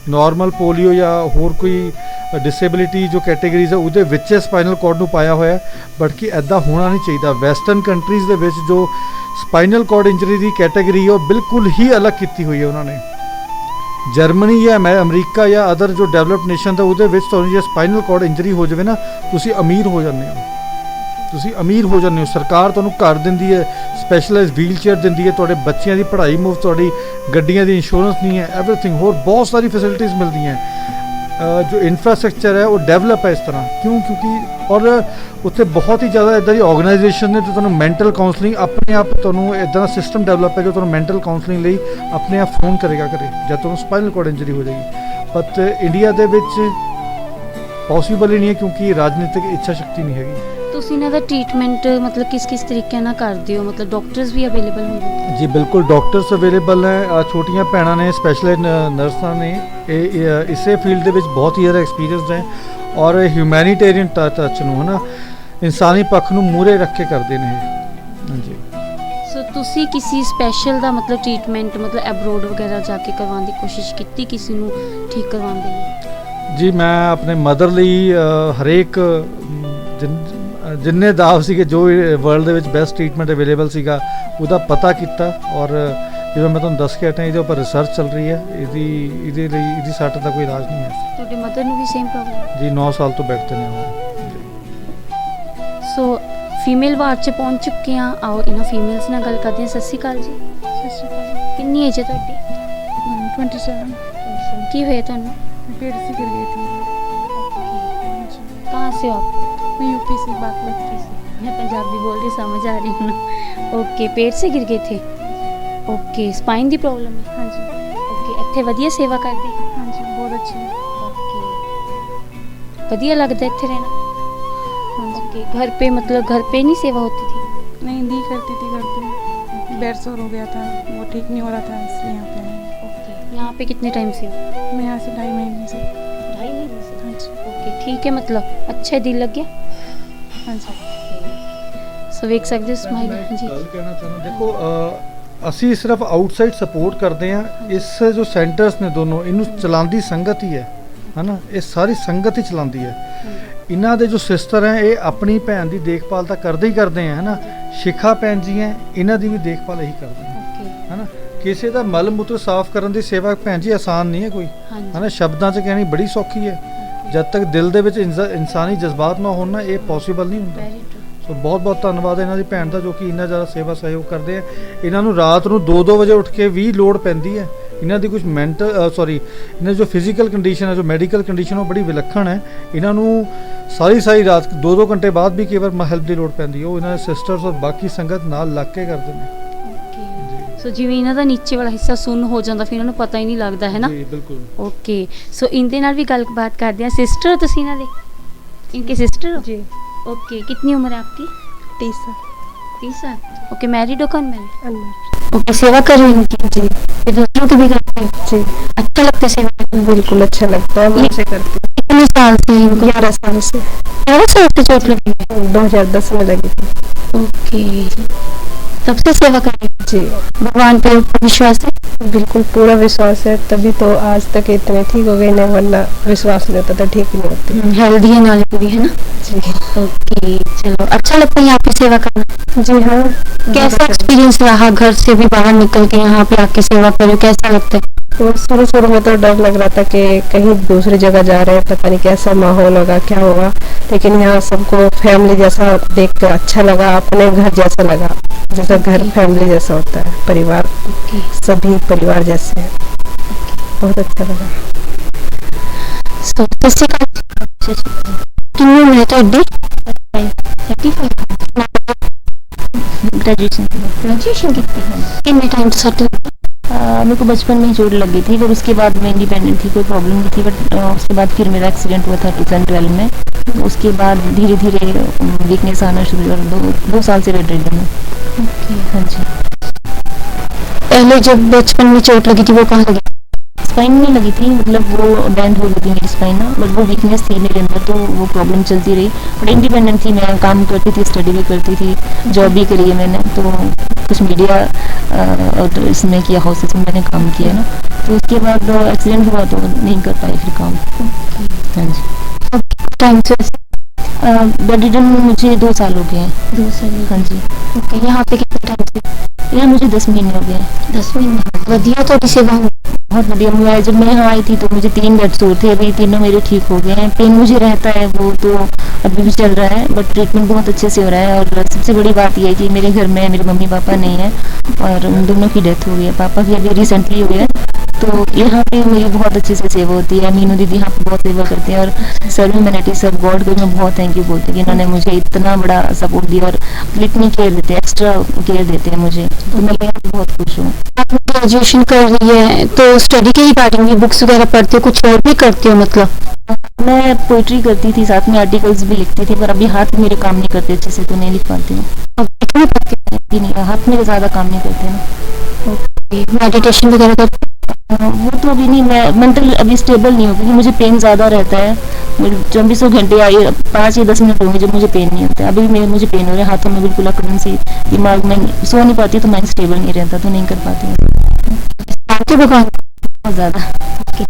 ਨਾਰਮਲ ਪੋਲੀਓ ਜਾਂ ਹੋਰ ਕੋਈ ਡਿਸੇਬਿਲਿਟੀ ਜੋ ਕੈਟਾਗਰੀਜ਼ ਹੈ ਉਹਦੇ ਵਿੱਚ ਸਪਾਈਨਲ ਕਾਰਡ ਨੂੰ ਪਾਇਆ ਹੋਇਆ, ਬਟ ਕਿ ਐਦਾਂ ਹੋਣਾ ਨਹੀਂ ਚਾਹੀਦਾ। ਵੈਸਟਰਨ ਕੰਟਰੀਜ਼ ਦੇ ਵਿੱਚ ਜੋ ਸਪਾਈਨਲ ਕਾਰਡ ਇੰਜਰੀ ਦੀ ਕੈਟਾਗਰੀ ਉਹ ਬਿਲਕੁਲ ਹੀ ਅਲੱਗ ਕੀਤੀ ਹੋਈ ਹੈ ਉਹਨਾਂ ਨੇ। ਜਰਮਨੀ ਜਾਂ ਅਮਰੀਕਾ ਜਾਂ ਅਦਰ ਜੋ ਡਿਵੈਲਪਡ ਨੇਸ਼ਨ ਦਾ ਉਹਦੇ ਵਿੱਚ ਤੁਹਾਨੂੰ ਜੇ ਸਪਾਈਨਲ ਕਾਰਡ ਇੰਜਰੀ ਹੋ ਜਾਵੇ ਨਾ, ਤੁਸੀਂ ਅਮੀਰ ਹੋ ਜਾਂਦੇ ਹੋ, ਤੁਸੀਂ ਅਮੀਰ ਹੋ ਜਾਂਦੇ ਹੋ। ਸਰਕਾਰ ਤੁਹਾਨੂੰ ਘਰ ਦਿੰਦੀ ਹੈ, ਸਪੈਸ਼ਲਾਈਜ਼ ਵੀਲ ਚੇਅਰ ਦਿੰਦੀ ਹੈ, ਤੁਹਾਡੇ ਬੱਚਿਆਂ ਦੀ ਪੜ੍ਹਾਈ ਮੁਫਤ, ਤੁਹਾਡੀ ਗੱਡੀਆਂ ਦੀ ਇੰਸ਼ੋਰੈਂਸ ਨਹੀਂ ਹੈ, ਐਵਰੀਥਿੰਗ, ਹੋਰ ਬਹੁਤ ਸਾਰੀ ਫੈਸਿਲਿਟੀਜ਼ ਮਿਲਦੀਆਂ। ਜੋ ਇਨਫਰਾਸਟ੍ਰਕਚਰ ਹੈ ਉਹ ਡਿਵੈਲਪ ਹੈ ਇਸ ਤਰ੍ਹਾਂ, ਕਿਉਂਕਿ ਔਰ ਉੱਥੇ ਬਹੁਤ ਹੀ ਜ਼ਿਆਦਾ ਇੱਦਾਂ ਦੀ ਆਰਗੇਨਾਈਜੇਸ਼ਨ ਨੇ ਜੋ ਤੁਹਾਨੂੰ ਮੈਂਟਲ ਕਾਉਂਸਲਿੰਗ ਆਪਣੇ ਆਪ, ਤੁਹਾਨੂੰ ਇੱਦਾਂ ਦਾ ਸਿਸਟਮ ਡਿਵੈਲਪ ਹੈ ਜੋ ਤੁਹਾਨੂੰ ਮੈਂਟਲ ਕਾਉਂਸਲਿੰਗ ਲਈ ਆਪਣੇ ਆਪ ਫੋਨ ਕਰੇਗਾ ਜਦ ਤੁਹਾਨੂੰ ਸਪਾਈਨਲ ਕਾਰਡ ਇੰਜਰੀ ਹੋ ਜਾਏਗੀ। ਬਟ ਇੰਡੀਆ ਦੇ ਵਿੱਚ ਪੋਸੀਬਲ ਹੀ ਨਹੀਂ ਹੈ ਕਿਉਂਕਿ ਰਾਜਨੀਤਿਕ ਇੱਛਾ ਸ਼ਕਤੀ ਨਹੀਂ ਹੈਗੀ। ਤੁਸੀਂ ਇਹਨਾਂ ਦਾ ਟ੍ਰੀਟਮੈਂਟ ਮਤਲਬ ਕਿਸ ਤਰੀਕੇ ਨਾਲ ਕਰਦੇ ਹੋ? ਮਤਲਬ ਡਾਕਟਰਸ ਵੀ ਅਵੇਲੇਬਲ ਹੁੰਦੇ? ਜੀ ਬਿਲਕੁਲ, ਡਾਕਟਰਸ ਅਵੇਲੇਬਲ ਹੈ, ਛੋਟੀਆਂ ਭੈਣਾਂ ਨੇ, ਸਪੈਸ਼ਲਾਈਜ਼ ਨਰਸਾਂ ਨੇ, ਇਹ ਇਸੇ ਫੀਲਡ ਦੇ ਵਿੱਚ ਬਹੁਤ ਹੀ ਜ਼ਿਆਦਾ ਐਕਸਪੀਰੀਅੰਸਡ ਹੈ ਔਰ ਹਿਊਮੈਨੀਟੇਰੀਅਨ ਟੱਚ ਨੂੰ, ਹੈ ਨਾ, ਇਨਸਾਨੀ ਪੱਖ ਨੂੰ ਮੂਹਰੇ ਰੱਖ ਕੇ ਕਰਦੇ ਨੇ। ਹਾਂਜੀ। ਸੋ ਤੁਸੀਂ ਕਿਸੇ ਸਪੈਸ਼ਲ ਦਾ ਮਤਲਬ ਟ੍ਰੀਟਮੈਂਟ ਮਤਲਬ ਐਬਰੋਡ ਵਗੈਰਾ ਜਾ ਕੇ ਕਰਵਾਉਣ ਦੀ ਕੋਸ਼ਿਸ਼ ਕੀਤੀ ਕਿਸੇ ਨੂੰ ਠੀਕ ਕਰਵਾਉਣ ਦੇ ਲਈ? ਜੀ ਮੈਂ ਆਪਣੇ ਮਦਰ ਲਈ ਹਰੇਕ ਜਿੰਨੇ ਦਾਅ ਸੀਗੇ ਜੋ ਵਰਲਡ ਦੇ ਵਿੱਚ ਬੈਸਟ ਟ੍ਰੀਟਮੈਂਟ ਅਵੇਲੇਬਲ ਸੀਗਾ ਉਹਦਾ ਪਤਾ ਕੀਤਾ ਔਰ ਜਿਵੇਂ ਮੈਂ ਤੁਹਾਨੂੰ ਦੱਸ ਕੇ ਹਟਿਆ ਇਹਦੇ ਉੱਪਰ ਰਿਸਰਚ ਚੱਲ ਰਹੀ ਹੈ। ਇਹਦੀ ਸੱਟ ਦਾ ਕੋਈ ਇਲਾਜ ਨਹੀਂ ਹੈ। ਤੁਹਾਡੇ ਮਦਰ ਨੂੰ ਵੀ ਸੇਮ ਪ੍ਰੋਬਲਮ? ਜੀ 9 ਸਾਲ ਤੋਂ ਬੈਠਦੇ ਨੇ ਉਹ। ਸੋ ਫੀਮੇਲ ਵਾਰਡ 'ਚ ਪਹੁੰਚ ਚੁੱਕੇ ਹਾਂ, ਆਓ ਇਹਨਾਂ ਫੀਮੇਲਸ ਨਾਲ ਗੱਲ ਕਰਦੇ ਹਾਂ। ਸਤਿ ਸ਼੍ਰੀ ਅਕਾਲ ਜੀ। सत श्रीकाल। ਕਿੰਨੀ ਏਜ ਹੈ ਤੁਹਾਡੀ? 27। ਕੀ ਹੋਇਆ ਤੁਹਾਨੂੰ? पेट से गिर गई थी। कहाँ से हो आप? मैं यूपी से बात करती थी। मैं पंजाबी बोल रही, समझ आ रही हूँ। ओके, पेट से गिर गए थे? ओके, स्पाइन की प्रॉब्लम है? हाँ जी। ओके, ਇੱਥੇ ਵਧੀਆ ਸੇਵਾ ਕਰਦੇ? हाँ जी, बहुत अच्छी। ओके, ਵਧੀਆ लगता है ਇੱਥੇ रहना? हाँ जी। ओके, घर पे मतलब घर पे नहीं सेवा होती थी? नहीं, नहीं करती थी घर पे। बेड सोर हो गया था, वो ठीक नहीं हो रहा था, इसलिए यहाँ पे आए। ओके, यहाँ पे कितने टाइम से हो? मैं यहाँ से 2.5 महीने से। 2.5 महीने से? हाँ जी। ओके, ठीक है, मतलब अच्छा दिल लग गया? हाँ जी। सो ਵੇਖ ਸਕਦੇ ਹੋ ਸਮਾਈਲ। ਜੀ ਗੱਲ ਕਹਿਣਾ ਚਾਹੁੰਦਾ, ਦੇਖੋ ਅਸੀਂ ਸਿਰਫ ਆਊਟਸਾਈਡ ਸਪੋਰਟ ਕਰਦੇ ਹਾਂ। ਇਸ ਜੋ ਸੈਂਟਰਸ ਨੇ ਦੋਨੋਂ, ਇਹਨੂੰ ਚਲਾਉਂਦੀ ਸੰਗਤ ਹੀ ਹੈ ਨਾ, ਇਹ ਸਾਰੀ ਸੰਗਤ ਹੀ ਚਲਾਉਂਦੀ ਹੈ। ਇਹਨਾਂ ਦੇ ਜੋ ਸਿਸਟਰ ਹੈ ਇਹ ਆਪਣੀ ਭੈਣ ਦੀ ਦੇਖਭਾਲ ਤਾਂ ਕਰਦੇ ਹੀ ਕਰਦੇ ਹੈ ਨਾ। ਸ਼ਿਖਾ ਭੈਣ ਜੀ ਹੈ, ਇਹਨਾਂ ਦੀ ਵੀ ਦੇਖਭਾਲ ਇਹੀ ਕਰਦੇ ਹੈ ਨਾ। ਕਿਸੇ ਦਾ ਮਲ ਮੂਤਰ ਸਾਫ਼ ਕਰਨ ਦੀ ਸੇਵਾ ਭੈਣ ਜੀ ਆਸਾਨ ਨਹੀਂ ਹੈ ਕੋਈ, ਹੈ ਨਾ। ਸ਼ਬਦਾਂ 'ਚ ਕਹਿਣੀ ਬੜੀ ਸੌਖੀ ਹੈ, ਜਦ ਤੱਕ ਦਿਲ ਦੇ ਵਿੱਚ ਇਨਸਾਨੀ ਜਜ਼ਬਾਤ ਨਾ ਹੋਣ ਨਾ ਇਹ ਪੋਸੀਬਲ ਨਹੀਂ ਹੁੰਦਾ। ਸੋ ਬਹੁਤ ਬਹੁਤ ਧੰਨਵਾਦ ਇਹਨਾਂ ਦੀ ਭੈਣ ਦਾ ਜੋ ਕਿ ਇੰਨਾ ਜ਼ਿਆਦਾ ਸੇਵਾ ਸਹਿਯੋਗ ਕਰਦੇ ਆ। ਇਹਨਾਂ ਨੂੰ ਰਾਤ ਨੂੰ 2-2 ਵਜੇ ਉੱਠ ਕੇ ਵੀ ਲੋੜ ਪੈਂਦੀ ਹੈ। ਇਹਨਾਂ ਦੀ ਕੁਝ ਇਹਨਾਂ ਜੋ ਫਿਜ਼ੀਕਲ ਕੰਡੀਸ਼ਨ ਹੈ, ਜੋ ਮੈਡੀਕਲ ਕੰਡੀਸ਼ਨ ਉਹ ਬੜੀ ਵਿਲੱਖਣ ਹੈ। ਇਹਨਾਂ ਨੂੰ ਸਾਰੀ ਰਾਤ 2-2 ਘੰਟੇ ਬਾਅਦ ਵੀ ਕਈ ਵਾਰ ਹੈਲਪ ਦੀ ਲੋੜ ਪੈਂਦੀ ਹੈ। ਉਹ ਇਹਨਾਂ ਦੇ ਸਿਸਟਰਸ ਔਰ ਬਾਕੀ ਸੰਗਤ ਨਾਲ ਲੱਗ ਕੇ ਕਰਦੇ ਨੇ। ਸੋ ਜਿਵੇਂ ਇਹਨਾਂ ਦਾ ਨੀਚੇ ਵਾਲਾ ਹਿੱਸਾ ਸੁੰਨ ਹੋ ਜਾਂਦਾ ਫਿਰ ਇਹਨਾਂ ਨੂੰ ਪਤਾ ਹੀ ਨਹੀਂ ਲੱਗਦਾ, ਹੈ ਨਾ? ਜੀ ਬਿਲकुल। ਓਕੇ, ਸੋ ਇਨਦੇ ਨਾਲ ਵੀ ਗੱਲਬਾਤ ਕਰਦੇ हैं। सिस्टर हो ਤੁਸੀਂ ਇਹਨਾਂ ਦੇ? इनके सिस्टर हो? जी। ओके, कितनी उम्र है आपकी? 30 साल। 30 साल। ओके, मैरिड हो? कौन मैरिड? अनमैरिड। ओके, सेवा कर रही हैं? जी। फिर दूसरों को भी करते हैं? जी। अच्छा लगता है सेवा करना? बिल्कुल अच्छा लगता है, मैं से करती हूँ। कितने साल से? 11 साल से। 11 साल से चोट लगी है? 2010 में लगी थी। ओके, तब से सेवा कर रही हैं? जी। भगवान पे विश्वास है? बिल्कुल पूरा विश्वास है, तभी तो आज तक इतने ठीक हो गए, नहीं वरना विश्वास नहीं होता तो ठीक नहीं होती। हेल्दी है नाले पूरी, है ना? जी। ओके, चलो, अच्छा लगता है यहाँ पे सेवा करना? जी हाँ। कैसा एक्सपीरियंस रहा घर से भी बाहर निकल के यहाँ पे आके सेवा करो, कैसा लगता है? तो शुरू में तो डर लग रहा था कि कहीं दूसरी जगह जा रहे हैं, पता नहीं कैसा माहौल होगा, क्या होगा, लेकिन यहाँ सबको फैमिली जैसा देख कर अच्छा लगा, अपने घर जैसा लगा, जैसा घर फैमिली जैसा होता है, परिवार सभी परिवार जैसे है, बहुत अच्छा लगा। ग्रेजुएशन की कितने टाइम से मेरे को बचपन में ही चोट लग गई थी, फिर उसके बाद मैं इंडिपेंडेंट थी, कोई प्रॉब्लम नहीं थी, बट उसके बाद फिर मेरा एक्सीडेंट हुआ था 2012 में। उसके बाद धीरे धीरे वीकनेस आना शुरू हुआ, 2 साल से बेड रिडन हूँ। हाँ जी। पहले जब बचपन में चोट लगी थी वो कहाँ लगी? स्पाइन में लगी थी, मतलब वो बैंड हो गई थी मेरी स्पाइन ना, बट वो वीकनेस थी मेरे अंदर, तो वो प्रॉब्लम चलती रही। बट इंडिपेंडेंट थी मैं, काम करती थी, स्टडी भी करती थी, जॉब भी करी है मैंने, तो कुछ मीडिया और इसमें किया, हाउसेस में मैंने काम किया ना, तो उसके बाद एक्सीडेंट हुआ तो नहीं कर पाई फिर काम। हाँ जी। टाइम से बेड रिडन मुझे 2 साल हो गए हैं। 2 साल? हाँ जी। ओके, यहाँ पे कितने टाइम से? यहाँ मुझे 10 महीने हो गए हैं। 10 महीने? बढ़िया, थोड़ी सेवा बहुत बढ़िया। मैं जब मैं यहाँ आई थी तो मुझे 3 बेड सोर थे, अभी तीनों मेरे ठीक हो गए हैं। पेन मुझे रहता है वो तो अभी भी चल रहा है, बट ट्रीटमेंट बहुत अच्छे से हो रहा है। और सबसे बड़ी बात यह है कि मेरे घर में मेरे मम्मी पापा नहीं है और उन दोनों की डेथ हो गई है, पापा की अभी रिसेंटली हो गया है। तो यहाँ पे मेरी बहुत अच्छे से सेवा होती है। मीनू दीदी यहाँ पे बहुत सेवा करते हैं, और सर्व ह्यूमैनिटी सर्व गॉड को मैं बहुत थैंक यू बोलती हूँ कि इन्होंने मुझे इतना बड़ा सपोर्ट दिया और इतनी केयर देते हैं, एक्स्ट्रा केयर देते हैं मुझे, तो मैं यहाँ पे बहुत खुश हूँ। आप ग्रेजुएशन कर रही है तो स्टडी के रिगार्डिंग में बुक्स वगैरह पढ़ते हो, कुछ और भी करते हो? मतलब मैं पोइट्री करती थी, साथ में आर्टिकल्स भी लिखती थी, पर अभी हाथ मेरे काम नहीं करते अच्छे से, तो नहीं लिख पाती हूँ। नहीं, हाथ मेरे ज़्यादा काम नहीं करते ना। मेडिटेशन वगैरह करते? वो तो अभी नहीं, मैं मेंटल अभी स्टेबल नहीं हो, क्योंकि मुझे पेन ज़्यादा रहता है। 24 घंटे या 5 या 10 मिनट होंगे जब मुझे पेन नहीं होता है। अभी मुझे पेन हो रहा है हाथों में, बिल्कुल अकड़न से, दिमाग में सो नहीं पाती, तो माइंड स्टेबल नहीं रहता, तो नहीं कर पाती हूँ बहुत ज़्यादा।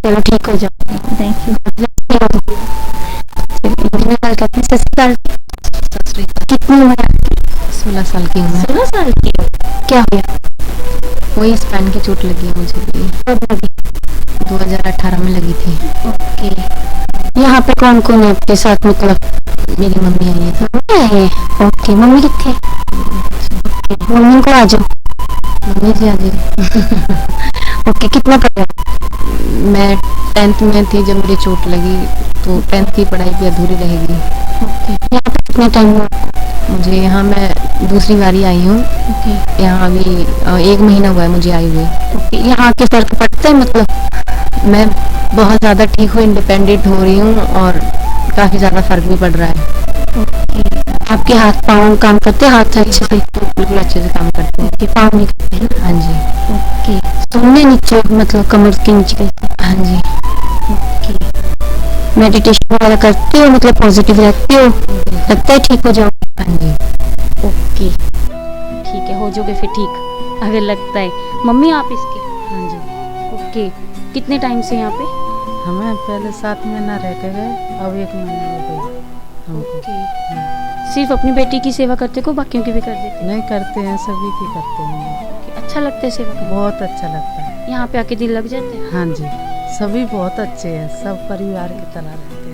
चलो ठीक हो जाओ, थैंक यू। कितनी उम्र है? 16 साल की हूँ मैं। 16 साल की हो? क्या हो गया? वही स्पाइन की चोट लगी है मुझे भी। कब लगी? 2018 में लगी थी। ओके, यहाँ पे कौन कौन है आपके साथ? मतलब मेरी मम्मी आई है। ओके, मम्मी कितने? मम्मी को आ जाओ। मम्मी जी आ गई। ओके, कितना पढ़ा? मैं 10th में थी जब मुझे चोट लगी, तो 10th की पढ़ाई भी अधूरी रहेगी। ओके, यहाँ पे कितना टाइम हुआ? मुझे यहाँ मैं दूसरी बारी आई हूँ। ओके, यहाँ अभी 1 महीना हुआ है मुझे आई हुई। ओके, यहाँ के फर्क पड़ता है? मतलब मैं बहुत ज़्यादा ठीक हूँ, इंडिपेंडेंट हो रही हूँ और काफ़ी ज़्यादा फर्क भी पड़ रहा है। ओके, आपके हाथ पाँव काम करते हैं? हाथ अच्छे से? तो बिल्कुल अच्छे से काम करते हैं। ओके, पाँव नहीं करते हैं? हाँ जी। ओके, सुनने नीचे मतलब कमर के नीचे करते? हाँ जी। ओके, मेडिटेशन वगैरह करते हो? मतलब पॉजिटिव रहते हो? लगता है ठीक हो जाओ? हाँ जी। ओके, ठीक है, हो जाओगे फिर ठीक अगर लगता है। मम्मी आप इसके? हाँ जी। ओके, कितने टाइम से यहाँ पे? हमें पहले 7 महीना रह के गए, अब 1 महीना हो गया हमको। सिर्फ अपनी बेटी की सेवा करते को बाकियों की भी कर देते? नहीं करते हैं, सभी की करते हैं। अच्छा लगता है सेवा करना? बहुत अच्छा लगता है। यहाँ पे आके दिल लग जाते हैं? हाँ जी, सभी बहुत अच्छे हैं, सब परिवार की तरह रहते हैं।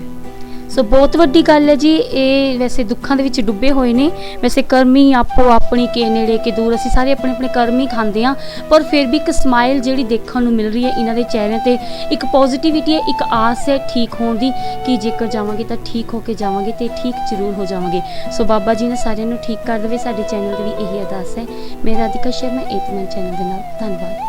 ਸੋ ਬਹੁਤ ਵੱਡੀ ਗੱਲ ਹੈ ਜੀ ਇਹ। ਵੈਸੇ ਦੁੱਖਾਂ ਦੇ ਵਿੱਚ ਡੁੱਬੇ ਹੋਏ ਨੇ, ਵੈਸੇ ਕਰਮੀ ਆਪੋ ਆਪਣੀ ਕੇ ਨੇੜੇ ਕੇ ਦੂਰ, ਅਸੀਂ ਸਾਰੇ ਆਪਣੇ ਆਪਣੇ ਕਰਮ ਹੀ ਖਾਂਦੇ ਹਾਂ, ਪਰ ਫਿਰ ਵੀ ਇੱਕ ਸਮਾਈਲ ਜਿਹੜੀ ਦੇਖਣ ਨੂੰ ਮਿਲ ਰਹੀ ਹੈ ਇਹਨਾਂ ਦੇ ਚਿਹਰਿਆਂ ਤੇ, ਇੱਕ ਪੋਜ਼ਿਟਿਵਿਟੀ ਹੈ, ਇੱਕ ਆਸ ਹੈ ਠੀਕ ਹੋਣ ਦੀ ਕਿ ਜੇਕਰ ਜਾਵਾਂਗੇ ਤਾਂ ਠੀਕ ਹੋ ਕੇ ਜਾਵਾਂਗੇ ਤੇ ਠੀਕ ਜ਼ਰੂਰ ਹੋ ਜਾਵਾਂਗੇ। ਸੋ ਬਾਬਾ ਜੀ ਨੇ ਸਾਰਿਆਂ ਨੂੰ ਠੀਕ ਕਰ ਦੇਵੇ, ਸਾਡੇ ਚੈਨਲ ਦੀ ਵੀ ਇਹੀ ਅਰਦਾਸ ਹੈ। ਮੈਂ ਰਾਧਿਕਾ ਸ਼ਰਮਾ, ਏਤਮਨ ਚੈਨਲ ਦੇ ਨਾਲ, ਧੰਨਵਾਦ।